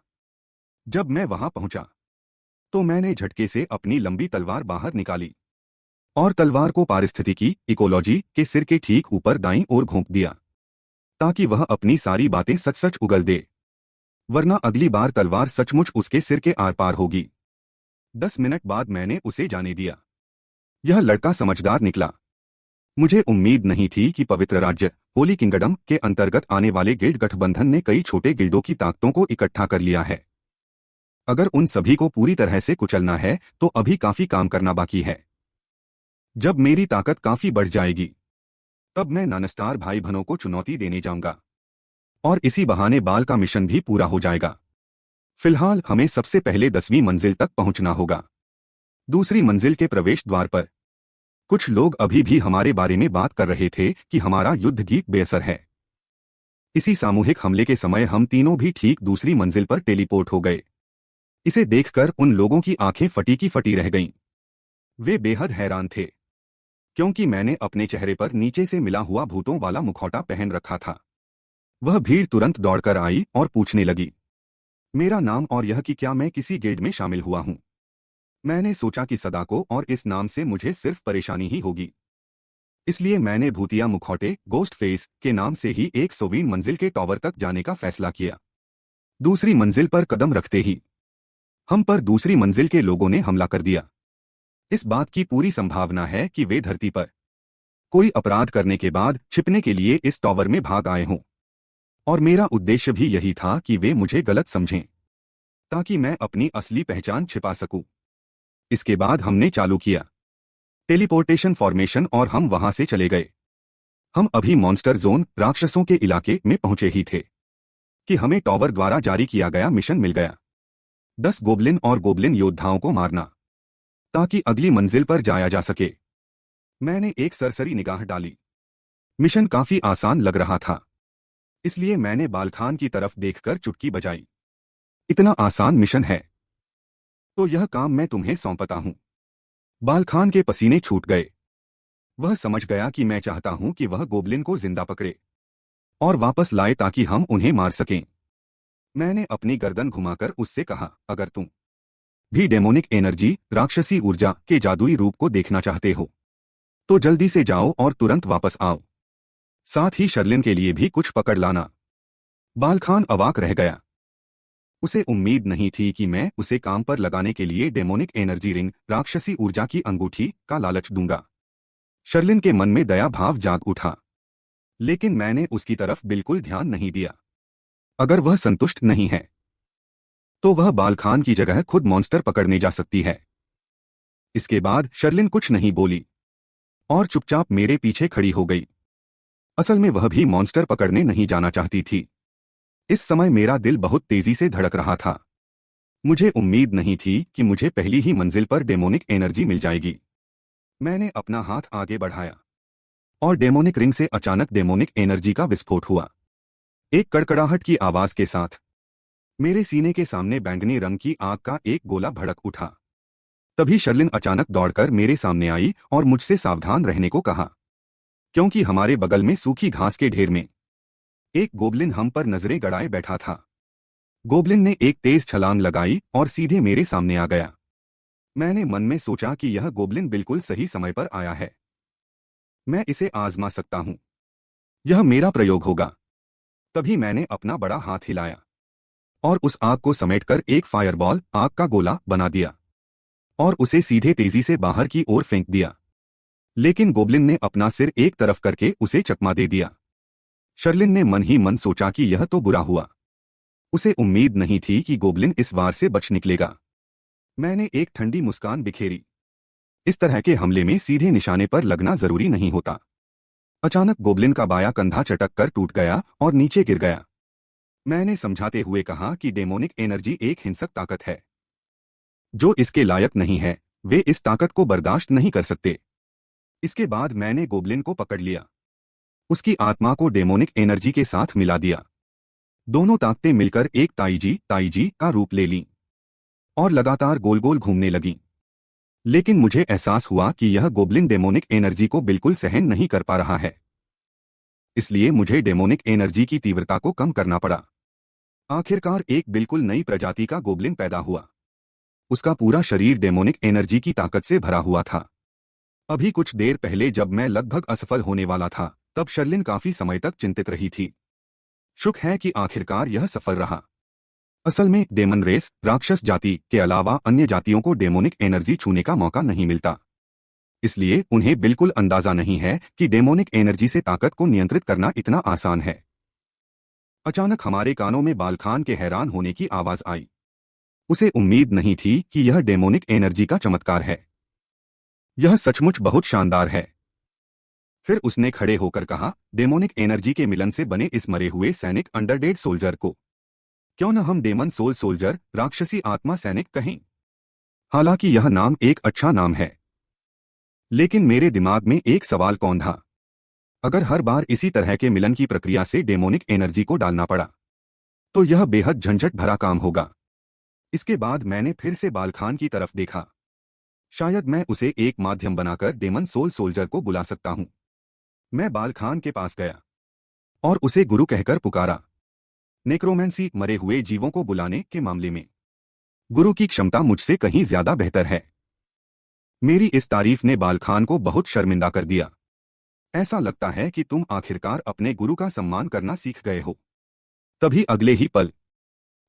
जब मैं वहां पहुंचा तो मैंने झटके से अपनी लंबी तलवार बाहर निकाली और तलवार को पारिस्थितिकी, इकोलॉजी के सिर के ठीक ऊपर दाईं ओर घोंप दिया ताकि वह अपनी सारी बातें सच सच उगल दे, वरना अगली बार तलवार सचमुच उसके सिर के आर पार होगी। 10 मिनट बाद मैंने उसे जाने दिया। यह लड़का समझदार निकला। मुझे उम्मीद नहीं थी कि पवित्र राज्य, होली किंगडम के अंतर्गत आने वाले गिल्ड गठबंधन ने कई छोटे गिल्डों की ताकतों को इकट्ठा कर लिया है। अगर उन सभी को पूरी तरह से कुचलना है तो अभी काफी काम करना बाकी है। जब मेरी ताकत काफी बढ़ जाएगी तब मैं 9 स्टार भाई बहनों को चुनौती देने जाऊंगा और इसी बहाने बाल का मिशन भी पूरा हो जाएगा। फिलहाल हमें सबसे पहले 10वीं मंजिल तक पहुंचना होगा। दूसरी मंजिल के प्रवेश द्वार पर कुछ लोग अभी भी हमारे बारे में बात कर रहे थे कि हमारा युद्ध गीत बेअसर है। इसी सामूहिक हमले के समय हम तीनों भी ठीक दूसरी मंजिल पर टेलीपोर्ट हो गए। इसे देखकर उन लोगों की आंखें फटी की फटी रह गईं। वे बेहद हैरान थे, क्योंकि मैंने अपने चेहरे पर नीचे से मिला हुआ भूतों वाला मुखौटा पहन रखा था। वह भीड़ तुरंत दौड़कर आई और पूछने लगी मेरा नाम और यह कि क्या मैं किसी गिल्ड में शामिल हुआ हूं। मैंने सोचा कि सदाको और इस नाम से मुझे सिर्फ परेशानी ही होगी, इसलिए मैंने भूतिया मुखौटे गोस्ट फेस के नाम से ही 120 मंजिल के टॉवर तक जाने का फैसला किया। दूसरी मंजिल पर कदम रखते ही हम पर दूसरी मंजिल के लोगों ने हमला कर दिया। इस बात की पूरी संभावना है कि वे धरती पर कोई अपराध करने के बाद छिपने के लिए इस टॉवर में भाग आए हों, और मेरा उद्देश्य भी यही था कि वे मुझे गलत समझें ताकि मैं अपनी असली पहचान छिपा सकूं। इसके बाद हमने चालू किया टेलीपोर्टेशन फॉर्मेशन और हम वहां से चले गए। हम अभी मॉन्स्टर जोन राक्षसों के इलाके में पहुंचे ही थे कि हमें टॉवर द्वारा जारी किया गया मिशन मिल गया, 10 गोबलिन और गोबलिन योद्धाओं को मारना ताकि अगली मंजिल पर जाया जा सके। मैंने एक सरसरी निगाह डाली। मिशन काफी आसान लग रहा था, इसलिए मैंने बालखान की तरफ देखकर चुटकी बजाई। इतना आसान मिशन है तो यह काम मैं तुम्हें सौंपता हूं। बालखान के पसीने छूट गए। वह समझ गया कि मैं चाहता हूं कि वह गोबलिन को जिंदा पकड़े और वापस लाए ताकि हम उन्हें मार सकें। मैंने अपनी गर्दन घुमाकर उससे कहा अगर तुम भी डेमोनिक एनर्जी राक्षसी ऊर्जा के जादुई रूप को देखना चाहते हो तो जल्दी से जाओ और तुरंत वापस आओ। साथ ही शर्लिन के लिए भी कुछ पकड़ लाना। बालखान अवाक रह गया। उसे उम्मीद नहीं थी कि मैं उसे काम पर लगाने के लिए डेमोनिक एनर्जी रिंग राक्षसी ऊर्जा की अंगूठी का लालच दूंगा। शर्लिन के मन में दया भाव जाग उठा, लेकिन मैंने उसकी तरफ बिल्कुल ध्यान नहीं दिया। अगर वह संतुष्ट नहीं है तो वह बालखान की जगह खुद मॉन्स्टर पकड़ने जा सकती है। इसके बाद शर्लिन कुछ नहीं बोली और चुपचाप मेरे पीछे खड़ी हो गई। असल में वह भी मॉन्स्टर पकड़ने नहीं जाना चाहती थी। इस समय मेरा दिल बहुत तेजी से धड़क रहा था। मुझे उम्मीद नहीं थी कि मुझे पहली ही मंजिल पर डेमोनिक एनर्जी मिल जाएगी। मैंने अपना हाथ आगे बढ़ाया और डेमोनिक रिंग से अचानक डेमोनिक एनर्जी का विस्फोट हुआ। एक कड़कड़ाहट की आवाज के साथ मेरे सीने के सामने बैंगनी रंग की आग का एक गोला भड़क उठा। तभी शर्लिन अचानक दौड़कर मेरे सामने आई और मुझसे सावधान रहने को कहा, क्योंकि हमारे बगल में सूखी घास के ढेर में एक गोबलिन हम पर नजरें गड़ाए बैठा था। गोबलिन ने एक तेज छलांग लगाई और सीधे मेरे सामने आ गया। मैंने मन में सोचा कि यह गोबलिन बिल्कुल सही समय पर आया है। मैं इसे आजमा सकता हूं। यह मेरा प्रयोग होगा। तभी मैंने अपना बड़ा हाथ हिलाया और उस आग को समेटकर एक फायरबॉल आग का गोला बना दिया और उसे सीधे तेजी से बाहर की ओर फेंक दिया। लेकिन गोबलिन ने अपना सिर एक तरफ करके उसे चकमा दे दिया। शर्लिन ने मन ही मन सोचा कि यह तो बुरा हुआ। उसे उम्मीद नहीं थी कि गोबलिन इस वार से बच निकलेगा। मैंने एक ठंडी मुस्कान बिखेरी। इस तरह के हमले में सीधे निशाने पर लगना जरूरी नहीं होता। अचानक गोबलिन का बायां कंधा चटक कर टूट गया और नीचे गिर गया। मैंने समझाते हुए कहा कि डेमोनिक एनर्जी एक हिंसक ताकत है। जो इसके लायक नहीं है वे इस ताकत को बर्दाश्त नहीं कर सकते। इसके बाद मैंने गोबलिन को पकड़ लिया। उसकी आत्मा को डेमोनिक एनर्जी के साथ मिला दिया। दोनों ताकतें मिलकर एक ताईजी का रूप ले लीं और लगातार गोल गोल घूमने लगीं। लेकिन मुझे एहसास हुआ कि यह गोबलिन डेमोनिक एनर्जी को बिल्कुल सहन नहीं कर पा रहा है। इसलिए मुझे डेमोनिक एनर्जी की तीव्रता को कम करना पड़ा। आखिरकार एक बिल्कुल नई प्रजाति का गोबलिन पैदा हुआ। उसका पूरा शरीर डेमोनिक एनर्जी की ताकत से भरा हुआ था। अभी कुछ देर पहले जब मैं लगभग असफल होने वाला था तब शर्लिन काफी समय तक चिंतित रही थी। शुक्र है कि आखिरकार यह सफल रहा। असल में डेमन रेस राक्षस जाति के अलावा अन्य जातियों को डेमोनिक एनर्जी छूने का मौका नहीं मिलता, इसलिए उन्हें बिल्कुल अंदाजा नहीं है कि डेमोनिक एनर्जी से ताकत को नियंत्रित करना इतना आसान है। अचानक हमारे कानों में बालखान के हैरान होने की आवाज आई। उसे उम्मीद नहीं थी कि यह डेमोनिक एनर्जी का चमत्कार है। यह सचमुच बहुत शानदार है। फिर उसने खड़े होकर कहा, डेमोनिक एनर्जी के मिलन से बने इस मरे हुए सैनिक अंडरडेड सोल्जर को क्यों न हम डेमन सोल सोल्जर, राक्षसी आत्मा सैनिक कहें। हालांकि यह नाम एक अच्छा नाम है, लेकिन मेरे दिमाग में एक सवाल कौंधा। अगर हर बार इसी तरह के मिलन की प्रक्रिया से डेमोनिक एनर्जी को डालना पड़ा तो यह बेहद झंझट भरा काम होगा। इसके बाद मैंने फिर से बालखान की तरफ देखा। शायद मैं उसे एक माध्यम बनाकर डेमन सोल सोल्जर को बुला सकता हूं। मैं बालखान के पास गया और उसे गुरु कहकर पुकारा। नेक्रोमेंसी, मरे हुए जीवों को बुलाने के मामले में गुरु की क्षमता मुझसे कहीं ज्यादा बेहतर है। मेरी इस तारीफ ने बालखान को बहुत शर्मिंदा कर दिया। ऐसा लगता है कि तुम आखिरकार अपने गुरु का सम्मान करना सीख गए हो। तभी अगले ही पल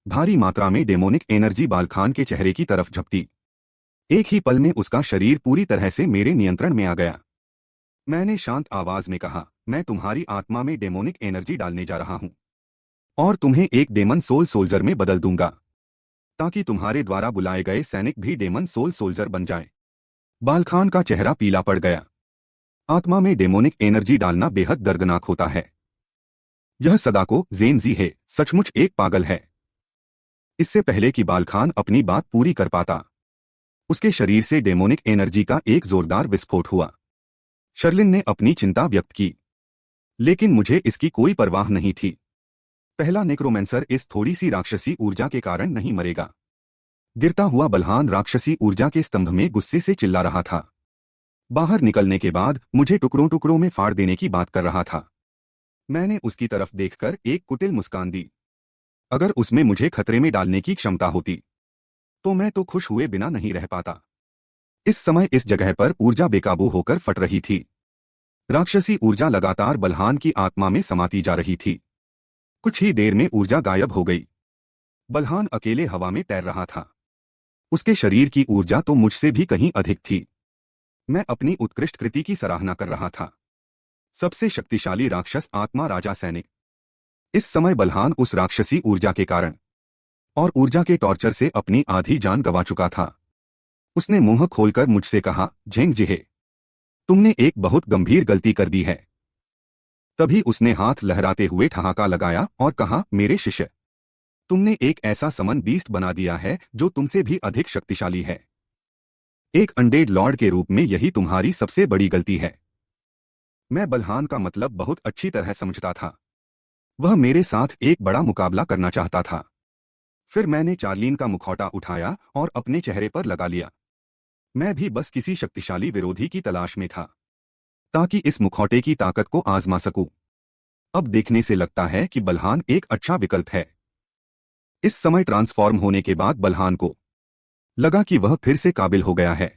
भारी मात्रा में डेमोनिक एनर्जी बालखान के चेहरे की तरफ झपटी। एक ही पल में उसका शरीर पूरी तरह से मेरे नियंत्रण में आ गया। मैंने शांत आवाज में कहा, मैं तुम्हारी आत्मा में डेमोनिक एनर्जी डालने जा रहा हूं और तुम्हें एक डेमन सोल सोल्जर में बदल दूंगा, ताकि तुम्हारे द्वारा बुलाए गए सैनिक भी डेमन सोल सोल्जर बन जाएं। बालखान का चेहरा पीला पड़ गया। आत्मा में डेमोनिक एनर्जी डालना बेहद दर्दनाक होता है। यह सदाको ज़ेनज़ी है, सचमुच एक पागल है। इससे पहले कि बालखान अपनी बात पूरी कर पाता, उसके शरीर से डेमोनिक एनर्जी का एक जोरदार विस्फोट हुआ। शर्लिन ने अपनी चिंता व्यक्त की, लेकिन मुझे इसकी कोई परवाह नहीं थी। पहला नेक्रोमेंसर इस थोड़ी सी राक्षसी ऊर्जा के कारण नहीं मरेगा। गिरता हुआ बलहान राक्षसी ऊर्जा के स्तंभ में गुस्से से चिल्ला रहा था। बाहर निकलने के बाद मुझे टुकड़ों टुकड़ों में फाड़ देने की बात कर रहा था। मैंने उसकी तरफ देखकर एक कुटिल मुस्कान दी। अगर उसमें मुझे खतरे में डालने की क्षमता होती तो मैं तो खुश हुए बिना नहीं रह पाता। इस समय इस जगह पर ऊर्जा बेकाबू होकर फट रही थी। राक्षसी ऊर्जा लगातार बलहान की आत्मा में समाती जा रही थी। कुछ ही देर में ऊर्जा गायब हो गई। बलहान अकेले हवा में तैर रहा था। उसके शरीर की ऊर्जा तो मुझसे भी कहीं अधिक थी। मैं अपनी उत्कृष्ट कृति की सराहना कर रहा था। सबसे शक्तिशाली राक्षस आत्मा राजा सैनिक। इस समय बलहान उस राक्षसी ऊर्जा के कारण और ऊर्जा के टॉर्चर से अपनी आधी जान गंवा चुका था। उसने मुंह खोलकर मुझसे कहा, झेंगजिहे, तुमने एक बहुत गंभीर गलती कर दी है। तभी उसने हाथ लहराते हुए ठहाका लगाया और कहा, मेरे शिष्य, तुमने एक ऐसा समन बीस्ट बना दिया है जो तुमसे भी अधिक शक्तिशाली है। एक अनडेड लॉर्ड के रूप में यही तुम्हारी सबसे बड़ी गलती है। मैं बलहान का मतलब बहुत अच्छी तरह समझता था। वह मेरे साथ एक बड़ा मुकाबला करना चाहता था। फिर मैंने चार्लीन का मुखौटा उठाया और अपने चेहरे पर लगा लिया। मैं भी बस किसी शक्तिशाली विरोधी की तलाश में था, ताकि इस मुखौटे की ताकत को आजमा सकूं। अब देखने से लगता है कि बलहान एक अच्छा विकल्प है। इस समय ट्रांसफॉर्म होने के बाद बलहान को लगा कि वह फिर से काबिल हो गया है।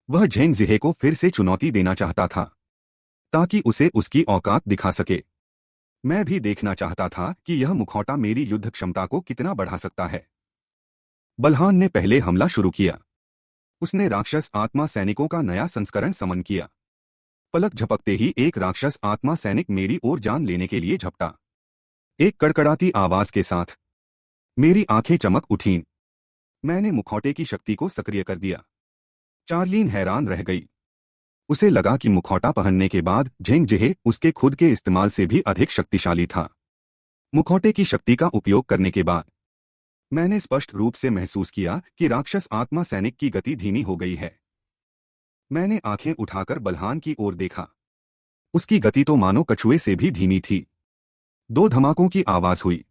वह झेंगजिहे को फिर से चुनौती देना चाहता था, ताकि उसे उसकी औकात दिखा सके। मैं भी देखना चाहता था कि यह मुखौटा मेरी युद्ध क्षमता को कितना बढ़ा सकता है। बलहान ने पहले हमला शुरू किया। उसने राक्षस आत्मा सैनिकों का नया संस्करण समन किया। पलक झपकते ही एक राक्षस आत्मा सैनिक मेरी ओर जान लेने के लिए झपटा। एक कड़कड़ाती आवाज के साथ मेरी आंखें चमक उठीं। मैंने मुखौटे की शक्ति को सक्रिय कर दिया। चार्लीन हैरान रह गई। उसे लगा कि मुखौटा पहनने के बाद झेंगजिहे उसके खुद के इस्तेमाल से भी अधिक शक्तिशाली था। मुखौटे की शक्ति का उपयोग करने के बाद मैंने स्पष्ट रूप से महसूस किया कि राक्षस आत्मा सैनिक की गति धीमी हो गई है। मैंने आंखें उठाकर बलहान की ओर देखा। उसकी गति तो मानो कछुए से भी धीमी थी। 2 धमाकों की आवाज हुई।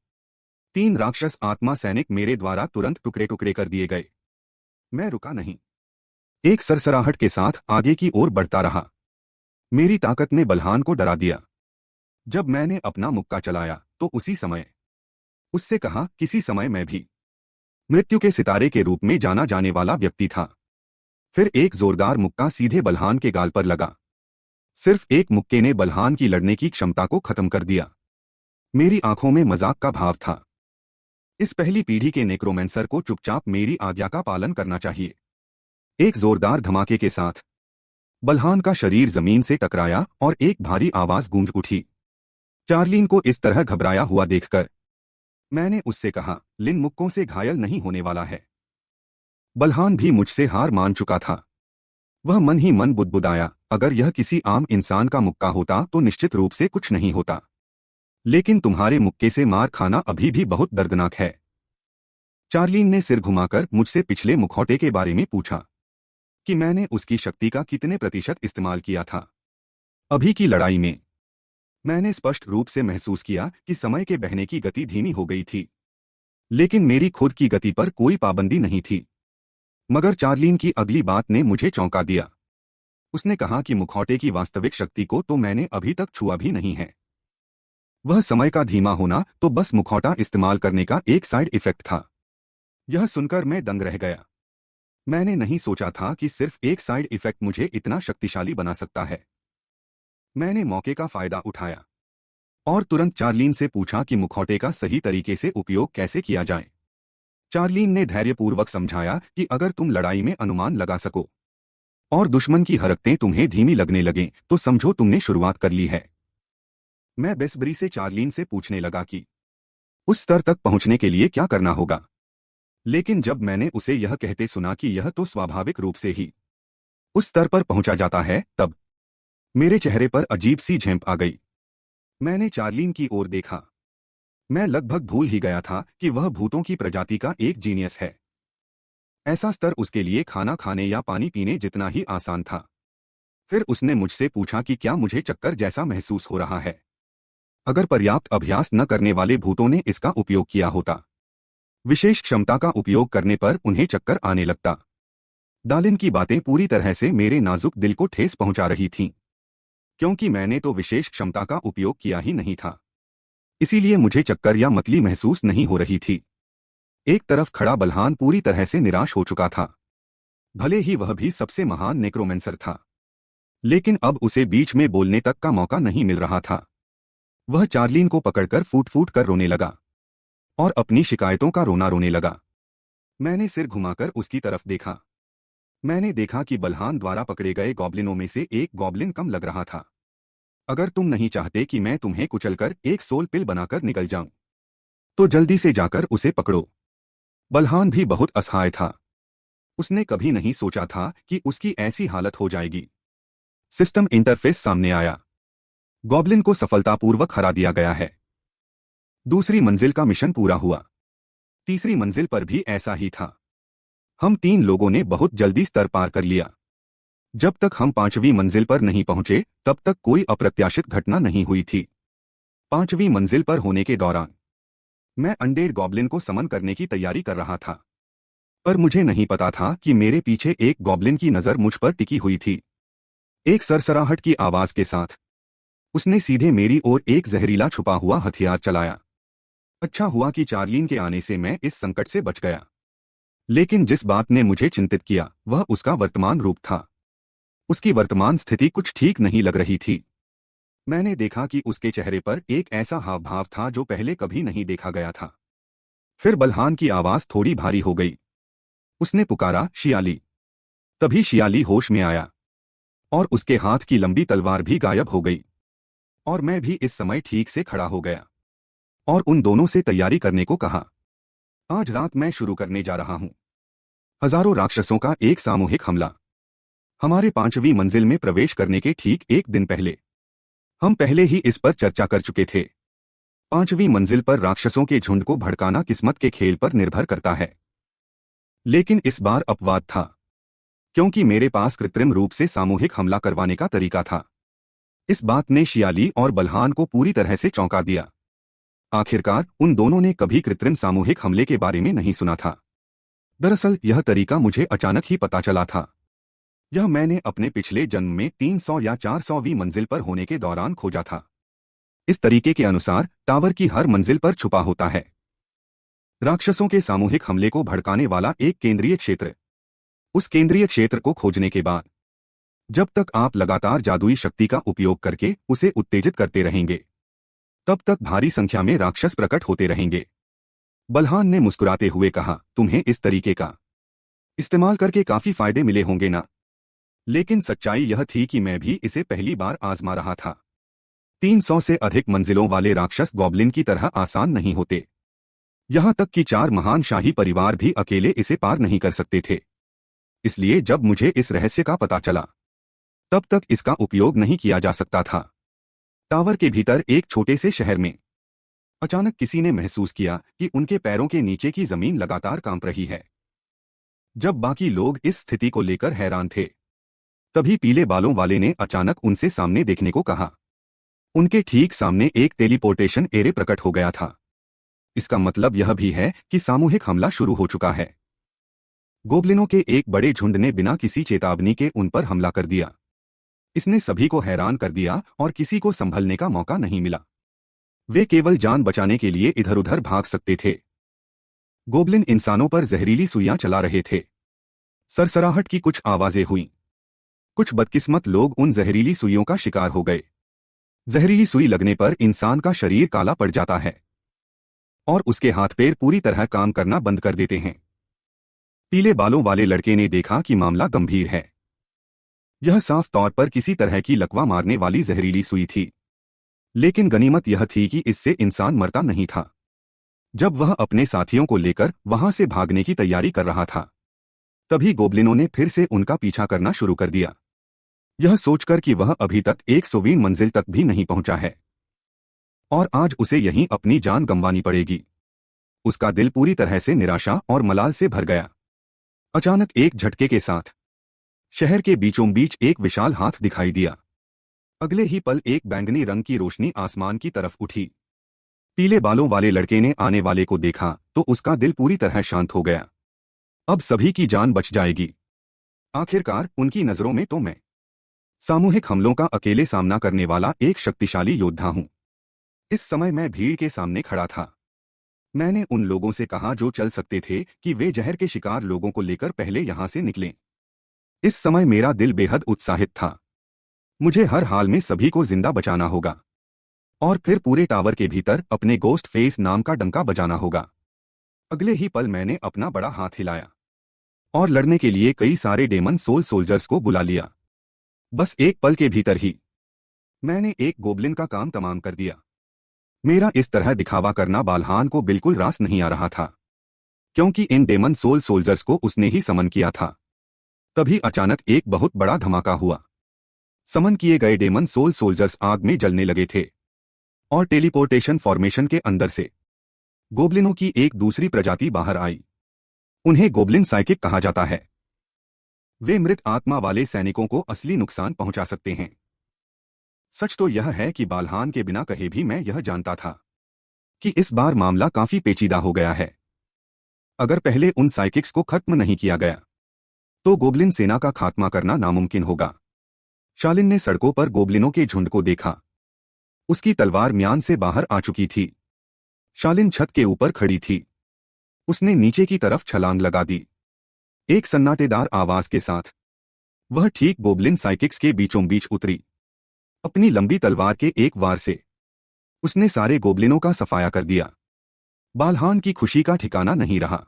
3 राक्षस आत्मा सैनिक मेरे द्वारा तुरंत टुकड़े टुकड़े कर दिए गए। मैं रुका नहीं। एक सरसराहट के साथ आगे की ओर बढ़ता रहा। मेरी ताकत ने बलहान को डरा दिया। जब मैंने अपना मुक्का चलाया तो उसी समय उससे कहा, किसी समय मैं भी मृत्यु के सितारे के रूप में जाना जाने वाला व्यक्ति था। फिर एक जोरदार मुक्का सीधे बलहान के गाल पर लगा। सिर्फ एक मुक्के ने बलहान की लड़ने की क्षमता को खत्म कर दिया। मेरी आंखों में मजाक का भाव था। इस पहली पीढ़ी के नेक्रोमेंसर को चुपचाप मेरी आज्ञा का पालन करना चाहिए। एक जोरदार धमाके के साथ बलहान का शरीर जमीन से टकराया और एक भारी आवाज गूंज उठी। चार्लीन को इस तरह घबराया हुआ देखकर मैंने उससे कहा, लिन मुक्कों से घायल नहीं होने वाला है। बलहान भी मुझसे हार मान चुका था। वह मन ही मन बुदबुदाया, अगर यह किसी आम इंसान का मुक्का होता तो निश्चित रूप से कुछ नहीं होता, लेकिन तुम्हारे मुक्के से मार खाना अभी भी बहुत दर्दनाक है। चार्लीन ने सिर घुमाकर मुझसे पिछले मुखौटे के बारे में पूछा कि मैंने उसकी शक्ति का कितने प्रतिशत इस्तेमाल किया था। अभी की लड़ाई में मैंने स्पष्ट रूप से महसूस किया कि समय के बहने की गति धीमी हो गई थी, लेकिन मेरी खुद की गति पर कोई पाबंदी नहीं थी। मगर चार्लीन की अगली बात ने मुझे चौंका दिया। उसने कहा कि मुखौटे की वास्तविक शक्ति को तो मैंने अभी तक छुआ भी नहीं है। वह समय का धीमा होना तो बस मुखौटा इस्तेमाल करने का एक साइड इफेक्ट था। यह सुनकर मैं दंग रह गया। मैंने नहीं सोचा था कि सिर्फ एक साइड इफेक्ट मुझे इतना शक्तिशाली बना सकता है। मैंने मौके का फायदा उठाया और तुरंत चार्लीन से पूछा कि मुखौटे का सही तरीके से उपयोग कैसे किया जाए। चार्लीन ने धैर्यपूर्वक समझाया कि अगर तुम लड़ाई में अनुमान लगा सको और दुश्मन की हरकतें तुम्हें धीमी लगने लगें तो समझो तुमने शुरुआत कर ली है। मैं बेसब्री से चार्लीन से पूछने लगा कि उस स्तर तक पहुंचने के लिए क्या करना होगा, लेकिन जब मैंने उसे यह कहते सुना कि यह तो स्वाभाविक रूप से ही उस स्तर पर पहुंचा जाता है, तब मेरे चेहरे पर अजीब सी झेंप आ गई। मैंने चार्लीन की ओर देखा। मैं लगभग भूल ही गया था कि वह भूतों की प्रजाति का एक जीनियस है। ऐसा स्तर उसके लिए खाना खाने या पानी पीने जितना ही आसान था। फिर उसने मुझसे पूछा कि क्या मुझे चक्कर जैसा महसूस हो रहा है। अगर पर्याप्त अभ्यास न करने वाले भूतों ने इसका उपयोग किया होता, विशेष क्षमता का उपयोग करने पर उन्हें चक्कर आने लगता। दालिन की बातें पूरी तरह से मेरे नाजुक दिल को ठेस पहुंचा रही थीं, क्योंकि मैंने तो विशेष क्षमता का उपयोग किया ही नहीं था। इसीलिए मुझे चक्कर या मतली महसूस नहीं हो रही थी। एक तरफ खड़ा बल्हान पूरी तरह से निराश हो चुका था। भले ही वह भी सबसे महान नेक्रोमेंसर था, लेकिन अब उसे बीच में बोलने तक का मौका नहीं मिल रहा था। वह चार्लीन को पकड़कर फूट फूट कर रोने लगा और अपनी शिकायतों का रोना रोने लगा। मैंने सिर घुमाकर उसकी तरफ देखा। मैंने देखा कि बल्हान द्वारा पकड़े गए गॉब्लिनों में से एक गॉब्लिन कम लग रहा था। अगर तुम नहीं चाहते कि मैं तुम्हें कुचलकर एक सोल पिल बनाकर निकल जाऊं, तो जल्दी से जाकर उसे पकड़ो। बल्हान भी बहुत असहाय था। उसने कभी नहीं सोचा था कि उसकी ऐसी हालत हो जाएगी। सिस्टम इंटरफेस सामने आया। गॉब्लिन को सफलतापूर्वक हरा दिया गया है। दूसरी मंजिल का मिशन पूरा हुआ। तीसरी मंजिल पर भी ऐसा ही था। हम 3 लोगों ने बहुत जल्दी स्तर पार कर लिया। जब तक हम 5वीं मंजिल पर नहीं पहुंचे, तब तक कोई अप्रत्याशित घटना नहीं हुई थी। 5वीं मंजिल पर होने के दौरान मैं अनडेड गॉब्लिन को समन करने की तैयारी कर रहा था, पर मुझे नहीं पता था कि मेरे पीछे एक गॉब्लिन की नजर मुझ पर टिकी हुई थी। एक सरसराहट की आवाज के साथ उसने सीधे मेरी ओर एक जहरीला छुपा हुआ हथियार चलाया। अच्छा हुआ कि चार्लीन के आने से मैं इस संकट से बच गया। लेकिन जिस बात ने मुझे चिंतित किया वह उसका वर्तमान रूप था। उसकी वर्तमान स्थिति कुछ ठीक नहीं लग रही थी। मैंने देखा कि उसके चेहरे पर एक ऐसा हाव भाव था जो पहले कभी नहीं देखा गया था। फिर बल्हान की आवाज थोड़ी भारी हो गई। उसने पुकारा, शियाली। तभी शियाली होश में आया और उसके हाथ की लंबी तलवार भी गायब हो गई। और मैं भी इस समय ठीक से खड़ा हो गया और उन दोनों से तैयारी करने को कहा। आज रात मैं शुरू करने जा रहा हूं हजारों राक्षसों का एक सामूहिक हमला। हमारे 5वीं मंजिल में प्रवेश करने के ठीक एक दिन पहले हम पहले ही इस पर चर्चा कर चुके थे। 5वीं मंजिल पर राक्षसों के झुंड को भड़काना किस्मत के खेल पर निर्भर करता है। लेकिन इस बार अपवाद था, क्योंकि मेरे पास कृत्रिम रूप से सामूहिक हमला करवाने का तरीका था। इस बात ने शियाली और बल्हान को पूरी तरह से चौंका दिया। आखिरकार उन दोनों ने कभी कृत्रिम सामूहिक हमले के बारे में नहीं सुना था। दरअसल यह तरीका मुझे अचानक ही पता चला था। यह मैंने अपने पिछले जन्म में 300 या 400वीं मंजिल पर होने के दौरान खोजा था। इस तरीके के अनुसार टावर की हर मंजिल पर छुपा होता है राक्षसों के सामूहिक हमले को भड़काने वाला एक केंद्रीय क्षेत्र। उस केंद्रीय क्षेत्र को खोजने के बाद जब तक आप लगातार जादुई शक्ति का उपयोग करके उसे उत्तेजित करते रहेंगे, तब तक भारी संख्या में राक्षस प्रकट होते रहेंगे। बल्हान ने मुस्कुराते हुए कहा, तुम्हें इस तरीके का इस्तेमाल करके काफी फायदे मिले होंगे ना? लेकिन सच्चाई यह थी कि मैं भी इसे पहली बार आजमा रहा था। 300 से अधिक मंजिलों वाले राक्षस गॉब्लिन की तरह आसान नहीं होते। यहां तक कि 4 महान शाही परिवार भी अकेले इसे पार नहीं कर सकते थे। इसलिए जब मुझे इस रहस्य का पता चला, तब तक इसका उपयोग नहीं किया जा सकता था। टावर के भीतर एक छोटे से शहर में अचानक किसी ने महसूस किया कि उनके पैरों के नीचे की जमीन लगातार कांप रही है। जब बाकी लोग इस स्थिति को लेकर हैरान थे, तभी पीले बालों वाले ने अचानक उनसे सामने देखने को कहा। उनके ठीक सामने एक टेलीपोर्टेशन एरे प्रकट हो गया था। इसका मतलब यह भी है कि सामूहिक हमला शुरू हो चुका है। गोबलिनों के एक बड़े झुंड ने बिना किसी चेतावनी के उन पर हमला कर दिया। इसने सभी को हैरान कर दिया और किसी को संभलने का मौका नहीं मिला। वे केवल जान बचाने के लिए इधर उधर भाग सकते थे। गोबलिन इंसानों पर जहरीली सुइयां चला रहे थे। सरसराहट की कुछ आवाजें हुईं। कुछ बदकिस्मत लोग उन जहरीली सुइयों का शिकार हो गए। जहरीली सुई लगने पर इंसान का शरीर काला पड़ जाता है और उसके हाथ पैर पूरी तरह काम करना बंद कर देते हैं। पीले बालों वाले लड़के ने देखा कि मामला गंभीर है। यह साफ तौर पर किसी तरह की लकवा मारने वाली जहरीली सुई थी। लेकिन गनीमत यह थी कि इससे इंसान मरता नहीं था। जब वह अपने साथियों को लेकर वहां से भागने की तैयारी कर रहा था, तभी गोबलिनों ने फिर से उनका पीछा करना शुरू कर दिया, यह सोचकर कि वह अभी तक 100वीं मंजिल तक भी नहीं पहुंचा है और आज उसे यहीं अपनी जान गंवानी पड़ेगी। उसका दिल पूरी तरह से निराशा और मलाल से भर गया। अचानक एक झटके के साथ शहर के बीचों बीच एक विशाल हाथ दिखाई दिया। अगले ही पल एक बैंगनी रंग की रोशनी आसमान की तरफ उठी। पीले बालों वाले लड़के ने आने वाले को देखा तो उसका दिल पूरी तरह शांत हो गया। अब सभी की जान बच जाएगी। आखिरकार उनकी नजरों में तो मैं सामूहिक हमलों का अकेले सामना करने वाला एक शक्तिशाली योद्धा हूं। इस समय मैं भीड़ के सामने खड़ा था। मैंने उन लोगों से कहा जो चल सकते थे कि वे जहर के शिकार लोगों को लेकर पहले यहां से निकलें। इस समय मेरा दिल बेहद उत्साहित था। मुझे हर हाल में सभी को जिंदा बचाना होगा और फिर पूरे टावर के भीतर अपने गोस्ट फेस नाम का डंका बजाना होगा। अगले ही पल मैंने अपना बड़ा हाथ हिलाया और लड़ने के लिए कई सारे डेमन सोल सोल्जर्स को बुला लिया। बस एक पल के भीतर ही मैंने एक गोबलिन का काम तमाम कर दिया। मेरा इस तरह दिखावा करना बाल्हान को बिल्कुल रास नहीं आ रहा था, क्योंकि इन डेमन सोल सोल्जर्स को उसने ही समन किया था। तभी अचानक एक बहुत बड़ा धमाका हुआ। समन किए गए डेमन सोल सोल्जर्स आग में जलने लगे थे और टेलीपोर्टेशन फॉर्मेशन के अंदर से गोबलिनों की एक दूसरी प्रजाति बाहर आई। उन्हें गोबलिन साइकिक कहा जाता है। वे मृत आत्मा वाले सैनिकों को असली नुकसान पहुंचा सकते हैं। सच तो यह है कि बाल्हान के बिना कहे भी मैं यह जानता था कि इस बार मामला काफी पेचीदा हो गया है। अगर पहले उन साइकिक्स को खत्म नहीं किया गया तो गोबलिन सेना का खात्मा करना नामुमकिन होगा। शालिन ने सड़कों पर गोबलिनों के झुंड को देखा। उसकी तलवार म्यान से बाहर आ चुकी थी। शालिन छत के ऊपर खड़ी थी। उसने नीचे की तरफ छलांग लगा दी। एक सन्नाटेदार आवाज के साथ वह ठीक गोबलिन साइकिक्स के बीचों बीच उतरी। अपनी लंबी तलवार के एक वार से उसने सारे गोबलिनों का सफाया कर दिया। बाल्हान की खुशी का ठिकाना नहीं रहा।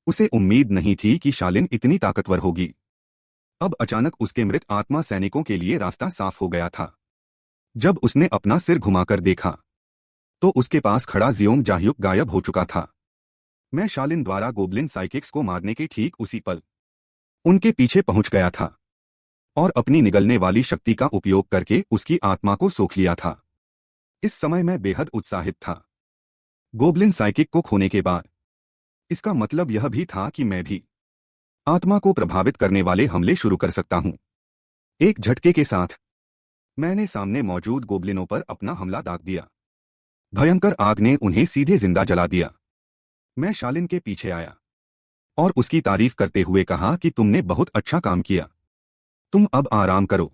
उसे उम्मीद नहीं थी कि शालिन इतनी ताकतवर होगी। अब अचानक उसके मृत आत्मा सैनिकों के लिए रास्ता साफ हो गया था। जब उसने अपना सिर घुमाकर देखा तो उसके पास खड़ा जियोंग जाह्युक गायब हो चुका था। मैं शालिन द्वारा गोबलिन साइकिक्स को मारने के ठीक उसी पल उनके पीछे पहुंच गया था और अपनी निगलने वाली शक्ति का उपयोग करके उसकी आत्मा को सोख लिया था। इस समय मैं बेहद उत्साहित था। गोबलिन साइकिक को खोने के बाद इसका मतलब यह भी था कि मैं भी आत्मा को प्रभावित करने वाले हमले शुरू कर सकता हूं। एक झटके के साथ मैंने सामने मौजूद गोबलिनों पर अपना हमला दाग दिया। भयंकर आग ने उन्हें सीधे जिंदा जला दिया। मैं शालिन के पीछे आया और उसकी तारीफ करते हुए कहा कि तुमने बहुत अच्छा काम किया। तुम अब आराम करो।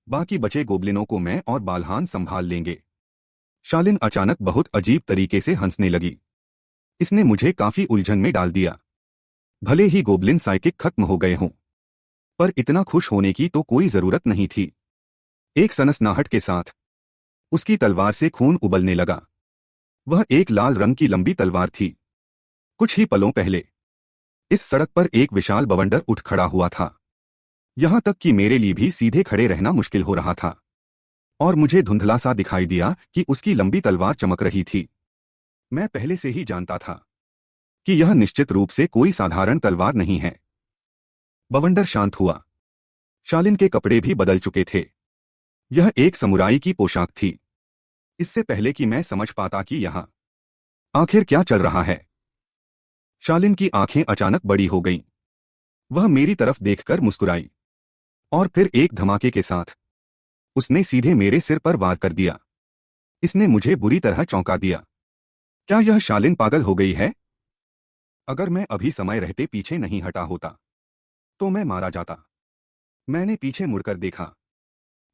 बाकी बचे गोबलिनों को मैं और बाल्हान संभाल लेंगे। शालिन अचानक बहुत अजीब तरीके से हंसने लगी। इसने मुझे काफी उलझन में डाल दिया। भले ही गोबलिन साइकिक खत्म हो गए हों, पर इतना खुश होने की तो कोई जरूरत नहीं थी। एक सनसनाहट के साथ उसकी तलवार से खून उबलने लगा। वह एक लाल रंग की लंबी तलवार थी। कुछ ही पलों पहले इस सड़क पर एक विशाल बवंडर उठ खड़ा हुआ था। यहां तक कि मेरे लिए भी सीधे खड़े रहना मुश्किल हो रहा था और मुझे धुंधला सा दिखाई दिया कि उसकी लंबी तलवार चमक रही थी। मैं पहले से ही जानता था कि यह निश्चित रूप से कोई साधारण तलवार नहीं है। बवंडर शांत हुआ। शालिन के कपड़े भी बदल चुके थे। यह एक समुराई की पोशाक थी। इससे पहले कि मैं समझ पाता कि यहाँ आखिर क्या चल रहा है, शालिन की आंखें अचानक बड़ी हो गईं। वह मेरी तरफ देखकर मुस्कुराई और फिर एक धमाके के साथ उसने सीधे मेरे सिर पर वार कर दिया। इसने मुझे बुरी तरह चौंका दिया। क्या यह शालिन पागल हो गई है? अगर मैं अभी समय रहते पीछे नहीं हटा होता तो मैं मारा जाता। मैंने पीछे मुड़कर देखा।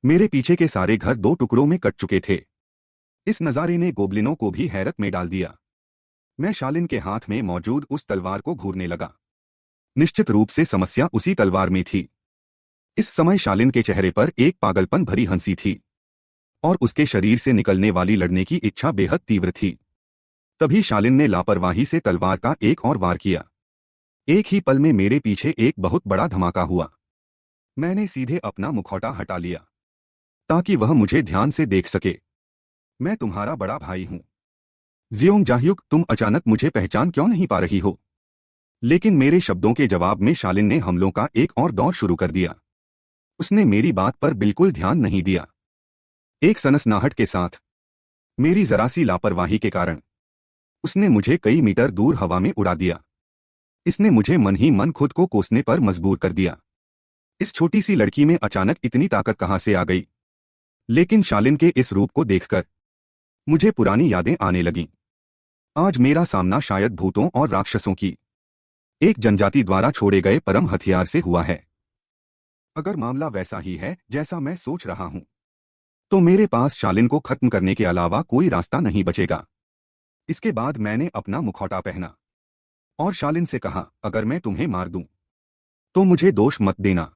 मेरे पीछे के सारे घर दो टुकड़ों में कट चुके थे। इस नजारे ने गोबलिनों को भी हैरत में डाल दिया। मैं शालिन के हाथ में मौजूद उस तलवार को घूरने लगा। निश्चित रूप से समस्या उसी तलवार में थी। इस समय शालिन के चेहरे पर एक पागलपन भरी हंसी थी और उसके शरीर से निकलने वाली लड़ने की इच्छा बेहद तीव्र थी। तभी शालिन ने लापरवाही से तलवार का एक और वार किया। एक ही पल में मेरे पीछे एक बहुत बड़ा धमाका हुआ। मैंने सीधे अपना मुखौटा हटा लिया ताकि वह मुझे ध्यान से देख सके। मैं तुम्हारा बड़ा भाई हूं। जियोंग जाह्युक, तुम अचानक मुझे पहचान क्यों नहीं पा रही हो? लेकिन मेरे शब्दों के जवाब में शालिन ने हमलों का एक और दौर शुरू कर दिया। उसने मेरी बात पर बिल्कुल ध्यान नहीं दिया। एक सनसनाहट के साथ, मेरी जरा सी लापरवाही के कारण, उसने मुझे कई मीटर दूर हवा में उड़ा दिया। इसने मुझे मन ही मन खुद को कोसने पर मजबूर कर दिया। इस छोटी सी लड़की में अचानक इतनी ताकत कहां से आ गई? लेकिन शालिन के इस रूप को देखकर मुझे पुरानी यादें आने लगीं। आज मेरा सामना शायद भूतों और राक्षसों की एक जनजाति द्वारा छोड़े गए परम हथियार से हुआ है। अगर मामला वैसा ही है जैसा मैं सोच रहा हूं, तो मेरे पास शालिन को खत्म करने के अलावा कोई रास्ता नहीं बचेगा। इसके बाद मैंने अपना मुखौटा पहना और शालिन से कहा, अगर मैं तुम्हें मार दूं तो मुझे दोष मत देना।